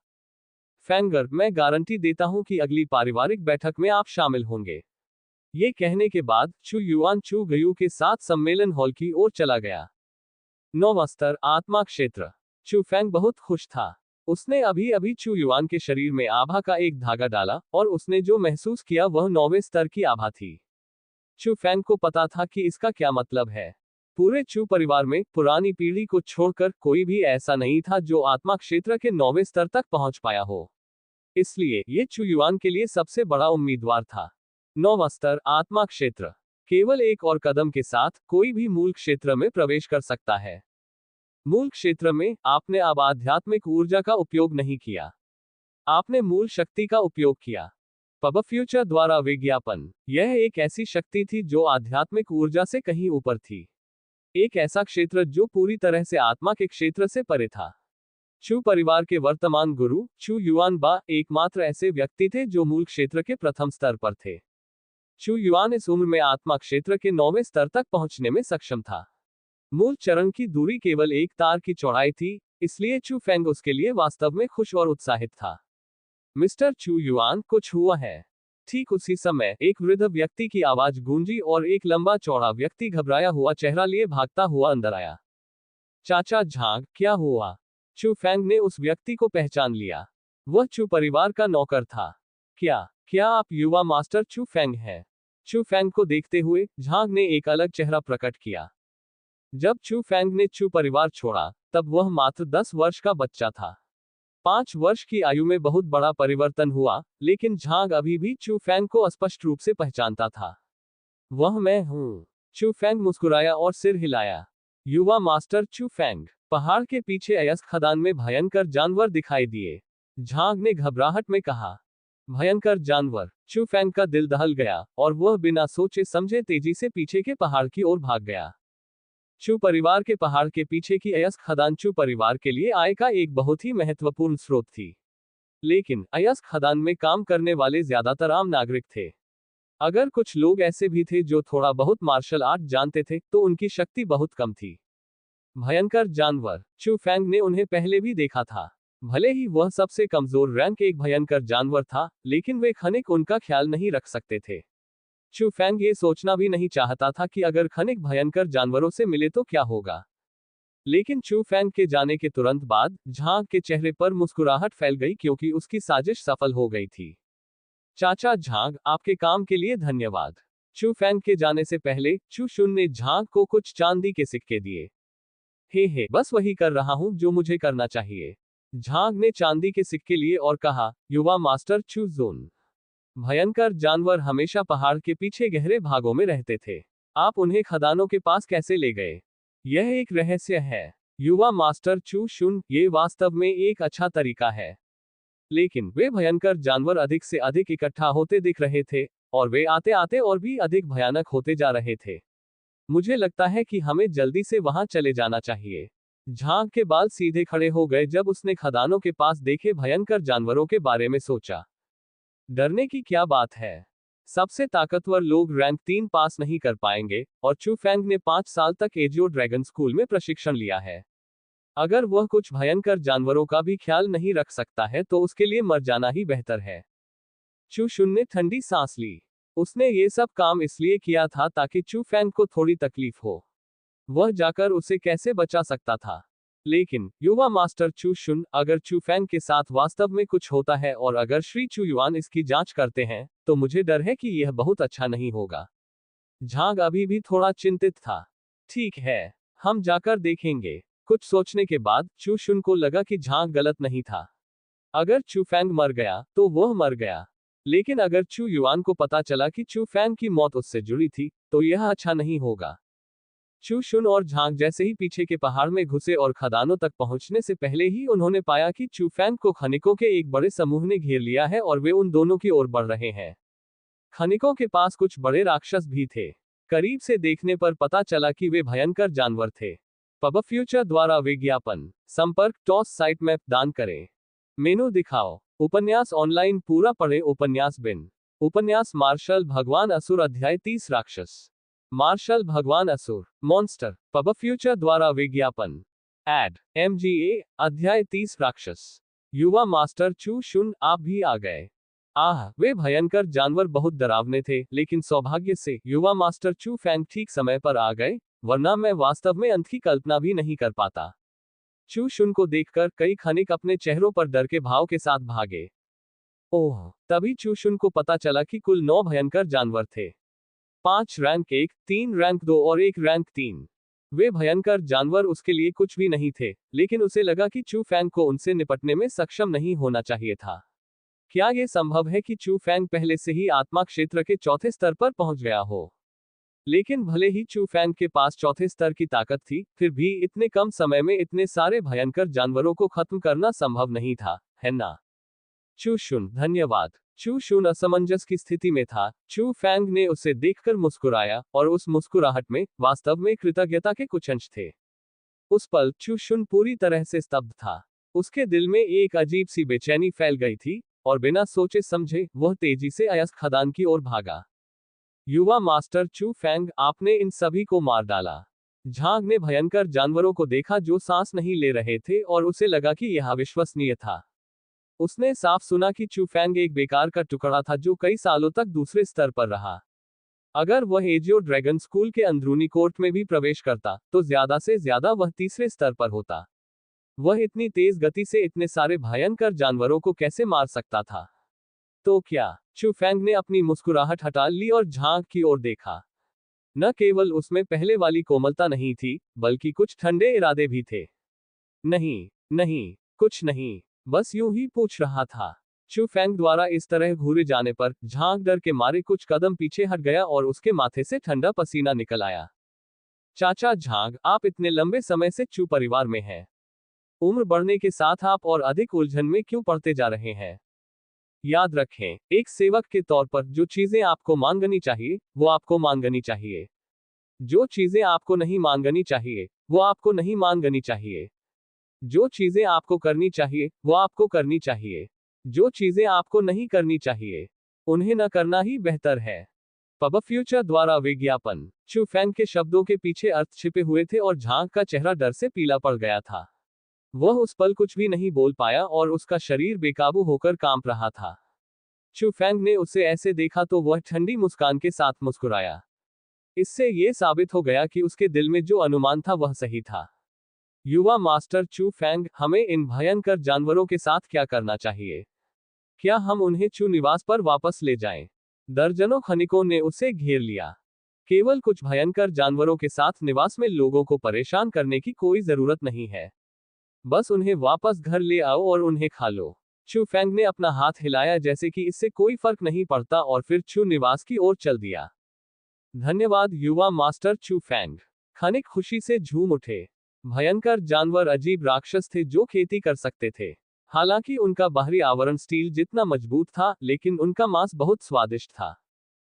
फैंगर, मैं गारंटी देता हूं कि अगली पारिवारिक बैठक में आप शामिल होंगे। ये कहने के बाद चू युआन चू गयू के साथ सम्मेलन हॉल की ओर चला गया। 9वां स्तर, आत्मा क्षेत्र। चू फैंग बहुत खुश था। उसने अभी अभी चू युआन के शरीर में आभा का एक धागा डाला, और उसने जो महसूस किया वह 9वें स्तर की आभा थी। चू फैंग को पता था कि इसका क्या मतलब है। पूरे चू परिवार में पुरानी पीढ़ी को छोड़कर कोई भी ऐसा नहीं था जो आत्मा क्षेत्र के 9वें स्तर तक पहुंच पाया हो। इसलिए ये चू युआन के लिए सबसे बड़ा उम्मीदवार था। 9वां स्तर, आत्मा क्षेत्र। केवल एक और कदम के साथ कोई भी मूल क्षेत्र में प्रवेश कर सकता है। मूल क्षेत्र में आपने अब आध्यात्मिक ऊर्जा का उपयोग नहीं किया, आपने मूल शक्ति का उपयोग किया। पब फ्यूचर द्वारा विज्ञापन, यह एक ऐसी शक्ति थी जो आध्यात्मिक ऊर्जा से कहीं ऊपर थी। एक ऐसा क्षेत्र जो पूरी तरह से आत्मा के क्षेत्र से परे था। चू परिवार के वर्तमान गुरु चू युआन बा एकमात्र ऐसे व्यक्ति थे जो मूल क्षेत्र के प्रथम स्तर पर थे। चू युआन इस उम्र में आत्मा क्षेत्र के 9वें स्तर तक पहुंचने में सक्षम था। मूल चरण की दूरी केवल एक तार की चौड़ाई थी, इसलिए चू फैंग उसके लिए वास्तव में खुश और उत्साहित था। मिस्टर चू युआन, कुछ हुआ है। ठीक उसी समय एक वृद्ध व्यक्ति की आवाज गूंजी और एक लंबा चौड़ा व्यक्ति घबराया हुआ चेहरा लिए भागता हुआ अंदर आया। चाचा झांग, क्या हुआ? चू फैंग ने उस व्यक्ति को पहचान लिया। वह चू परिवार का नौकर था। क्या आप युवा मास्टर चू फैंग हैं? चू फैंग को देखते हुए झांग ने एक अलग चेहरा प्रकट किया। जब चू फैंग ने चू परिवार छोड़ा, तब वह मात्र 10 वर्ष का बच्चा था। 5 वर्ष की आयु में बहुत बड़ा परिवर्तन हुआ, लेकिन झांग अभी भी चू फैंग को स्पष्ट रूप से पहचानता था। वह मैं हूं। चू फैंग मुस्कुराया और सिर हिलाया। युवा मास्टर चू फैंग। पहाड़ के पीछे अयस्क खदान में भयंकर जानवर दिखाई दिए। झांग ने घबराहट में कहा, भयंकर जानवर? चू फैंग का दिल दहल गया, और वह बिना सोचे समझे तेजी से पीछे के पहाड़ की ओर भाग गया। चू परिवार के पहाड़ के पीछे की अयस्क खदान चू परिवार के लिए आय का एक बहुत ही महत्वपूर्ण स्रोत थी। लेकिन अयस्क खदान में काम करने वाले ज्यादातर आम नागरिक थे। अगर कुछ लोग ऐसे भी थे जो थोड़ा बहुत मार्शल आर्ट जानते थे, तो उनकी शक्ति बहुत कम थी। भयंकर जानवर, चू फैंग ने उन्हें पहले भी देखा था। भले ही वह सबसे कमजोर रैंक एक भयंकर जानवर था, लेकिन वे खनिक उनका ख्याल नहीं रख सकते थे। चू फैंग ये सोचना भी नहीं चाहता था कि अगर खनिक भयंकर जानवरों से मिले तो क्या होगा। लेकिन चू फैंग के जाने के तुरंत बाद झांग के चेहरे पर मुस्कुराहट फैल गई, क्योंकि उसकी साजिश सफल हो गई थी। चाचा झांग, आपके काम के लिए धन्यवाद। चू फैंग के जाने से पहले चू शुन ने झांग को कुछ चांदी के सिक्के दिए। हे, बस वही कर रहा हूं जो मुझे करना चाहिए। झांग ने चांदी के सिक्के लिए और कहा, युवा मास्टर चू जुन। भयंकर जानवर हमेशा पहाड़ के पीछे गहरे भागों में रहते थे। आप उन्हें खदानों के पास कैसे ले गए? यह एक रहस्य है। युवा मास्टर चू शुन, ये वास्तव में एक अच्छा तरीका है। लेकिन वे भयंकर जानवर अधिक से अधिक इकट्ठा होते दिख रहे थे, और वे आते आते और भी अधिक भयानक होते जा रहे थे। मुझे लगता है कि हमें जल्दी से वहां चले जाना चाहिए। झांग के बाल सीधे खड़े हो गए जब उसने खदानों के पास देखे भयंकर जानवरों के बारे में सोचा। डरने की क्या बात है? सबसे ताकतवर लोग रैंक 3 पास नहीं कर पाएंगे, और चू फैंग ने 5 साल तक एजियो ड्रैगन स्कूल में प्रशिक्षण लिया है। अगर वह कुछ भयंकर जानवरों का भी ख्याल नहीं रख सकता है तो उसके लिए मर जाना ही बेहतर है। चू शुन ने ठंडी सांस ली। उसने ये सब काम इसलिए किया था ताकि चू फैंग को थोड़ी तकलीफ हो। वह जाकर उसे कैसे बचा सकता था। लेकिन युवा मास्टर चू शुन, अगर चू फैंग के साथ वास्तव में कुछ होता है और अगर श्री चू युआन इसकी जांच करते हैं, तो मुझे डर है कि यह बहुत अच्छा नहीं होगा। झांग अभी भी थोड़ा चिंतित था। ठीक है, हम जाकर देखेंगे। कुछ सोचने के बाद चू शुन को लगा कि झांग गलत नहीं था। अगर चू फैंग मर गया तो वह मर गया, लेकिन अगर चू युआन को पता चला कि चू फैंग की मौत उससे जुड़ी थी, तो यह अच्छा नहीं होगा। चू शुन और झांग जैसे ही पीछे के पहाड़ में घुसे और खदानों तक पहुंचने से पहले ही उन्होंने पाया कि चू फैंग को खनिकों के एक बड़े समूह ने घेर लिया है और वे उन दोनों की ओर बढ़ रहे हैं। खनिकों के पास कुछ बड़े राक्षस भी थे। करीब से देखने पर पता चला कि वे भयंकर जानवर थे। पब फ्यूचर द्वारा विज्ञापन। संपर्क टॉस साइट मैप दान करें। मेनू दिखाओ। उपन्यास ऑनलाइन पूरा पढ़े। उपन्यास बिन। उपन्यास मार्शल भगवान असुर अध्याय 30 राक्षस। मार्शल भगवान असुर मॉन्स्टर। पब फ्यूचर द्वारा विज्ञापन। एड MGA अध्याय 30 राक्षस। युवा मास्टर चू शुन आप भी आ गए। आह, वे भयंकर जानवर बहुत डरावने थे, लेकिन सौभाग्य से युवा मास्टर चू फैंग ठीक समय पर आ गए, वरना मैं वास्तव में अंत की कल्पना भी नहीं कर पाता। चू शुन को देखकर कई खनिक अपने चेहरों पर डर के भाव के साथ भागे। ओह, तभी चू शुन को पता चला कि कुल 9 भयंकर जानवर थे। 5 रैंक 1, 3 रैंक 2 और 1 रैंक 3। वे भयंकर जानवर उसके लिए कुछ भी नहीं थे, लेकिन उसे लगा कि चू फैंग को उनसे निपटने में सक्षम नहीं होना चाहिए था। क्या यह संभव है कि चू फैंग पहले से ही आत्मा क्षेत्र के चौथे स्तर पर पहुंच गया हो? लेकिन भले ही चू फैंग के पास चौथे स्तर की ताकत थी, फिर भी इतने कम समय में इतने सारे भयंकर जानवरों को खत्म करना संभव नहीं था, है ना? चू शुन, धन्यवाद। चू शुन असमंजस की स्थिति में था। चू फैंग ने उसे देखकर मुस्कुराया, और उस मुस्कुराहट में वास्तव में कृतज्ञता के कुछ अंश थे। उस पल चू शुन पूरी तरह से स्तब्ध था। उसके दिल में एक अजीब सी बेचैनी फैल गई थी, और बिना सोचे समझे वह तेजी से अयस्क खदान की ओर भागा। युवा मास्टर चू फैंग, आपने इन सभी को मार डाला। झांग ने भयंकर जानवरों को देखा जो सांस नहीं ले रहे थे, और उसे लगा कि यह अविश्वसनीय था। उसने साफ सुना कि चू फैंग एक बेकार का टुकड़ा था जो कई सालों तक दूसरे स्तर पर रहा। अगर वह एजियो ड्रैगन स्कूल के अंदरूनी कोर्ट में भी प्रवेश करता, तो ज्यादा से ज्यादा वह तीसरे स्तर पर होता। वह इतनी तेज गति से इतने सारे भयंकर जानवरों को कैसे मार सकता था? तो क्या? चू फैंग ने अपनी मुस्कुराहट हटा ली और झांग की ओर देखा। न केवल उसमें पहले वाली कोमलता नहीं थी, बल्कि कुछ ठंडे इरादे भी थे। नहीं, नहीं, कुछ नहीं, बस यूं ही पूछ रहा था। चू फैंग द्वारा इस तरह घूरे जाने पर झांग डर के मारे कुछ कदम पीछे हट गया और उसके माथे से ठंडा पसीना निकल आया। चाचा झांग, आप इतने लंबे समय से चू परिवार में हैं। उम्र बढ़ने के साथ आप और अधिक उलझन में क्यों पड़ते जा रहे हैं? याद रखें, एक सेवक के तौर पर जो चीजें आपको मांगनी चाहिए, वो आपको मांगनी चाहिए। जो चीजें आपको नहीं मांगनी चाहिए, वो आपको नहीं मांगनी चाहिए। जो चीजें आपको करनी चाहिए, वो आपको करनी चाहिए। जो चीजें आपको नहीं करनी चाहिए, उन्हें न करना ही बेहतर है। पब फ्यूचर द्वारा विज्ञापन। चू फैंग के शब्दों के पीछे अर्थ छिपे हुए थे और झांग का चेहरा डर से पीला पड़ गया था। वह उस पल कुछ भी नहीं बोल पाया और उसका शरीर बेकाबू होकर कांप रहा था। चू फैंग ने उसे ऐसे देखा तो वह ठंडी मुस्कान के साथ मुस्कुराया। इससे यह साबित हो गया कि उसके दिल में जो अनुमान था वह सही था। युवा मास्टर चू फैंग, हमें इन भयंकर जानवरों के साथ क्या करना चाहिए? क्या हम उन्हें चू निवास पर वापस ले जाएं? दर्जनों खनिकों ने उसे घेर लिया। केवल कुछ भयंकर जानवरों के साथ निवास में लोगों को परेशान करने की कोई जरूरत नहीं है। बस उन्हें वापस घर ले आओ और उन्हें खा लो। चू फैंग ने अपना हाथ हिलाया जैसे कि इससे कोई फर्क नहीं पड़ता और फिर चू निवास की ओर चल दिया। धन्यवाद युवा मास्टर चू फैंग। खनिक खुशी से झूम उठे। भयंकर जानवर अजीब राक्षस थे जो खेती कर सकते थे। हालांकि उनका बाहरी आवरण स्टील जितना मजबूत था, लेकिन उनका मांस बहुत स्वादिष्ट था।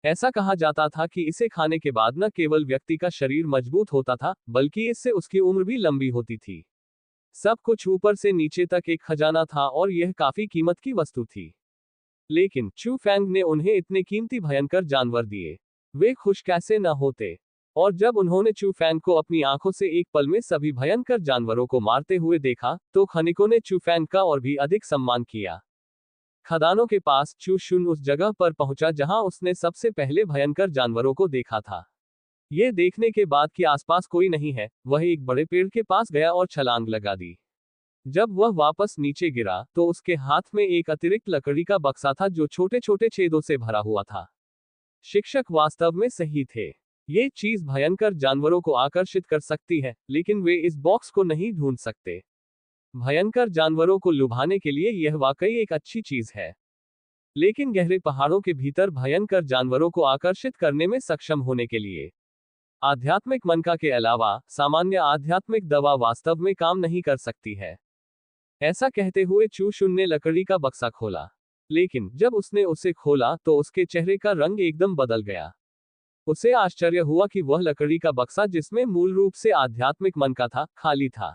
ऐसा कहा जाता था कि इसे खाने के बाद न केवल व्यक्ति का शरीर मजबूत होता था, बल्कि इससे उसकी उम्र भी लंबी होती थी। सब कुछ ऊपर से नीचे तक एक खजाना था और यह काफी कीमत की वस्तु थी। लेकिन चू फैंग ने उन्हें इतने कीमती भयंकर जानवर दिए। वे खुश कैसे न होते? और जब उन्होंने चू फैंग को अपनी आंखों से एक पल में सभी भयंकर जानवरों को मारते हुए देखा, तो खनिकों ने चू फैंग का और भी अधिक सम्मान किया। खदानों के पास चू शुन उस जगह पर पहुंचा जहां उसने सबसे पहले भयंकर जानवरों को देखा था। ये देखने के बाद कि आसपास कोई नहीं है, वह एक बड़े पेड़ के पास गया और छलांग लगा दी। जब वह वापस नीचे गिरा, तो उसके हाथ में एक अतिरिक्त लकड़ी का बक्सा था जो छोटे छोटे छेदों से भरा हुआ था। शिक्षक वास्तव में सही थे। ये चीज भयंकर जानवरों को आकर्षित कर सकती है, लेकिन वे इस बॉक्स को नहीं ढूंढ सकते। भयंकर जानवरों को लुभाने के लिए यह वाकई एक अच्छी चीज है, लेकिन गहरे पहाड़ों के भीतर भयंकर जानवरों को आकर्षित करने में सक्षम होने के लिए आध्यात्मिक मनका के अलावा सामान्य आध्यात्मिक दवा वास्तव में काम नहीं कर सकती है। ऐसा कहते हुए चू शुन ने लकड़ी का बक्सा खोला। लेकिन जब उसने उसे खोला तो उसके चेहरे का रंग एकदम बदल गया। उसे आश्चर्य हुआ कि वह लकड़ी का बक्सा जिसमें मूल रूप से आध्यात्मिक मन का था, खाली था।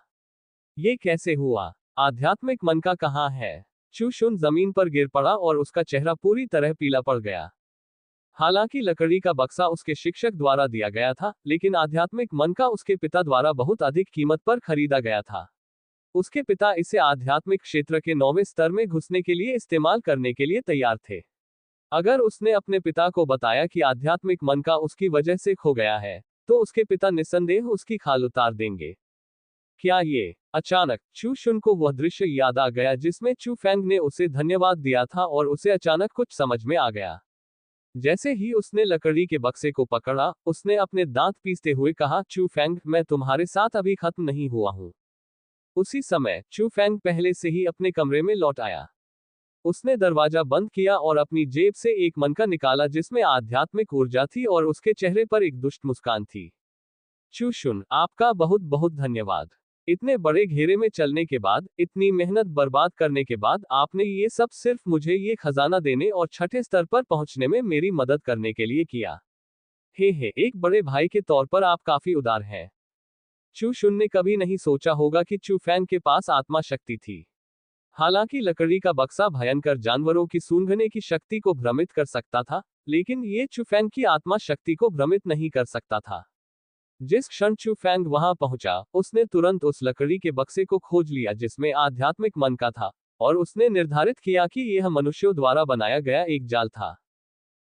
ये कैसे हुआ? आध्यात्मिक मन का कहाँ है? चू शुन जमीन पर गिर पड़ा और उसका चेहरा पूरी तरह पीला पड़ गया। हालांकि लकड़ी का बक्सा उसके शिक्षक द्वारा दिया गया था, लेकिन आध्यात्मिक मन का उसके पिता द्वारा बहुत अधिक कीमत पर खरीदा गया था। उसके पिता इसे आध्यात्मिक क्षेत्र के 9वें स्तर में घुसने के लिए इस्तेमाल करने के लिए तैयार थे। अगर उसने अपने पिता को बताया कि आध्यात्मिक मन का उसकी वजह से खो गया है, तो उसके पिता निस्संदेह उसकी खाल उतार देंगे। क्या ये? अचानक चू शुन को वह दृश्य याद आ गया जिसमें चू फेंग ने उसे धन्यवाद दिया था और उसे अचानक कुछ समझ में आ गया। जैसे ही उसने लकड़ी के बक्से को पकड़ा, उसने अपने दांत पीसते हुए कहा, चू फेंग, मैं तुम्हारे साथ अभी खत्म नहीं हुआ हूं। उसी समय चू फेंग पहले से ही अपने कमरे में लौट आया। उसने दरवाजा बंद किया और अपनी जेब से एक मनका निकाला जिसमें आध्यात्मिक ऊर्जा थी और उसके चेहरे पर एक दुष्ट मुस्कान थी। चू शुन, आपका बहुत बहुत धन्यवाद। इतने बड़े घेरे में चलने के बाद, इतनी मेहनत बर्बाद करने के बाद आपने ये सब सिर्फ मुझे ये खजाना देने और छठे स्तर पर पहुंचने में मेरी मदद करने के लिए किया। हे, एक बड़े भाई के तौर पर आप काफी उदार हैं। चू शुन ने कभी नहीं सोचा होगा कि चू फैंग के पास आत्मा शक्ति थी। हालांकि लकड़ी का बक्सा भयंकर जानवरों की सूंघने की शक्ति को भ्रमित कर सकता था, लेकिन ये चू फैंग की आत्मा शक्ति को भ्रमित नहीं कर सकता था। जिस क्षण चू फैंग वहां पहुंचा, उसने तुरंत उस लकड़ी के बक्से को खोज लिया जिसमें आध्यात्मिक मन का था, और उसने निर्धारित किया कि यह मनुष्यों द्वारा बनाया गया एक जाल था।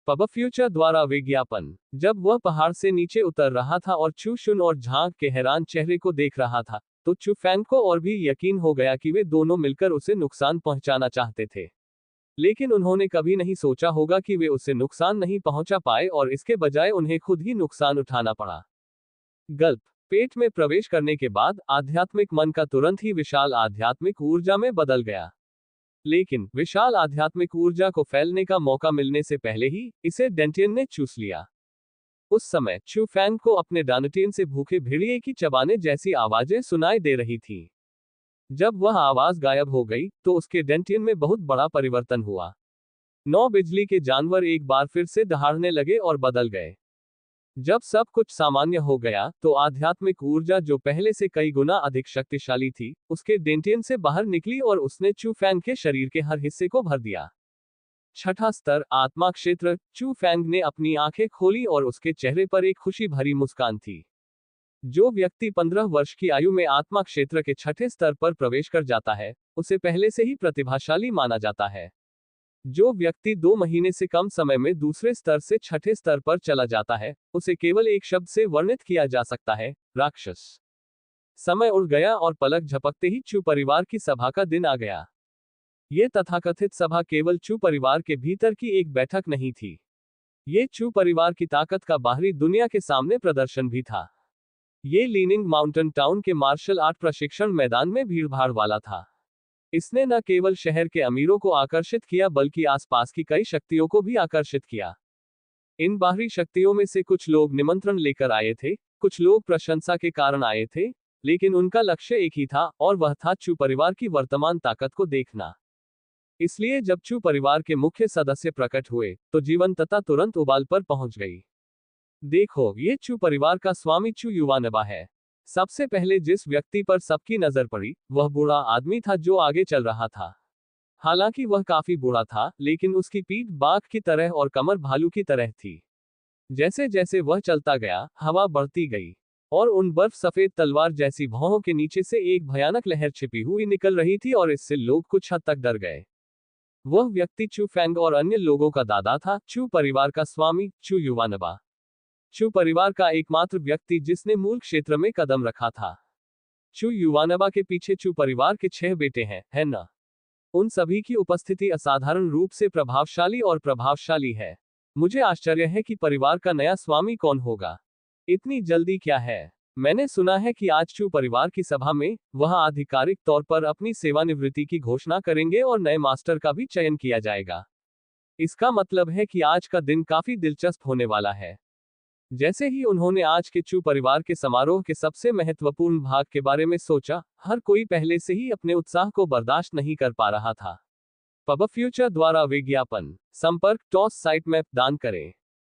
पब फ्यूचर द्वारा विज्ञापन। जब वह पहाड़ से नीचे उतर रहा था और चू शुन और झांग के हैरान चेहरे को देख रहा था, तो चू फैंग को और भी यकीन हो गया कि वे दोनों मिलकर उसे नुकसान पहुंचाना चाहते थे। लेकिन उन्होंने कभी नहीं सोचा होगा कि वे उसे नुकसान नहीं पहुंचा पाए और इसके बजाय उन्हें खुद ही नुकसान उठाना पड़ा। गल्प। पेट में प्रवेश करने के बाद आध्यात्मिक मन का तुरंत ही विशाल आध्यात्मिक ऊर्जा में बदल गया। लेकिन विशाल आध्यात्मिक ऊर्जा को फैलने का मौका मिलने से पहले ही इसे डेंटियन ने चूस लिया। उस समय चू फैंग को अपने डांटियन से भूखे भेड़िए की चबाने जैसी आवाजें सुनाई दे रही थीं। जब वह आवाज गायब हो गई, तो उसके डेंटियन में बहुत बड़ा परिवर्तन हुआ। 9 बिजली के जानवर एक बार फिर से दहाड़ने लगे और बदल गए। जब सब कुछ सामान्य हो गया, तो आध्यात्मिक ऊर्जा जो पहले से कई गुना अधिक शक्तिशाली थी, उसके डेंटियन से बाहर निकली और उसने चू फैंग के शरीर के हर हिस्से को भर दिया। छठा स्तर, आत्मा क्षेत्र। चू फैंग ने अपनी आंखें खोली और उसके चेहरे पर एक खुशी भरी मुस्कान थी। जो व्यक्ति 15 वर्ष की आयु में आत्मा क्षेत्र के छठे स्तर पर प्रवेश कर जाता है, उसे पहले से ही प्रतिभाशाली माना जाता है। जो व्यक्ति 2 महीने से कम समय में दूसरे स्तर से छठे स्तर पर चला जाता है, उसे केवल एक शब्द से वर्णित किया जा सकता है, राक्षस। समय उड़ गया और पलक झपकते ही चू परिवार की सभा का दिन आ गया। ये तथाकथित सभा केवल चू परिवार के भीतर की एक बैठक नहीं थी। ये चू परिवार की ताकत का बाहरी दुनिया के सामने प्रदर्शन भी था। ये लीनिंग माउंटेन टाउन के मार्शल आर्ट प्रशिक्षण मैदान में भीड़भाड़ वाला था। इसने न केवल शहर के अमीरों को आकर्षित किया बल्कि आसपास की कई शक्तियों को भी आकर्षित किया। इन बाहरी शक्तियों में से कुछ लोग निमंत्रण लेकर आए थे, कुछ लोग प्रशंसा के कारण आए थे, लेकिन उनका लक्ष्य एक ही था, और वह था चू परिवार की वर्तमान ताकत को देखना। इसलिए जब चू परिवार के मुख्य सदस्य प्रकट हुए, तो जीवंतता तुरंत उबाल पर पहुंच गई। देखो, ये चू परिवार का स्वामी चू युवानबा है। सबसे पहले जिस व्यक्ति पर सबकी नजर पड़ी, वह बूढ़ा आदमी था जो आगे चल रहा था। हालांकि वह काफी बूढ़ा था, लेकिन उसकी पीठ बाघ की तरह और कमर भालू की तरह थी। जैसे जैसे वह चलता गया, हवा बढ़ती गई, और उन बर्फ सफेद तलवार जैसी भौहों के नीचे से एक भयानक लहर छिपी हुई निकल रही थी और इससे लोग कुछ हद तक डर गए। वह व्यक्ति चू फैंग और अन्य लोगों का दादा था, चू परिवार का स्वामी, चू युवानबा। चू परिवार का एकमात्र व्यक्ति जिसने मूल क्षेत्र में कदम रखा था। चू युवानबा के पीछे चू परिवार के 6 बेटे हैं, है ना? उन सभी की उपस्थिति असाधारण रूप से प्रभावशाली है। मुझे आश्चर्य है कि परिवार का नया स्वामी कौन होगा। इतनी जल्दी क्या है? मैंने सुना है कि आज चू परिवार की सभा में वह आधिकारिक तौर पर अपनी सेवानिवृत्ति की घोषणा करेंगे और नए मास्टर का भी चयन किया जाएगा। इसका मतलब है कि आज का दिन काफी दिलचस्प होने वाला है। जैसे ही उन्होंने आज के चू परिवार के समारोह के सबसे महत्वपूर्ण भाग के बारे में सोचा, हर कोई पहले से ही अपने उत्साह को बर्दाश्त नहीं कर पा रहा था। पब फ्यूचर द्वारा विज्ञापन। संपर्क टॉस साइट मैप दान करें।